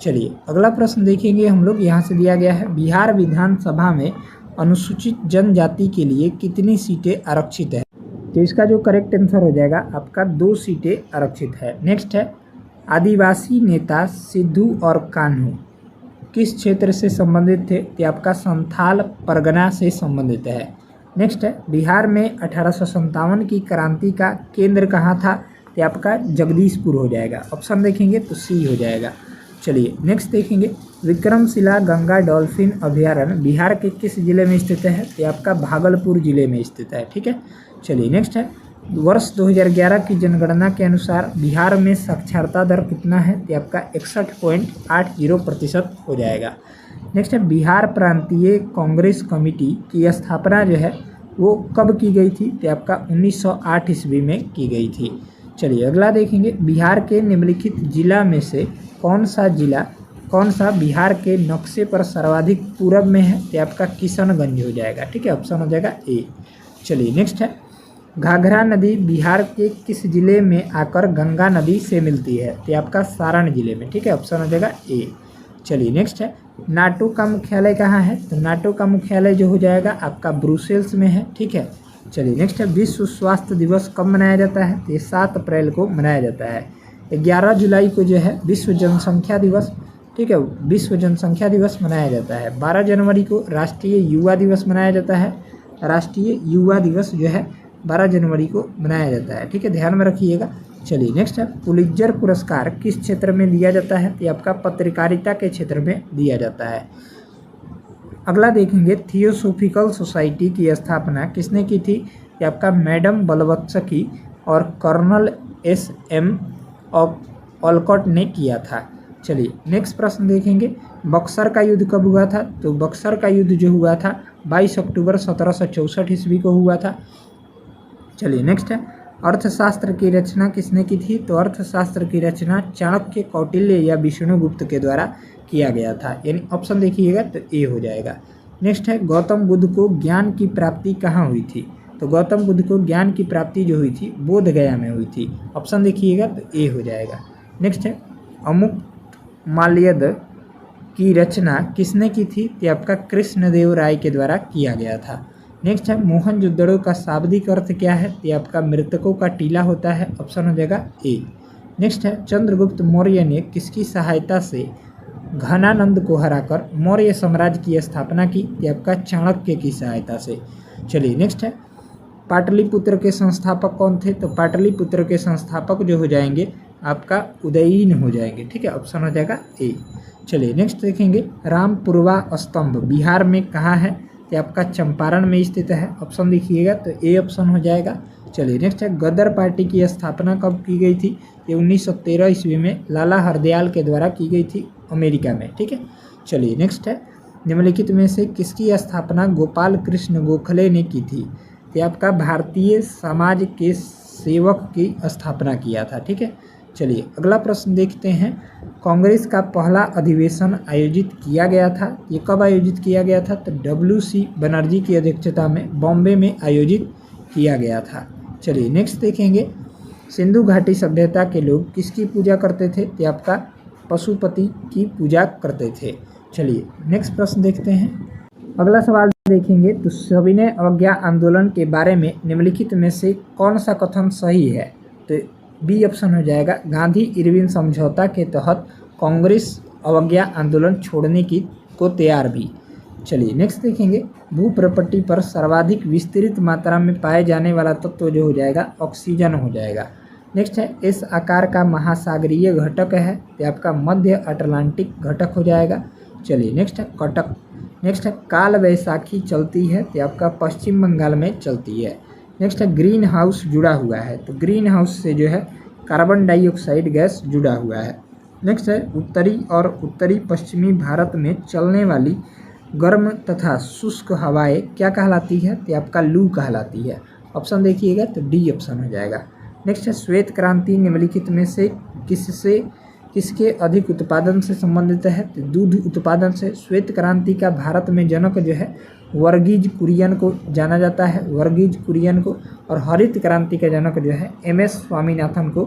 चलिए अगला प्रश्न देखेंगे हम लोग। यहाँ से दिया गया है बिहार विधानसभा में अनुसूचित जनजाति के लिए कितनी सीटें आरक्षित है? तो इसका जो करेक्ट आंसर हो जाएगा आपका 2 सीटें आरक्षित है। नेक्स्ट है आदिवासी नेता सिद्धू और कान्हू किस क्षेत्र से संबंधित थे? तो आपका संथाल परगना से संबंधित है। नेक्स्ट है बिहार में 1857 की क्रांति का केंद्र कहाँ था? तो आपका जगदीशपुर हो जाएगा। ऑप्शन देखेंगे तो सी हो जाएगा। चलिए नेक्स्ट देखेंगे विक्रमशिला गंगा डॉल्फिन अभयारण्य बिहार के किस जिले में स्थित है? तो आपका भागलपुर जिले में स्थित है, ठीक है। चलिए नेक्स्ट है वर्ष 2011 की जनगणना के अनुसार बिहार में साक्षरता दर कितना है? तो आपका 61.80% हो जाएगा। नेक्स्ट है बिहार प्रांतीय कांग्रेस कमेटी की स्थापना जो है वो कब की गई थी? तो आपका 1908 ईस्वी में की गई थी। चलिए अगला देखेंगे बिहार के निम्नलिखित जिला में से कौन सा बिहार के नक्शे पर सर्वाधिक पूरब में है? तो आपका किशनगंज हो जाएगा, ठीक है, ऑप्शन हो जाएगा ए। चलिए नेक्स्ट है घाघरा नदी बिहार के किस जिले में आकर गंगा नदी से मिलती है? तो आपका सारण जिले में, ठीक है, ऑप्शन हो जाएगा ए। चलिए नेक्स्ट है नाटो का मुख्यालय कहाँ है? तो नाटो का मुख्यालय जो हो जाएगा आपका ब्रुसेल्स में है, ठीक है। चलिए नेक्स्ट है विश्व स्वास्थ्य दिवस कब मनाया जाता है? तो ये 7 अप्रैल को मनाया जाता है। 11 जुलाई को जो है विश्व जनसंख्या दिवस, ठीक है, विश्व जनसंख्या दिवस मनाया जाता है। 12 जनवरी को राष्ट्रीय युवा दिवस मनाया जाता है। राष्ट्रीय युवा दिवस जो है 12 जनवरी को मनाया जाता है, ठीक है, ध्यान में रखिएगा। चलिए नेक्स्ट है पुलित्जर पुरस्कार किस क्षेत्र में दिया जाता है? तो आपका पत्रकारिता के क्षेत्र में दिया जाता है। अगला देखेंगे थियोसोफिकल सोसाइटी की स्थापना किसने की थी? ये आपका मैडम ब्लवत्सकी और कर्नल SM ऑलकॉट ने किया था। चलिए नेक्स्ट प्रश्न देखेंगे बक्सर का युद्ध कब हुआ था? तो बक्सर का युद्ध जो हुआ था 22 अक्टूबर 1764 ईस्वी को हुआ था। चलिए नेक्स्ट है अर्थशास्त्र की रचना किसने की थी? तो अर्थशास्त्र की रचना चाणक्य, कौटिल्य या विष्णुगुप्त के द्वारा किया गया था, यानी ऑप्शन देखिएगा तो ए हो जाएगा। नेक्स्ट है गौतम बुद्ध को ज्ञान की प्राप्ति कहाँ हुई थी? तो गौतम बुद्ध को ज्ञान की प्राप्ति जो हुई थी बोध गया में हुई थी, ऑप्शन देखिएगा तो ए हो जाएगा। नेक्स्ट है अमुक्तमाल्यद की रचना किसने की थी? तो आपका कृष्णदेव राय के द्वारा किया गया था। नेक्स्ट है मोहनजोदड़ो का शाब्दिक अर्थ क्या है? तो आपका मृतकों का टीला होता है, ऑप्शन हो जाएगा ए। नेक्स्ट है चंद्रगुप्त मौर्य ने किसकी सहायता से घनानंद को हराकर मौर्य साम्राज्य की स्थापना की? तो आपका चाणक्य की सहायता से। चलिए नेक्स्ट है पाटलिपुत्र के संस्थापक कौन थे? तो पाटलिपुत्र के संस्थापक जो हो जाएंगे आपका उदयीन हो जाएंगे, ठीक है, ऑप्शन हो जाएगा ए। चलिए नेक्स्ट देखेंगे रामपुरवा स्तंभ बिहार में कहाँ है? तो आपका चंपारण में स्थित है, ऑप्शन देखिएगा तो ए ऑप्शन हो जाएगा। चलिए नेक्स्ट है गदर पार्टी की स्थापना कब की गई थी? ये 1913 ईस्वी में लाला हरदयाल के द्वारा की गई थी अमेरिका में, ठीक है। चलिए नेक्स्ट है निम्नलिखित में से किसकी स्थापना गोपाल कृष्ण गोखले ने की थी? तो आपका भारतीय समाज के सेवक की स्थापना किया था, ठीक है। चलिए अगला प्रश्न देखते हैं कांग्रेस का पहला अधिवेशन आयोजित किया गया था, ये कब आयोजित किया गया था? तो WC बनर्जी की अध्यक्षता में बॉम्बे में आयोजित किया गया था। चलिए नेक्स्ट देखेंगे सिंधु घाटी सभ्यता के लोग किसकी पूजा करते थे? तो आपका पशुपति की पूजा करते थे। चलिए नेक्स्ट प्रश्न देखते हैं। अगला सवाल देखेंगे तो सविनय अवज्ञा आंदोलन के बारे में निम्नलिखित में से कौन सा कथन सही है? तो बी ऑप्शन हो जाएगा गांधी इरविन समझौता के तहत कांग्रेस अवज्ञा आंदोलन छोड़ने की को तैयार भी। चलिए नेक्स्ट देखेंगे भूप्रपट्टी पर सर्वाधिक विस्तृत मात्रा में पाए जाने वाला तत्व जो हो जाएगा ऑक्सीजन हो जाएगा। नेक्स्ट है इस आकार का महासागरीय घटक है, तो आपका मध्य अटलांटिक घटक हो जाएगा। चलिए नेक्स्ट है कटक। नेक्स्ट है काल वैसाखी चलती है, तो आपका पश्चिम बंगाल में चलती है। नेक्स्ट है ग्रीन हाउस जुड़ा हुआ है, तो ग्रीन हाउस से जो है कार्बन डाइऑक्साइड गैस जुड़ा हुआ है। नेक्स्ट है उत्तरी और उत्तरी पश्चिमी भारत में चलने वाली गर्म तथा शुष्क हवाएं क्या कहलाती है? तो आपका लू कहलाती है। ऑप्शन देखिएगा तो डी ऑप्शन हो जाएगा। नेक्स्ट है श्वेत क्रांति निम्नलिखित में से किसके अधिक उत्पादन से संबंधित है? तो दूध उत्पादन से। श्वेत क्रांति का भारत में जनक जो है वर्गीज कुरियन को जाना जाता है, वर्गीज कुरियन को। और हरित क्रांति का जनक जो है एम.एस. स्वामीनाथन को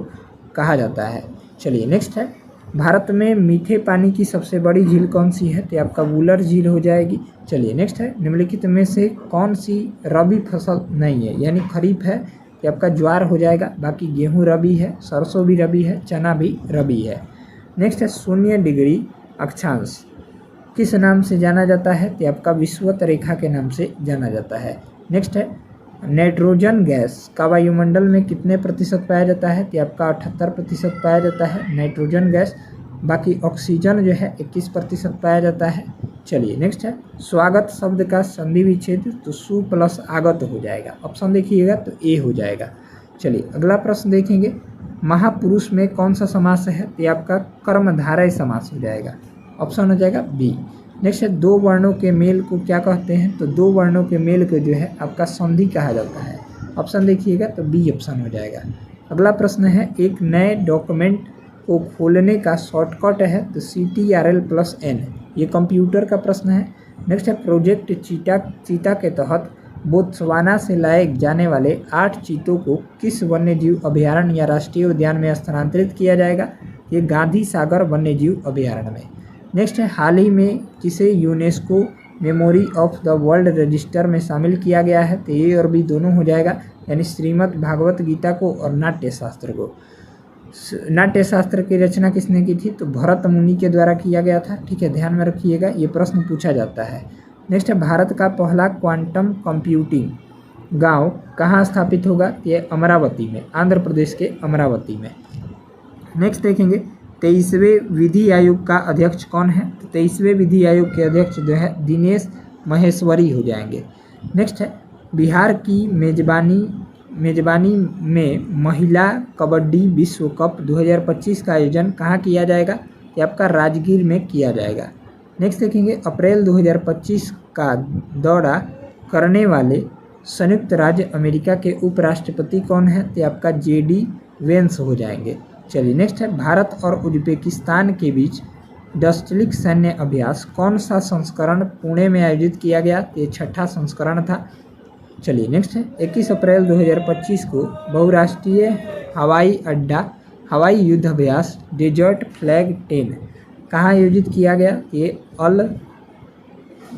कहा जाता है। चलिए नेक्स्ट है भारत में मीठे पानी की सबसे बड़ी झील कौन सी है? तो आपका वुलर झील हो जाएगी। चलिए नेक्स्ट है निम्नलिखित में से कौन सी रबी फसल नहीं है, यानी खरीफ है? तो आपका ज्वार हो जाएगा। बाकी गेहूं रबी है, सरसों भी रबी है, चना भी रबी है। नेक्स्ट है 0 डिग्री अक्षांश किस नाम से जाना जाता है? तो आपका विषुवत रेखा के नाम से जाना जाता है। नेक्स्ट है नाइट्रोजन गैस का वायुमंडल में कितने प्रतिशत पाया जाता है? तो आपका 78% पाया जाता है नाइट्रोजन गैस। बाकी ऑक्सीजन जो है 21% पाया जाता है। चलिए नेक्स्ट है स्वागत शब्द का संधि विच्छेद, तो सु प्लस आगत हो जाएगा। ऑप्शन देखिएगा तो ए हो जाएगा। चलिए अगला प्रश्न देखेंगे महापुरुष में कौन सा समास है? तो आपका कर्मधारय समास हो जाएगा। ऑप्शन हो जाएगा बी। नेक्स्ट है दो वर्णों के मेल को क्या कहते हैं? तो दो वर्णों के मेल को जो है आपका संधि कहा जाता है। ऑप्शन देखिएगा तो बी ऑप्शन हो जाएगा। अगला प्रश्न है एक नए डॉक्यूमेंट को खोलने का शॉर्टकट है? तो CTRL+N। ये कंप्यूटर का प्रश्न है। नेक्स्ट है प्रोजेक्ट चीता के तहत बोत्सवाना से लाए जाने वाले 8 चीतों को किस वन्यजीव अभयारण्य या राष्ट्रीय उद्यान में स्थानांतरित किया जाएगा? ये गांधी सागर वन्यजीव अभयारण्य में। नेक्स्ट है हाल ही में किसे UNESCO memory of the world register में शामिल किया गया है? तो ए और बी दोनों हो जाएगा, यानी श्रीमद् भागवत गीता को और नाट्य शास्त्र को। नाट्य शास्त्र की रचना किसने की थी? तो भरत मुनि के द्वारा किया गया था। ठीक है, ध्यान में रखिएगा, ये प्रश्न पूछा जाता है। नेक्स्ट है भारत का पहला क्वांटम कंप्यूटिंग गांव कहाँ स्थापित होगा? ये अमरावती में, आंध्र प्रदेश के अमरावती में। नेक्स्ट देखेंगे 23वें विधि आयोग का अध्यक्ष कौन है? तो 23वें विधि आयोग के अध्यक्ष जो है दिनेश महेश्वरी हो जाएंगे। नेक्स्ट है बिहार की मेजबानी में महिला कबड्डी विश्व कप 2025 का आयोजन कहाँ किया जाएगा? ये आपका राजगीर में किया जाएगा। नेक्स्ट देखेंगे अप्रैल 2025 का दौरा करने वाले संयुक्त राज्य अमेरिका के उपराष्ट्रपति कौन है? तो आपका JD वेंस हो जाएंगे। चलिए नेक्स्ट है भारत और उज्बेकिस्तान के बीच डस्टलिक सैन्य अभ्यास कौन सा संस्करण पुणे में आयोजित किया गया? तो ये 6ठा संस्करण था। चलिए नेक्स्ट है 21 अप्रैल 2025 को बहुराष्ट्रीय हवाई अड्डा हवाई युद्ध अभ्यास डेजर्ट फ्लैग 10 कहाँ आयोजित किया गया? ये अल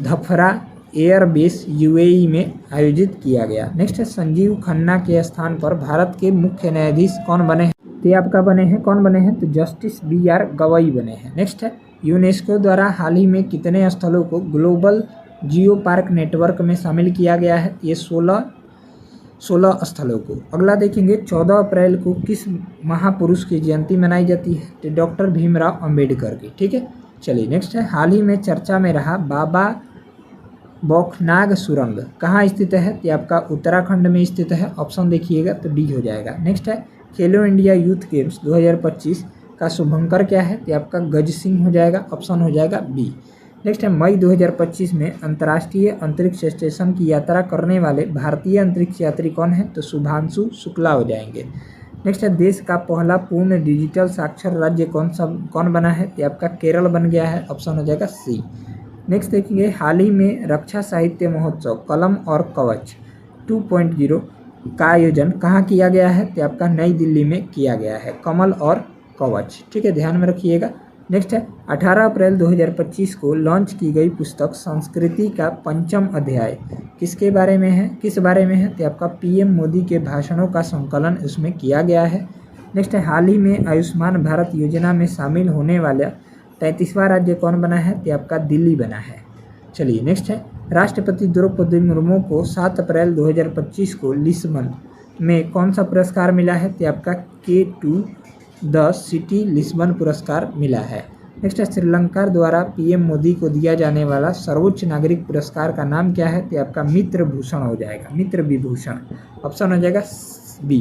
धफरा एयरबेस UAE में आयोजित किया गया। नेक्स्ट है संजीव खन्ना के स्थान पर भारत के मुख्य न्यायाधीश कौन बने हैं? तो आपका बने हैं, कौन बने हैं? तो जस्टिस BR गवई बने हैं। नेक्स्ट है यूनेस्को द्वारा हाल ही में कितने स्थलों को ग्लोबल जियो पार्क नेटवर्क में शामिल किया गया है? ये 16 स्थलों को। अगला देखेंगे 14 अप्रैल को किस महापुरुष की जयंती मनाई जाती है? तो डॉक्टर भीमराव अंबेडकर की। ठीक है, चलिए नेक्स्ट है हाल ही में चर्चा में रहा बाबा बौखनाग सुरंग कहाँ स्थित है? तो आपका उत्तराखंड में स्थित है। ऑप्शन देखिएगा तो डी हो जाएगा। नेक्स्ट है खेलो इंडिया यूथ गेम्स 2025 का शुभंकर क्या है? तो आपका गज सिंह हो जाएगा। ऑप्शन हो जाएगा बी। नेक्स्ट है मई 2025 में अंतर्राष्ट्रीय अंतरिक्ष स्टेशन की यात्रा करने वाले भारतीय अंतरिक्ष यात्री कौन है? तो शुभांशु शुक्ला हो जाएंगे। नेक्स्ट है देश का पहला पूर्ण डिजिटल साक्षर राज्य कौन बना है? तो आपका केरल बन गया है। ऑप्शन हो जाएगा सी। नेक्स्ट देखेंगे हाल ही में रक्षा साहित्य महोत्सव कलम और कवच 2.0 का आयोजन कहाँ किया गया है? तो आपका नई दिल्ली में किया गया है, कमल और कवच। ठीक है, ध्यान में रखिएगा। नेक्स्ट है 18 अप्रैल 2025 को लॉन्च की गई पुस्तक संस्कृति का 5वां अध्याय किस बारे में है? तो आपका PM मोदी के भाषणों का संकलन उसमें किया गया है। नेक्स्ट है हाल ही में आयुष्मान भारत योजना में शामिल होने वाला 33वां राज्य कौन बना है? तो आपका दिल्ली बना है। चलिए नेक्स्ट है राष्ट्रपति द्रौपदी मुर्मू को 7 अप्रैल 2025 को लिस्बन में कौन सा पुरस्कार मिला है? तो आपका K2 द सिटी लिस्बन पुरस्कार मिला है। नेक्स्ट है श्रीलंका द्वारा PM मोदी को दिया जाने वाला सर्वोच्च नागरिक पुरस्कार का नाम क्या है? तो आपका मित्र भूषण हो जाएगा, मित्र विभूषण। ऑप्शन हो जाएगा बी।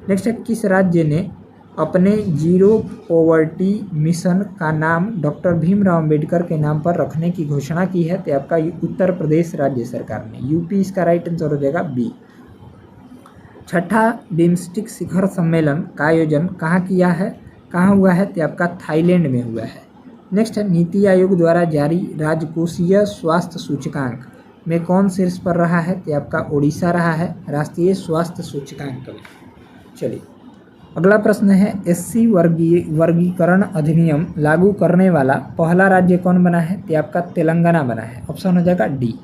नेक्स्ट है किस राज्य ने अपने जीरो पॉवर्टी मिशन का नाम डॉक्टर भीमराव अंबेडकर के नाम पर रखने की घोषणा की है? तो आपका उत्तर प्रदेश राज्य सरकार ने। यूपी इसका राइट आंसर हो जाएगा बी। छठा बिम्स्टिक शिखर सम्मेलन का आयोजन कहाँ किया है, कहाँ हुआ है? तो आपका थाईलैंड में हुआ है। नेक्स्ट है, नीति आयोग द्वारा जारी राजकोषीय स्वास्थ्य सूचकांक में कौन शीर्ष पर रहा है? तो आपका उड़ीसा रहा है राष्ट्रीय स्वास्थ्य सूचकांक में। चलिए अगला प्रश्न है, एससी वर्गीकरण अधिनियम लागू करने वाला पहला राज्य कौन बना है? तो आपका तेलंगाना बना है। ऑप्शन हो जाएगा डी।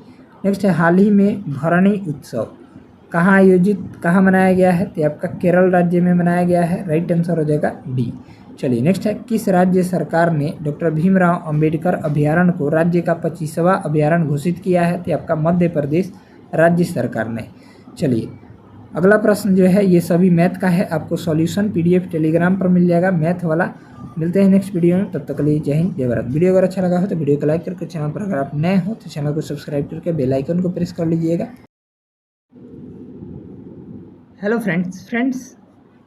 नेक्स्ट है, हाल ही में भरणी उत्सव कहाँ मनाया गया है? तो आपका केरल राज्य में मनाया गया है। राइट आंसर हो जाएगा डी। चलिए नेक्स्ट है, किस राज्य सरकार ने डॉक्टर भीमराव अंबेडकर अभयारण्य को राज्य का 25वां अभयारण्य घोषित किया है? तो आपका मध्य प्रदेश राज्य सरकार ने। चलिए अगला प्रश्न जो है ये सभी मैथ का है, आपको सॉल्यूशन पीडीएफ टेलीग्राम पर मिल जाएगा मैथ वाला। मिलते हैं नेक्स्ट वीडियो में, तब तक के लिए जय हिंद जय भारत। वीडियो अगर अच्छा लगा हो तो वीडियो को लाइक करके, चैनल पर अगर आप नए हो तो चैनल को सब्सक्राइब करके बेल आइकन को प्रेस कर लीजिएगा। हेलो फ्रेंड्स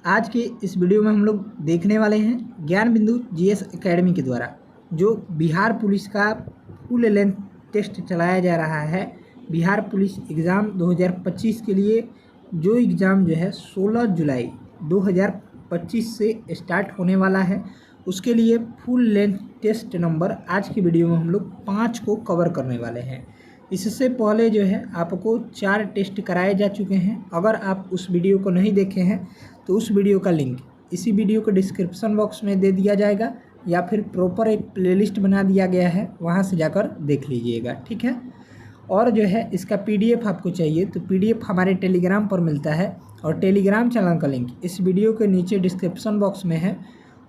आज के इस वीडियो में हम लोग देखने वाले हैं ज्ञान बिंदु जीएस एकेडमी के द्वारा जो बिहार पुलिस का फुल लेंथ टेस्ट चलाया जा रहा है। बिहार पुलिस एग्ज़ाम 2025 के लिए जो एग्ज़ाम जो है 16 जुलाई 2025 से स्टार्ट होने वाला है, उसके लिए फुल लेंथ टेस्ट नंबर आज की वीडियो में हम लोग 5 को कवर करने वाले हैं। इससे पहले जो है आपको 4 टेस्ट कराए जा चुके हैं। अगर आप उस वीडियो को नहीं देखे हैं तो उस वीडियो का लिंक इसी वीडियो के डिस्क्रिप्शन बॉक्स में दे दिया जाएगा, या फिर प्रॉपर एक प्लेलिस्ट बना दिया गया है, वहां से जाकर देख लीजिएगा, ठीक है। और जो है इसका पीडीएफ आपको चाहिए तो पीडीएफ हमारे टेलीग्राम पर मिलता है, और टेलीग्राम चैनल का लिंक इस वीडियो के नीचे डिस्क्रिप्शन बॉक्स में है,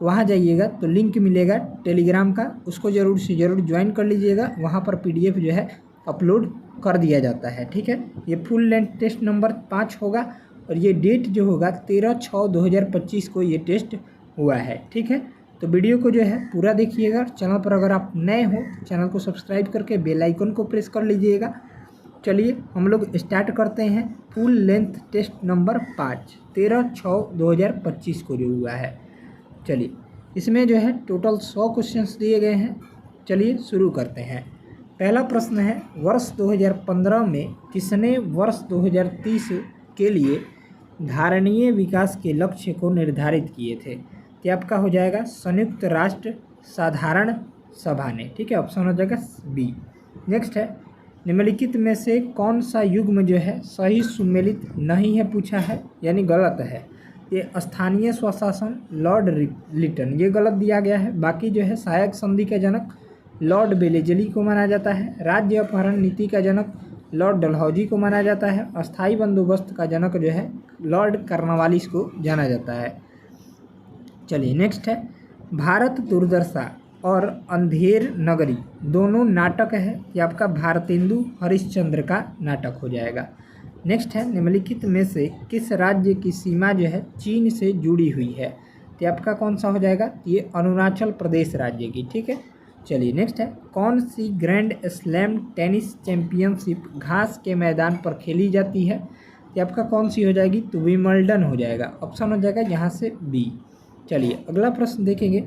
वहाँ जाइएगा तो लिंक मिलेगा टेलीग्राम का, उसको ज़रूर से ज़रूर ज्वाइन कर लीजिएगा। वहाँ पर पीडीएफ जो है अपलोड कर दिया जाता है, ठीक है। ये फुल लेंथ टेस्ट नंबर 5 होगा, और ये डेट जो होगा 13/6/2025 को ये टेस्ट हुआ है, ठीक है। तो वीडियो को जो है पूरा देखिएगा। चैनल पर अगर आप नए हो तो चैनल को सब्सक्राइब करके बेल आइकन को प्रेस कर लीजिएगा। चलिए हम लोग स्टार्ट करते हैं। फुल लेंथ टेस्ट नंबर 5 13/6/2025 को जो हुआ है। चलिए इसमें जो है टोटल 100 क्वेश्चंस दिए गए हैं। चलिए शुरू करते हैं। पहला प्रश्न है, वर्ष 2015 में किसने वर्ष 2030 के लिए धारणीय विकास के लक्ष्य को निर्धारित किए थे? तो आपका हो जाएगा संयुक्त राष्ट्र साधारण सभा ने, ठीक है। ऑप्शन हो जाएगा बी। नेक्स्ट है, निम्नलिखित में से कौन सा युग्म जो है सही सुमेलित नहीं है पूछा है, यानी गलत है। ये स्थानीय स्वशासन लॉर्ड लिटन, ये गलत दिया गया है। बाकी जो है सहायक संधि का जनक लॉर्ड बेलेजली को माना जाता है। राज्य अपहरण नीति का जनक लॉर्ड डलहौजी को माना जाता है। अस्थायी बंदोबस्त का जनक जो है लॉर्ड कार्नवालिस को जाना जाता है। चलिए नेक्स्ट है, भारत दुर्दशा और अंधेर नगरी दोनों नाटक है। ये आपका भारतेंदु हरिश्चंद्र का नाटक हो जाएगा। नेक्स्ट है, निम्नलिखित में से किस राज्य की सीमा जो है चीन से जुड़ी हुई है? तो आपका कौन सा हो जाएगा? ये अरुणाचल प्रदेश राज्य की, ठीक है। चलिए नेक्स्ट है, कौन सी ग्रैंड स्लैम टेनिस चैंपियनशिप घास के मैदान पर खेली जाती है? तो आपका कौन सी हो जाएगी? तो विंबलडन हो जाएगा। ऑप्शन हो जाएगा यहाँ से बी। चलिए अगला प्रश्न देखेंगे।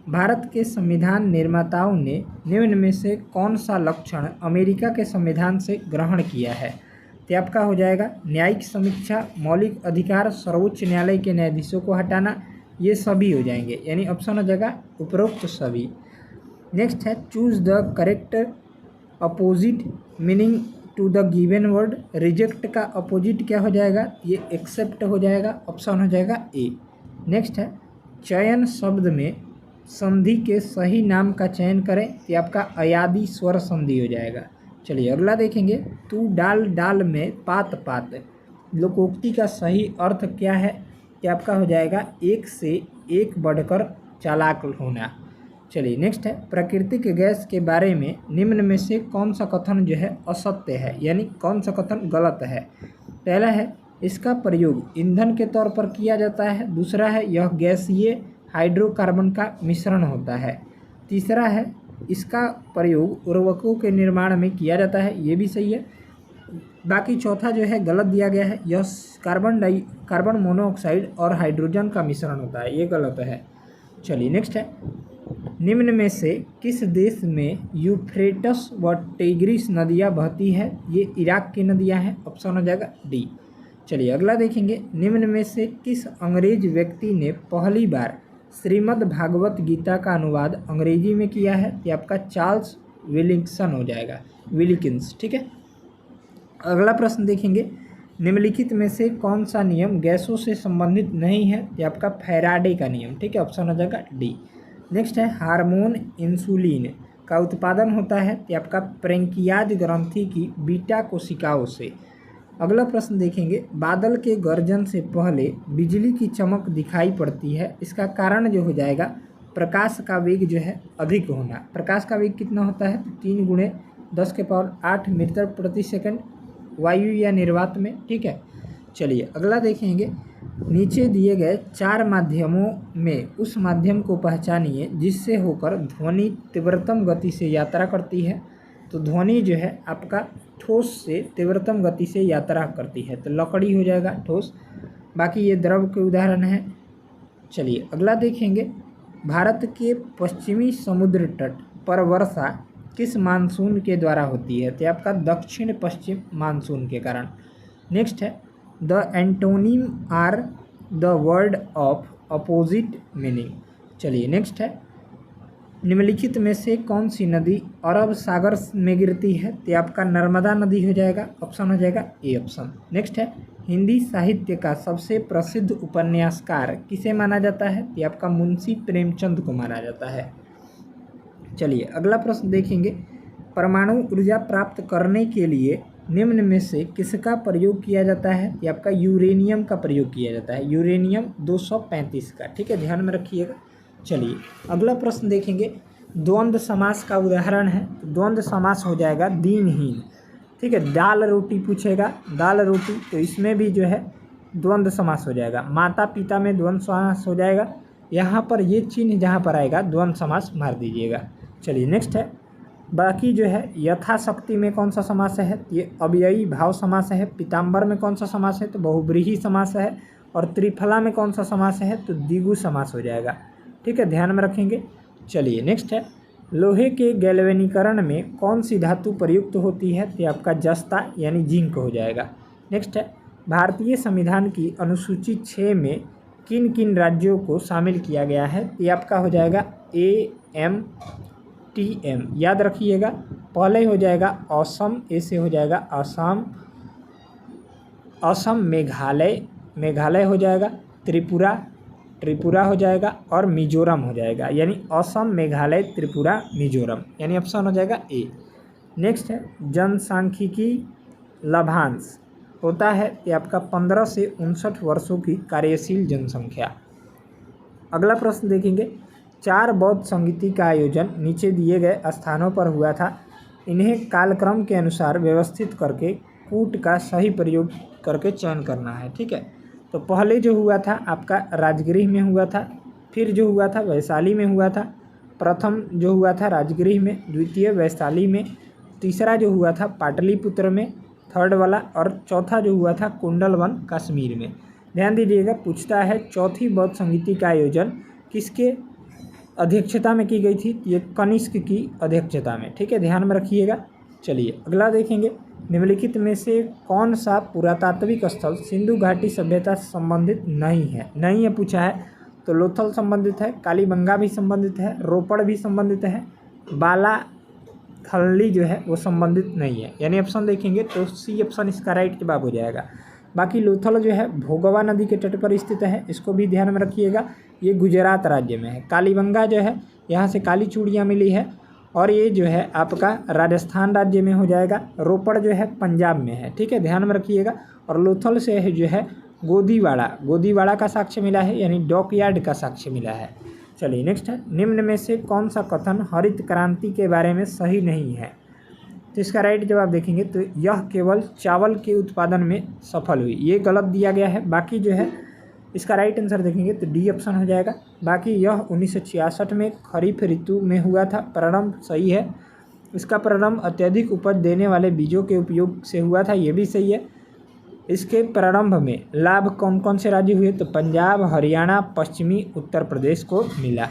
भारत के संविधान निर्माताओं ने निम्न में से कौन सा लक्षण अमेरिका के संविधान से ग्रहण किया है? तो आपका हो जाएगा न्यायिक समीक्षा, मौलिक अधिकार, सर्वोच्च न्यायालय के न्यायाधीशों को हटाना, ये सभी हो जाएंगे, यानी ऑप्शन हो जाएगा उपरोक्त सभी। नेक्स्ट है, choose the correct opposite meaning to the given word. Reject का अपोजिट क्या हो जाएगा? ये एक्सेप्ट हो जाएगा। ऑप्शन हो जाएगा ए। नेक्स्ट है, चयन शब्द में संधि के सही नाम का चयन करें। ये आपका अयादी स्वर संधि हो जाएगा। चलिए अगला देखेंगे, तू डाल डाल में पात पात लोकोक्ति का सही अर्थ क्या है? ये आपका हो जाएगा एक से एक बढ़कर चालाक होना। चलिए नेक्स्ट है, प्राकृतिक गैस के बारे में निम्न में से कौन सा कथन जो है असत्य है, यानी कौन सा कथन गलत है? पहला है, इसका प्रयोग ईंधन के तौर पर किया जाता है। दूसरा है, यह गैसीय हाइड्रोकार्बन का मिश्रण होता है। तीसरा है, इसका प्रयोग उर्वरकों के निर्माण में किया जाता है, ये भी सही है। बाकी चौथा जो है गलत दिया गया है, यह कार्बन मोनोऑक्साइड और हाइड्रोजन का मिश्रण होता है, ये गलत है। चलिए नेक्स्ट है, निम्न में से किस देश में यूफ्रेटस व टिग्रिस नदियाँ बहती है? ये इराक की नदियाँ हैं, ऑप्शन हो जाएगा डी। चलिए अगला देखेंगे, निम्न में से किस अंग्रेज व्यक्ति ने पहली बार श्रीमद् भागवत गीता का अनुवाद अंग्रेजी में किया है? ये आपका चार्ल्स विलिंगसन हो जाएगा, विलिकिंस, ठीक है। अगला प्रश्न देखेंगे, निम्नलिखित में से कौन सा नियम गैसों से संबंधित नहीं है? ये आपका फैराडे का नियम, ठीक है, ऑप्शन हो जाएगा डी। नेक्स्ट है, हार्मोन इंसुलिन का उत्पादन होता है, ये आपका प्रेंकियाज ग्रंथि की बीटा कोशिकाओं से। अगला प्रश्न देखेंगे, बादल के गर्जन से पहले बिजली की चमक दिखाई पड़ती है, इसका कारण जो हो जाएगा प्रकाश का वेग जो है अधिक होना। प्रकाश का वेग कितना होता है? 3 × 10⁸ मीटर प्रति सेकंड वायु या निर्वात में, ठीक है। चलिए अगला देखेंगे, नीचे दिए गए 4 माध्यमों में उस माध्यम को पहचानिए जिससे होकर ध्वनि तीव्रतम गति से यात्रा करती है। तो ध्वनि जो है आपका ठोस से तीव्रतम गति से यात्रा करती है, तो लकड़ी हो जाएगा ठोस। बाकी ये द्रव के उदाहरण है। चलिए अगला देखेंगे, भारत के पश्चिमी समुद्र तट पर वर्षा किस मानसून के द्वारा होती है? तो आपका दक्षिण पश्चिम मानसून के कारण। नेक्स्ट है, the antonym are the word of opposite meaning. चलिए नेक्स्ट है, निम्नलिखित में से कौन सी नदी अरब सागर में गिरती है? तो आपका नर्मदा नदी हो जाएगा, ऑप्शन हो जाएगा ए ऑप्शन। नेक्स्ट है, हिंदी साहित्य का सबसे प्रसिद्ध उपन्यासकार किसे माना जाता है? तो आपका मुंशी प्रेमचंद को माना जाता है। चलिए अगला प्रश्न देखेंगे, परमाणु ऊर्जा प्राप्त करने के लिए निम्न में से किसका प्रयोग किया जाता है? ये आपका यूरेनियम का प्रयोग किया जाता है, यूरेनियम 235 का, ठीक है, ध्यान में रखिएगा। चलिए अगला प्रश्न देखेंगे, द्वंद्व समास का उदाहरण है। द्वंद्व समास हो जाएगा दीनहीन, ठीक है। दाल रोटी पूछेगा, दाल रोटी, तो इसमें भी जो है द्वंद्व समास हो जाएगा। माता पिता में द्वंद्व समास हो जाएगा, यहाँ पर ये चिन्ह जहाँ पर आएगा द्वंद्व समास मार दीजिएगा। चलिए नेक्स्ट है, बाकी जो है यथाशक्ति में कौन सा समास है? ये अव्ययी भाव समास है। पीताम्बर में कौन सा समास है? तो बहुब्रीहि समास है। और त्रिफला में कौन सा समास है? तो द्विगु समास हो जाएगा, ठीक है, ध्यान में रखेंगे। चलिए नेक्स्ट है, लोहे के गैल्वेनीकरण में कौन सी धातु प्रयुक्त होती है? तो आपका जस्ता यानी जिंक हो जाएगा। नेक्स्ट है, भारतीय संविधान की अनुसूची 6 में किन किन राज्यों को शामिल किया गया है? ये आपका हो जाएगा AMTM, याद रखिएगा। पहले हो जाएगा असम, ए से हो जाएगा असम, असम मेघालय हो जाएगा, त्रिपुरा हो जाएगा, और मिजोरम हो जाएगा, यानी असम, मेघालय, त्रिपुरा, मिजोरम, यानी ऑप्शन हो जाएगा ए। नेक्स्ट है, जनसांख्यिकी लाभांश होता है कि आपका 15 से 59 वर्षों की कार्यशील जनसंख्या। अगला प्रश्न देखेंगे, 4 बौद्ध संगीति का आयोजन नीचे दिए गए स्थानों पर हुआ था, इन्हें कालक्रम के अनुसार व्यवस्थित करके कूट का सही प्रयोग करके चयन करना है, ठीक है। तो पहले जो हुआ था आपका राजगृह में हुआ था, फिर जो हुआ था वैशाली में हुआ था, प्रथम जो हुआ था राजगृह में, द्वितीय वैशाली में, तीसरा जो हुआ था पाटलिपुत्र में, थर्ड वाला, और चौथा जो हुआ था कुंडलवन कश्मीर में। ध्यान दीजिएगा, पूछता है चौथी बौद्ध संगीति का आयोजन किसके अध्यक्षता में की गई थी? ये कनिष्क की अध्यक्षता में, ठीक है, ध्यान में रखिएगा। चलिए अगला देखेंगे, निम्नलिखित में से कौन सा पुरातात्विक स्थल सिंधु घाटी सभ्यता से संबंधित नहीं है पूछा है। तो लोथल संबंधित है, कालीबंगा भी संबंधित है, रोपड़ भी संबंधित है, बाला थल्ली जो है वो संबंधित नहीं है, यानी ऑप्शन देखेंगे तो सी ऑप्शन इसका राइट जवाब हो जाएगा। बाकी लोथल जो है भोगवा नदी के तट पर स्थित है, इसको भी ध्यान में रखिएगा, ये गुजरात राज्य में है। कालीबंगा जो है यहाँ से काली चूड़ियाँ मिली है, और ये जो है आपका राजस्थान राज्य में हो जाएगा। रोपड़ जो है पंजाब में है, ठीक है, ध्यान में रखिएगा। और लोथल से है जो है गोदीवाड़ा का साक्ष्य मिला है, यानी डॉकयार्ड का साक्ष्य मिला है। चलिए नेक्स्ट है, निम्न में से कौन सा कथन हरित क्रांति के बारे में सही नहीं है? तो इसका राइट जवाब देखेंगे तो यह केवल चावल के उत्पादन में सफल हुई, ये गलत दिया गया है। बाकी जो है इसका राइट आंसर देखेंगे तो डी ऑप्शन हो जाएगा। बाकी यह 1966 में खरीफ ऋतु में हुआ था, प्रारंभ सही है। इसका प्रारंभ अत्यधिक उपज देने वाले बीजों के उपयोग से हुआ था, ये भी सही है। इसके प्रारंभ में लाभ कौन कौन से राज्य हुए? तो पंजाब, हरियाणा, पश्चिमी उत्तर प्रदेश को मिला।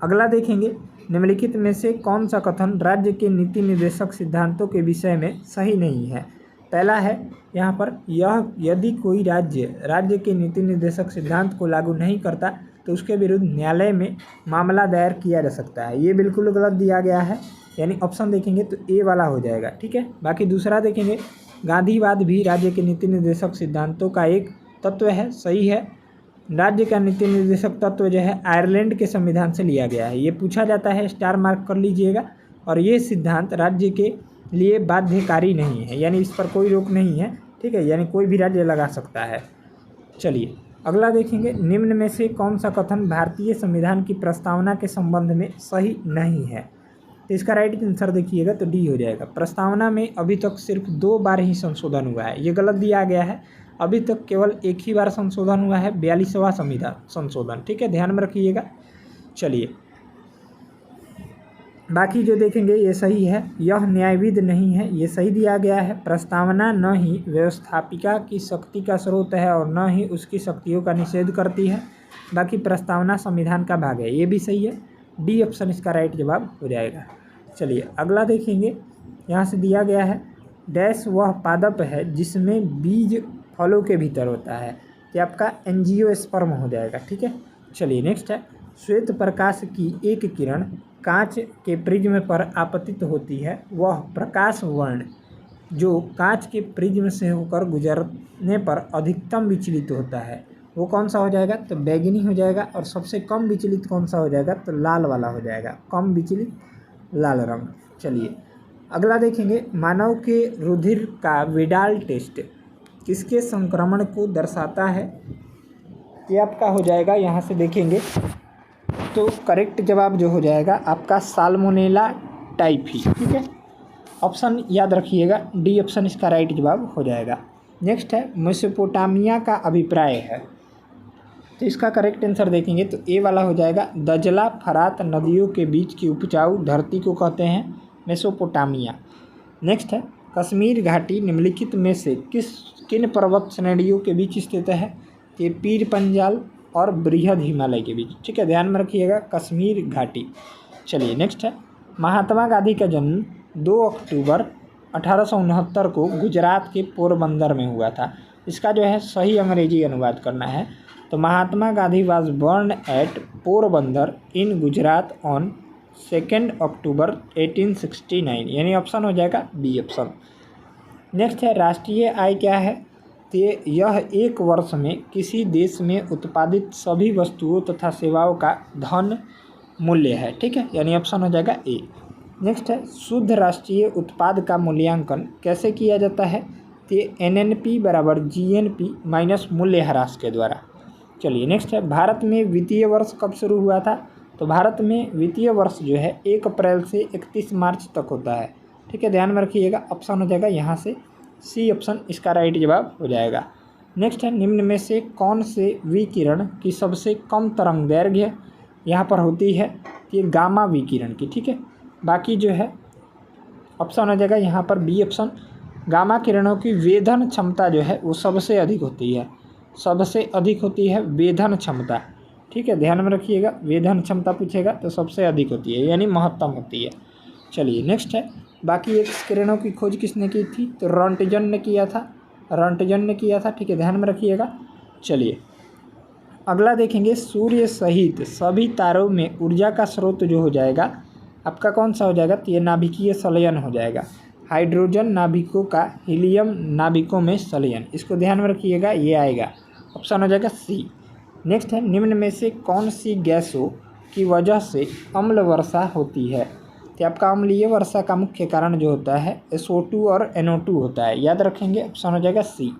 अगला देखेंगे, निम्नलिखित में से कौन सा कथन राज्य के नीति निर्देशक सिद्धांतों के विषय में सही नहीं है? पहला है यहाँ पर, यह यदि कोई राज्य के नीति निर्देशक सिद्धांत को लागू नहीं करता तो उसके विरुद्ध न्यायालय में मामला दायर किया जा सकता है। ये बिल्कुल गलत दिया गया है, यानी ऑप्शन देखेंगे तो ए वाला हो जाएगा। ठीक है, बाकी दूसरा देखेंगे, गांधीवाद भी राज्य के नीति निर्देशक सिद्धांतों का एक तत्व है, सही है। राज्य का नीति निर्देशक तत्व जो है आयरलैंड के संविधान से लिया गया है, ये पूछा जाता है, स्टार मार्क कर लीजिएगा। और ये सिद्धांत राज्य के लिए बाध्यकारी नहीं है, यानी इस पर कोई रोक नहीं है। ठीक है, यानी कोई भी राज्य लगा सकता है। चलिए अगला देखेंगे, निम्न में से कौन सा कथन भारतीय संविधान की प्रस्तावना के संबंध में सही नहीं है? तो इसका राइट आंसर देखिएगा तो डी हो जाएगा। प्रस्तावना में अभी तक सिर्फ 2 बार ही संशोधन हुआ है, ये गलत दिया गया है। अभी तक केवल एक ही बार संशोधन हुआ है, 42वां संविधान संशोधन। ठीक है, ध्यान में रखिएगा। चलिए बाकी जो देखेंगे ये सही है, यह न्यायविद नहीं है, ये सही दिया गया है। प्रस्तावना न ही व्यवस्थापिका की शक्ति का स्रोत है और न ही उसकी शक्तियों का निषेध करती है। बाकी प्रस्तावना संविधान का भाग है, ये भी सही है। डी ऑप्शन इसका राइट जवाब हो जाएगा। चलिए अगला देखेंगे, यहाँ से दिया गया है, डैश वह पादप है जिसमें बीज फलों के भीतर होता है, तो आपका एंजियोस्पर्म हो जाएगा। ठीक है, चलिए नेक्स्ट है, श्वेत प्रकाश की एक किरण कांच के प्रिज्म पर आपतित होती है, वह प्रकाश वर्ण जो कांच के प्रिज्म से होकर गुजरने पर अधिकतम विचलित होता है, वो कौन सा हो जाएगा? तो बैगनी हो जाएगा। और सबसे कम विचलित कौन सा हो जाएगा? तो लाल वाला हो जाएगा, कम विचलित लाल रंग। चलिए अगला देखेंगे, मानव के रुधिर का विडाल टेस्ट किसके संक्रमण को दर्शाता है? ये आपका हो जाएगा, यहाँ से देखेंगे तो करेक्ट जवाब जो हो जाएगा आपका साल्मोनेला टाइफी। ठीक है, ऑप्शन याद रखिएगा, डी ऑप्शन इसका राइट जवाब हो जाएगा। नेक्स्ट है, मेसोपोटामिया का अभिप्राय है, तो इसका करेक्ट आंसर देखेंगे तो ए वाला हो जाएगा। दजला फरात नदियों के बीच की उपजाऊ धरती को कहते हैं मेसोपोटामिया। नेक्स्ट है, कश्मीर घाटी निम्नलिखित में से किन पर्वत श्रेणियों के बीच स्थित है? ये पीर पंजाल और बृहद हिमालय के बीच। ठीक है, ध्यान में रखिएगा, कश्मीर घाटी। चलिए नेक्स्ट है, महात्मा गांधी का जन्म 2 अक्टूबर 1869 को गुजरात के पोरबंदर में हुआ था। इसका जो है सही अंग्रेजी अनुवाद करना है, तो Mahatma Gandhi was born at Porbandar in Gujarat on 2 October 1869, यानी ऑप्शन हो जाएगा बी ऑप्शन। नेक्स्ट है, राष्ट्रीय आय क्या है? तो यह एक वर्ष में किसी देश में उत्पादित सभी वस्तुओं तथा सेवाओं का धन मूल्य है। ठीक है, यानी ऑप्शन हो जाएगा ए। नेक्स्ट है, शुद्ध राष्ट्रीय उत्पाद का मूल्यांकन कैसे किया जाता है? तो NNP बराबर GNP माइनस मूल्य ह्रास के द्वारा। चलिए नेक्स्ट है, भारत में वित्तीय वर्ष कब शुरू हुआ था? तो भारत में वित्तीय वर्ष जो है 1 अप्रैल से 31 मार्च तक होता है। ठीक है, ध्यान में रखिएगा, ऑप्शन हो जाएगा यहाँ से सी ऑप्शन इसका राइट जवाब हो जाएगा। नेक्स्ट है, निम्न में से कौन से विकिरण की सबसे कम तरंग दैर्घ्य यहाँ पर होती है? ये गामा विकिरण की। ठीक है, बाकी जो है ऑप्शन हो जाएगा यहाँ पर बी ऑप्शन। गामा किरणों की वेधन क्षमता जो है वो सबसे अधिक होती है, सबसे अधिक होती है वेधन क्षमता। ठीक है, ध्यान में रखिएगा, वेधन क्षमता पूछेगा तो सबसे अधिक होती है, यानी महत्तम होती है। चलिए नेक्स्ट है, बाकी एक्स किरणों की खोज किसने की थी? तो रॉन्टजन ने किया था, रॉन्टजन ने किया था। ठीक है, ध्यान में रखिएगा। चलिए अगला देखेंगे, सूर्य सहित सभी तारों में ऊर्जा का स्रोत जो हो जाएगा आपका कौन सा हो जाएगा? तो ये नाभिकीय संलयन हो जाएगा। हाइड्रोजन नाभिकों का हीलियम नाभिकों में संलयन, इसको ध्यान में रखिएगा, ये आएगा, ऑप्शन हो जाएगा सी। नेक्स्ट है, निम्न में से कौन सी गैसों की वजह से अम्ल वर्षा होती है? तो आपका अम्लीय वर्षा का मुख्य कारण जो होता है SO2 और NO2 होता है, याद रखेंगे, ऑप्शन हो जाएगा सी।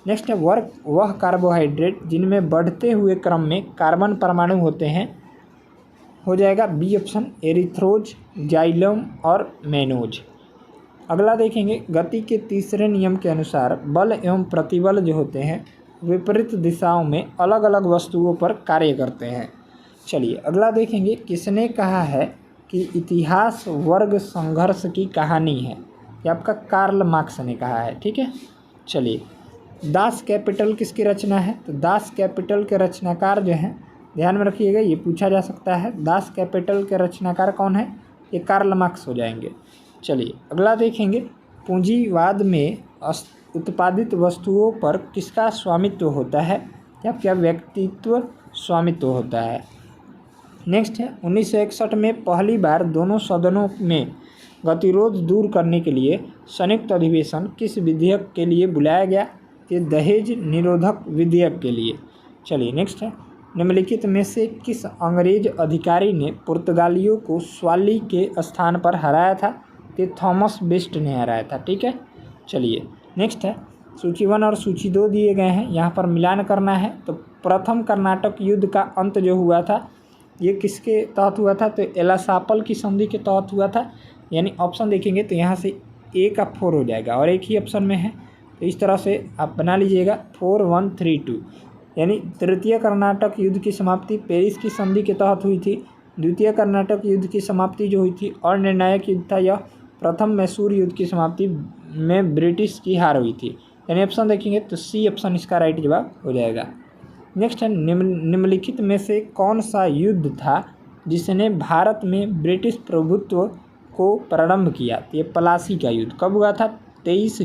नेक्स्ट है, वह कार्बोहाइड्रेट जिनमें बढ़ते हुए क्रम में कार्बन परमाणु होते हैं, हो जाएगा बी ऑप्शन, एरिथ्रोज, जाइलम और मैनोज। अगला देखेंगे, गति के तीसरे नियम के अनुसार बल एवं प्रतिबल जो होते हैं विपरीत दिशाओं में अलग अलग वस्तुओं पर कार्य करते हैं। चलिए अगला देखेंगे, किसने कहा है कि इतिहास वर्ग संघर्ष की कहानी है, ये आपका कार्ल मार्क्स ने कहा है। ठीक है, चलिए दास कैपिटल किसकी रचना है? तो दास कैपिटल के रचनाकार जो हैं, ध्यान में रखिएगा, ये पूछा जा सकता है। दास कैपिटल के रचनाकार कौन है? ये कार्ल मार्क्स हो जाएंगे। चलिए अगला देखेंगे, पूंजीवाद में उत्पादित वस्तुओं पर किसका स्वामित्व होता है? या क्या व्यक्तित्व स्वामित्व होता है? नेक्स्ट है, 1961 में पहली बार दोनों सदनों में गतिरोध दूर करने के लिए संयुक्त अधिवेशन किस विधेयक के लिए बुलाया गया? ये दहेज निरोधक विधेयक के लिए। चलिए नेक्स्ट है, निम्नलिखित में से किस अंग्रेज अधिकारी ने पुर्तगालियों को स्वाली के स्थान पर हराया था? ये थॉमस बेस्ट ने हराया था। ठीक है, चलिए नेक्स्ट है, सूची 1 और सूची 2 दिए गए हैं, यहाँ पर मिलान करना है। तो प्रथम कर्नाटक युद्ध का अंत जो हुआ था, ये किसके तहत हुआ था? तो एलासापल की संधि के तहत हुआ था। यानी ऑप्शन देखेंगे तो यहाँ से ए का 4 हो जाएगा और एक ही ऑप्शन में है, तो इस तरह से आप बना लीजिएगा 4132। यानी तृतीय कर्नाटक युद्ध की समाप्ति पेरिस की संधि के तहत हुई थी। द्वितीय कर्नाटक युद्ध की समाप्ति जो हुई थी और निर्णायक युद्ध था, यह प्रथम मैसूर युद्ध की समाप्ति में ब्रिटिश की हार हुई थी। यानी ऑप्शन देखेंगे तो सी ऑप्शन इसका राइट जवाब हो जाएगा। नेक्स्ट है, निम्नलिखित में से कौन सा युद्ध था जिसने भारत में ब्रिटिश प्रभुत्व को प्रारंभ किया? ये पलासी का युद्ध कब हुआ था? 23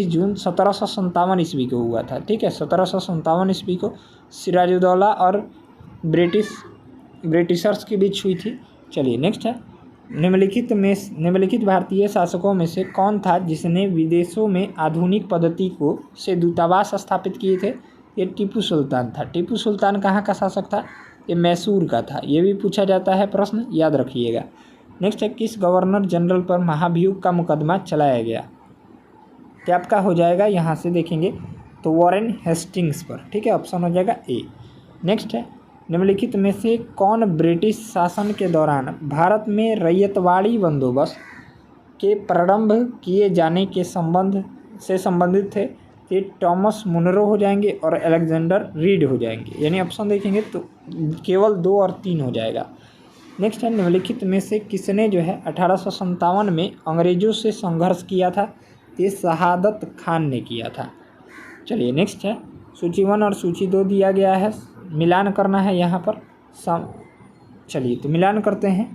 जून 1757 ईस्वी को हुआ था। ठीक है, 1757 ईस्वी को सिराजुद्दौला और ब्रिटिशर्स के बीच हुई थी। चलिए नेक्स्ट है, निम्नलिखित भारतीय शासकों में से कौन था जिसने विदेशों में आधुनिक पद्धति से दूतावास स्थापित किए थे? ये टीपू सुल्तान था। टीपू सुल्तान कहाँ का शासक था? ये मैसूर का था। ये भी पूछा जाता है प्रश्न, याद रखिएगा। नेक्स्ट है, किस गवर्नर जनरल पर महाभियोग का मुकदमा चलाया गया? क्या आपका हो जाएगा, यहाँ से देखेंगे तो वॉरेन हेस्टिंग्स पर। ठीक है, ऑप्शन हो जाएगा ए। नेक्स्ट है, निम्नलिखित में से कौन ब्रिटिश शासन के दौरान भारत में रैयतवाड़ी बंदोबस्त के प्रारंभ किए जाने के संबंधित थे? ये टॉमस मुनरो हो जाएंगे और अलेक्जेंडर रीड हो जाएंगे। यानी ऑप्शन देखेंगे तो केवल 2 और 3 हो जाएगा। नेक्स्ट है, निम्नलिखित में से किसने जो है 1857 में अंग्रेजों से संघर्ष किया था? ये शहादत खान ने किया था। चलिए नेक्स्ट है, सूची 1 और सूची 2 दिया गया है, मिलान करना है यहाँ पर। चलिए तो मिलान करते हैं।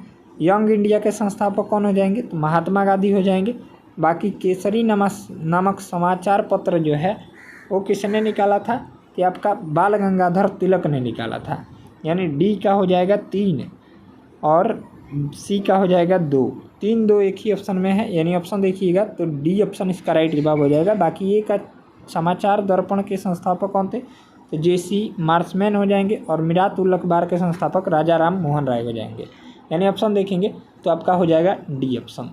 यंग इंडिया के संस्थापक कौन हो जाएंगे? तो महात्मा गांधी हो जाएंगे। बाकी केसरी नामक समाचार पत्र जो है वो किसने निकाला था? कि आपका बाल गंगाधर तिलक ने निकाला था। यानी डी का हो जाएगा 3 और सी का हो जाएगा 2। 3 2 एक ही ऑप्शन में है, यानी ऑप्शन देखिएगा तो डी ऑप्शन इसका राइट जवाब हो जाएगा। बाकी ये का समाचार दर्पण के संस्थापक कौन थे? तो जेसी मार्समैन हो जाएंगे और मिरात उल अखबार के संस्थापक राजा राम मोहन राय हो जाएंगे। यानी ऑप्शन देखेंगे तो आपका हो जाएगा डी ऑप्शन।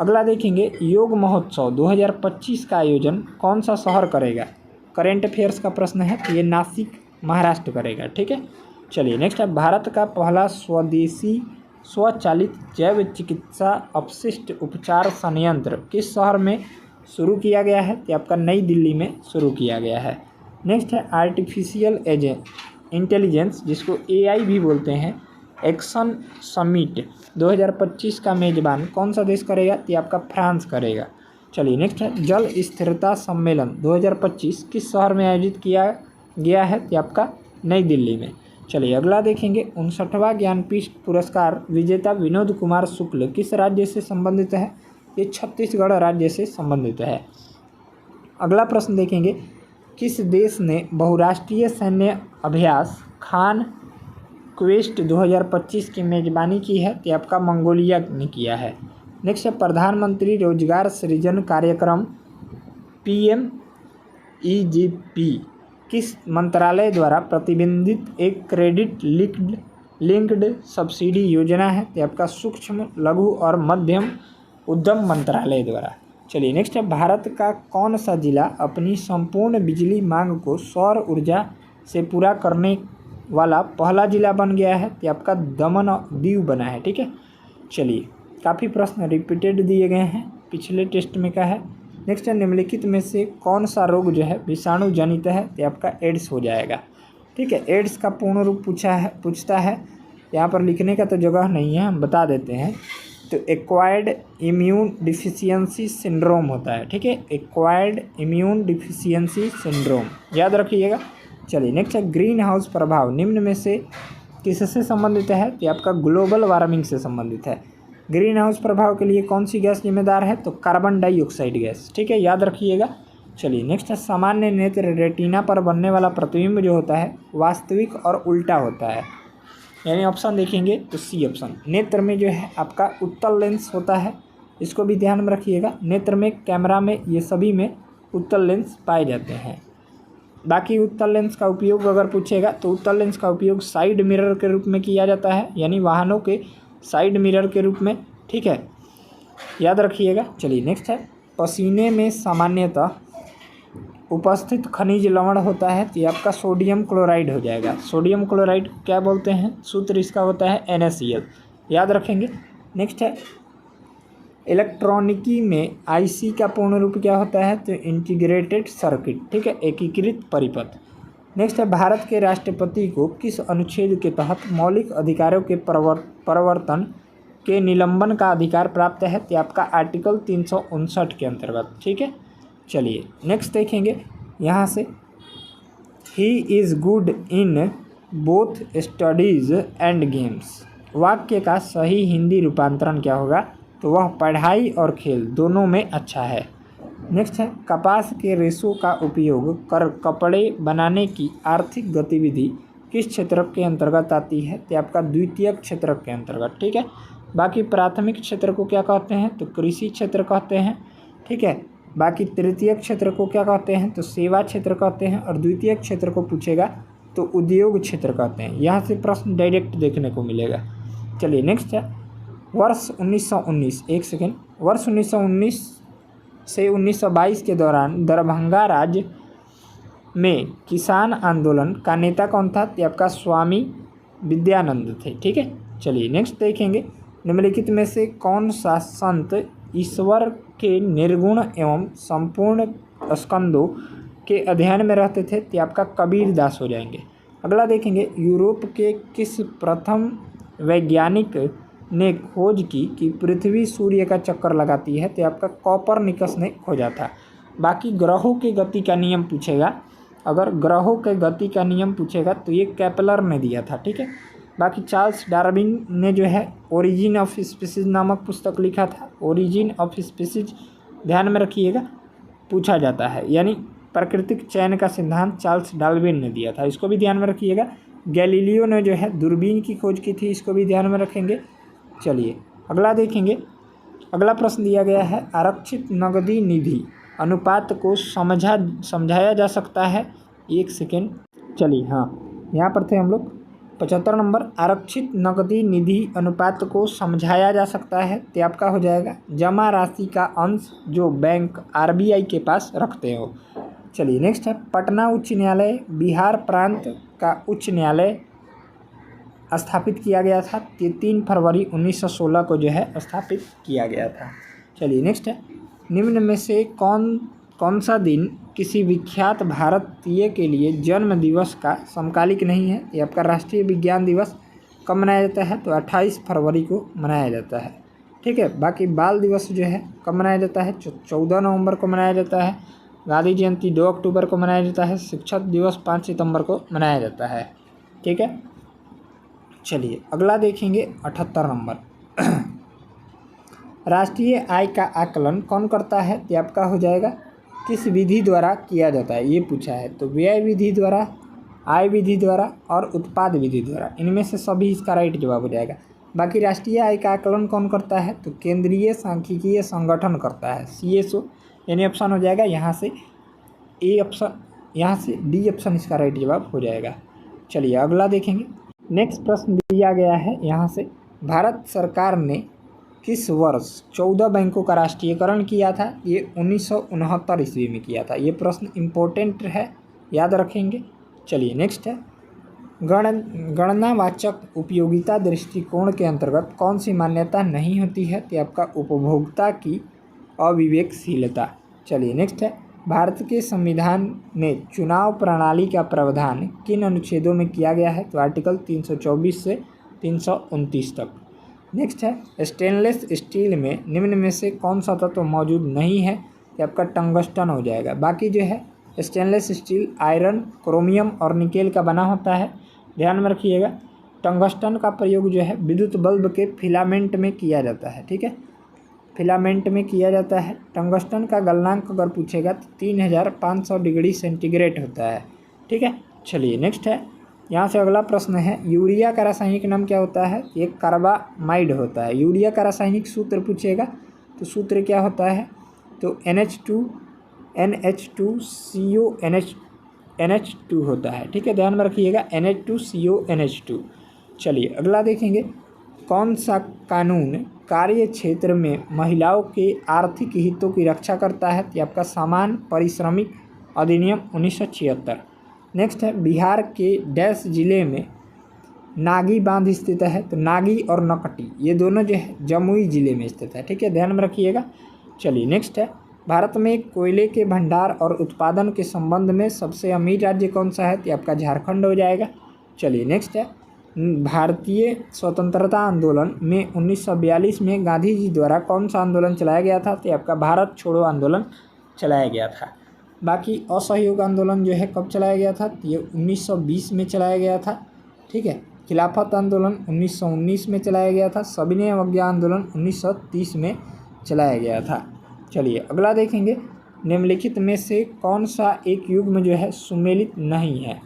अगला देखेंगे, योग महोत्सव 2025 का आयोजन कौन सा शहर करेगा? करेंट अफेयर्स का प्रश्न है, तो ये नासिक महाराष्ट्र करेगा। ठीक है, चलिए नेक्स्ट है, भारत का पहला स्वदेशी स्वचालित जैव चिकित्सा अपशिष्ट उपचार संयंत्र किस शहर में शुरू किया गया है? तो आपका नई दिल्ली में शुरू किया गया है। नेक्स्ट है, आर्टिफिशियल इंटेलिजेंस जिसको AI भी बोलते हैं, एक्शन समिट 2025 का मेजबान कौन सा देश करेगा? तो आपका फ्रांस करेगा। चलिए नेक्स्ट है, जल स्थिरता सम्मेलन 2025 किस शहर में आयोजित किया गया है? तो आपका नई दिल्ली में। चलिए अगला देखेंगे, 59वां ज्ञानपीठ पुरस्कार विजेता विनोद कुमार शुक्ल किस राज्य से संबंधित है? ये छत्तीसगढ़ राज्य से संबंधित है। अगला प्रश्न देखेंगे, किस देश ने बहुराष्ट्रीय सैन्य अभ्यास खान क्वेस्ट 2025 की मेजबानी की है? तो आपका मंगोलिया ने किया है। नेक्स्ट है, प्रधानमंत्री रोजगार सृजन कार्यक्रम PMEGP किस मंत्रालय द्वारा प्रतिबंधित एक क्रेडिट लिंक्ड सब्सिडी योजना है? तो आपका सूक्ष्म लघु और मध्यम उद्यम मंत्रालय द्वारा। चलिए नेक्स्ट है, भारत का कौन सा जिला अपनी संपूर्ण बिजली मांग को सौर ऊर्जा से पूरा करने वाला पहला जिला बन गया है? तो आपका दमन दीव बना है। ठीक है, चलिए काफ़ी प्रश्न रिपीटेड दिए गए हैं, पिछले टेस्ट में का है। नेक्स्ट है, निम्नलिखित में से कौन सा रोग जो है विषाणु जनित है? तो आपका एड्स हो जाएगा। ठीक है, एड्स का पूर्ण रूप पूछता है, यहाँ पर लिखने का तो जगह नहीं है, हम बता देते हैं। तो एक्वायर्ड इम्यून डिफिशियंसी सिंड्रोम होता है, ठीक है, एक्वायर्ड इम्यून डिफिशियंसी सिंड्रोम, याद रखिएगा। चलिए नेक्स्ट है ग्रीन हाउस प्रभाव निम्न में से किससे संबंधित है? तो आपका ग्लोबल वार्मिंग से संबंधित है। ग्रीन हाउस प्रभाव के लिए कौन सी गैस जिम्मेदार है? तो कार्बन डाइऑक्साइड गैस, ठीक है, याद रखिएगा। चलिए नेक्स्ट है सामान्य नेत्र रेटिना पर बनने वाला प्रतिबिंब जो होता है वास्तविक और उल्टा होता है, यानी ऑप्शन देखेंगे तो सी ऑप्शन। नेत्र में जो है आपका उत्तल लेंस होता है, इसको भी ध्यान में रखिएगा। नेत्र में, कैमरा में, ये सभी में उत्तल लेंस पाए जाते हैं। बाकी उत्तल लेंस का उपयोग अगर पूछेगा तो उत्तल लेंस का उपयोग साइड मिरर के रूप में किया जाता है, यानी वाहनों के साइड मिरर के रूप में, ठीक है, याद रखिएगा। चलिए नेक्स्ट है पसीने में सामान्यतः उपस्थित खनिज लवण होता है, तो ये आपका सोडियम क्लोराइड हो जाएगा। सोडियम क्लोराइड क्या बोलते हैं? सूत्र इसका होता है NaCl, याद रखेंगे। नेक्स्ट है इलेक्ट्रॉनिकी में IC का पूर्ण रूप क्या होता है? तो इंटीग्रेटेड सर्किट, ठीक है, एकीकृत परिपथ। नेक्स्ट है भारत के राष्ट्रपति को किस अनुच्छेद के तहत मौलिक अधिकारों के परिवर्तन के निलंबन का अधिकार प्राप्त है? तो आपका आर्टिकल 359 के अंतर्गत, ठीक है। चलिए नेक्स्ट देखेंगे यहाँ से he is good in both studies and games, वाक्य का सही हिंदी रूपांतरण क्या होगा? तो वह पढ़ाई और खेल दोनों में अच्छा है। नेक्स्ट है कपास के रेशों का उपयोग कर कपड़े बनाने की आर्थिक गतिविधि किस क्षेत्र के अंतर्गत आती है? तो आपका द्वितीयक क्षेत्र के अंतर्गत, ठीक है। बाकी प्राथमिक क्षेत्र को क्या कहते हैं? तो कृषि क्षेत्र कहते हैं, ठीक है। बाकी तृतीयक क्षेत्र को क्या कहते हैं? तो सेवा क्षेत्र कहते हैं। और द्वितीयक क्षेत्र को पूछेगा तो उद्योग क्षेत्र कहते हैं। यहाँ से प्रश्न डायरेक्ट देखने को मिलेगा। चलिए नेक्स्ट है वर्ष 1919, एक सेकेंड, वर्ष 1919 से 1922 के दौरान दरभंगा राज्य में किसान आंदोलन का नेता कौन था? तो आपका स्वामी विद्यानंद थे, ठीक है। चलिए नेक्स्ट देखेंगे निम्नलिखित में से कौन सा संत ईश्वर के निर्गुण एवं संपूर्ण स्कंदों के अध्ययन में रहते थे? तो आपका कबीर दास हो जाएंगे। अगला देखेंगे यूरोप के किस प्रथम वैज्ञानिक ने खोज की कि पृथ्वी सूर्य का चक्कर लगाती है? तो आपका कोपरनिकस ने खोजा था। बाकी ग्रहों के गति का नियम पूछेगा, अगर ग्रहों के गति का नियम पूछेगा तो ये केपलर ने दिया था, ठीक है। बाकी चार्ल्स डार्विन ने जो है ओरिजिन ऑफ स्पीसीज नामक पुस्तक लिखा था। ओरिजिन ऑफ स्पीसीज ध्यान में रखिएगा, पूछा जाता है, यानी प्राकृतिक चयन का सिद्धांत चार्ल्स डार्विन ने दिया था, इसको भी ध्यान में रखिएगा। गैलीलियो ने जो है दूरबीन की खोज की थी, इसको भी ध्यान में रखेंगे। चलिए अगला देखेंगे। अगला प्रश्न दिया गया है आरक्षित नकदी निधि अनुपात को समझाया जा सकता है। एक सेकेंड, चलिए हाँ, यहाँ पर थे हम लोग 75 नंबर। आरक्षित नकदी निधि अनुपात को समझाया जा सकता है, तो आपका हो जाएगा जमा राशि का अंश जो बैंक RBI के पास रखते हो। चलिए नेक्स्ट है पटना उच्च न्यायालय बिहार प्रांत का उच्च न्यायालय स्थापित किया गया था। 3 फरवरी 1916 को जो है स्थापित किया गया था। चलिए नेक्स्ट है निम्न में से कौन सा दिन किसी विख्यात भारतीय के लिए जन्म दिवस का समकालिक नहीं है? ये आपका राष्ट्रीय विज्ञान दिवस कब मनाया जाता है? तो 28 फरवरी को मनाया जाता है, ठीक है। बाकी बाल दिवस जो है कब मनाया जाता है? 14 नवंबर को मनाया जाता है। गांधी जयंती 2 अक्टूबर को मनाया जाता है। शिक्षक दिवस 5 सितंबर को मनाया जाता है, ठीक है। चलिए अगला देखेंगे 78 नंबर। राष्ट्रीय आय का आकलन कौन करता है? तो आपका हो जाएगा किस विधि द्वारा किया जाता है, ये पूछा है। तो व्यय विधि द्वारा, आय विधि द्वारा और उत्पाद विधि द्वारा, इनमें से सभी इसका राइट जवाब हो जाएगा। बाकी राष्ट्रीय आय का आकलन कौन करता है? तो केंद्रीय सांख्यिकीय संगठन करता है, CSO, यानी ऑप्शन हो जाएगा यहाँ से ए ऑप्शन, यहाँ से डी ऑप्शन इसका राइट जवाब हो जाएगा। चलिए अगला देखेंगे। नेक्स्ट प्रश्न दिया गया है यहाँ से भारत सरकार ने किस वर्ष 14 बैंकों का राष्ट्रीयकरण किया था? ये 1969 ईस्वी में किया था। ये प्रश्न इम्पोर्टेंट है, याद रखेंगे। चलिए नेक्स्ट है गणनावाचक उपयोगिता दृष्टिकोण के अंतर्गत कौन सी मान्यता नहीं होती है? तो आपका उपभोक्ता की अविवेकशीलता। चलिए नेक्स्ट है भारत के संविधान में चुनाव प्रणाली का प्रावधान किन अनुच्छेदों में किया गया है? तो आर्टिकल 324 से 329 तक। नेक्स्ट है स्टेनलेस स्टील में निम्न में से कौन सा तत्व मौजूद नहीं है, कि आपका टंगस्टन हो जाएगा। बाकी जो है स्टेनलेस स्टील आयरन, क्रोमियम और निकेल का बना होता है। ध्यान में रखिएगा। टंगस्टन का प्रयोग जो है विद्युत बल्ब के फिलामेंट में किया जाता है। ठीक है, फिलामेंट में किया जाता है। टंगस्टन का गलनांक अगर पूछेगा तो 3500 डिग्री सेंटीग्रेड होता है। ठीक है, चलिए नेक्स्ट है। यहाँ से अगला प्रश्न है, यूरिया का रासायनिक नाम क्या होता है? ये कार्बामाइड होता है। यूरिया का रासायनिक सूत्र पूछेगा तो सूत्र क्या होता है? तो NH2CO NH2 होता है। ठीक है, ध्यान में रखिएगा, NH2CONH2। चलिए अगला देखेंगे, कौन सा कानून कार्य क्षेत्र में महिलाओं के आर्थिक हितों की रक्षा करता है? तो आपका समान पारिश्रमिक अधिनियम 1976। नेक्स्ट है, बिहार के डैश जिले में नागी बांध स्थित है? तो नागी और नकटी ये दोनों जो है जमुई जिले में स्थित है। ठीक है, ध्यान में रखिएगा। चलिए नेक्स्ट है, भारत में कोयले के भंडार और उत्पादन के संबंध में सबसे अमीर राज्य कौन सा है? तो आपका झारखंड हो जाएगा। चलिए नेक्स्ट है, भारतीय स्वतंत्रता आंदोलन में 1942 में गांधी जी द्वारा कौन सा आंदोलन चलाया गया था? तो आपका भारत छोड़ो आंदोलन चलाया गया था। बाकी असहयोग आंदोलन जो है कब चलाया गया था? तो ये 1920 में चलाया गया था। ठीक है, खिलाफत आंदोलन 1919 में चलाया गया था। सविनय अवज्ञा आंदोलन 1930 में चलाया गया था। चलिए अगला देखेंगे, निम्नलिखित में से कौन सा एक युग्म जो है सुमेलित नहीं है?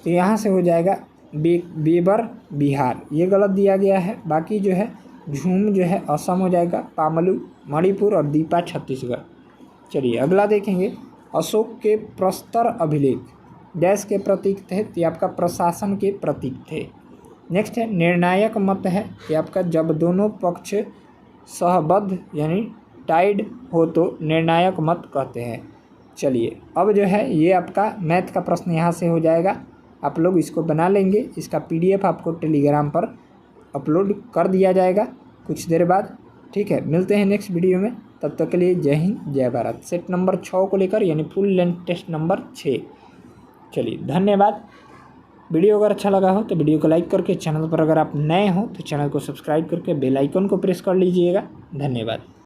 तो यहाँ से हो जाएगा बेबर बिहार, ये गलत दिया गया है। बाकी जो है झूम जो है असम हो जाएगा, पामलू मणिपुर और दीपा छत्तीसगढ़। चलिए अगला देखेंगे, अशोक के प्रस्तर अभिलेख डैश के प्रतीक थे? तो आपका प्रशासन के प्रतीक थे। नेक्स्ट है, निर्णायक मत है? कि आपका जब दोनों पक्ष सहबद्ध यानी टाइड हो तो निर्णायक मत कहते हैं। चलिए अब जो है ये आपका मैथ का प्रश्न यहाँ से हो जाएगा। आप लोग इसको बना लेंगे, इसका PDF आपको टेलीग्राम पर अपलोड कर दिया जाएगा कुछ देर बाद। ठीक है, मिलते हैं नेक्स्ट वीडियो में, तब तक के लिए जय हिंद जय भारत। सेट नंबर 6 को लेकर यानी फुल लेंथ टेस्ट नंबर 6। चलिए धन्यवाद। वीडियो अगर अच्छा लगा हो तो वीडियो को लाइक करके, चैनल पर अगर आप नए हो तो चैनल को सब्सक्राइब करके बेल आइकन को प्रेस कर लीजिएगा। धन्यवाद।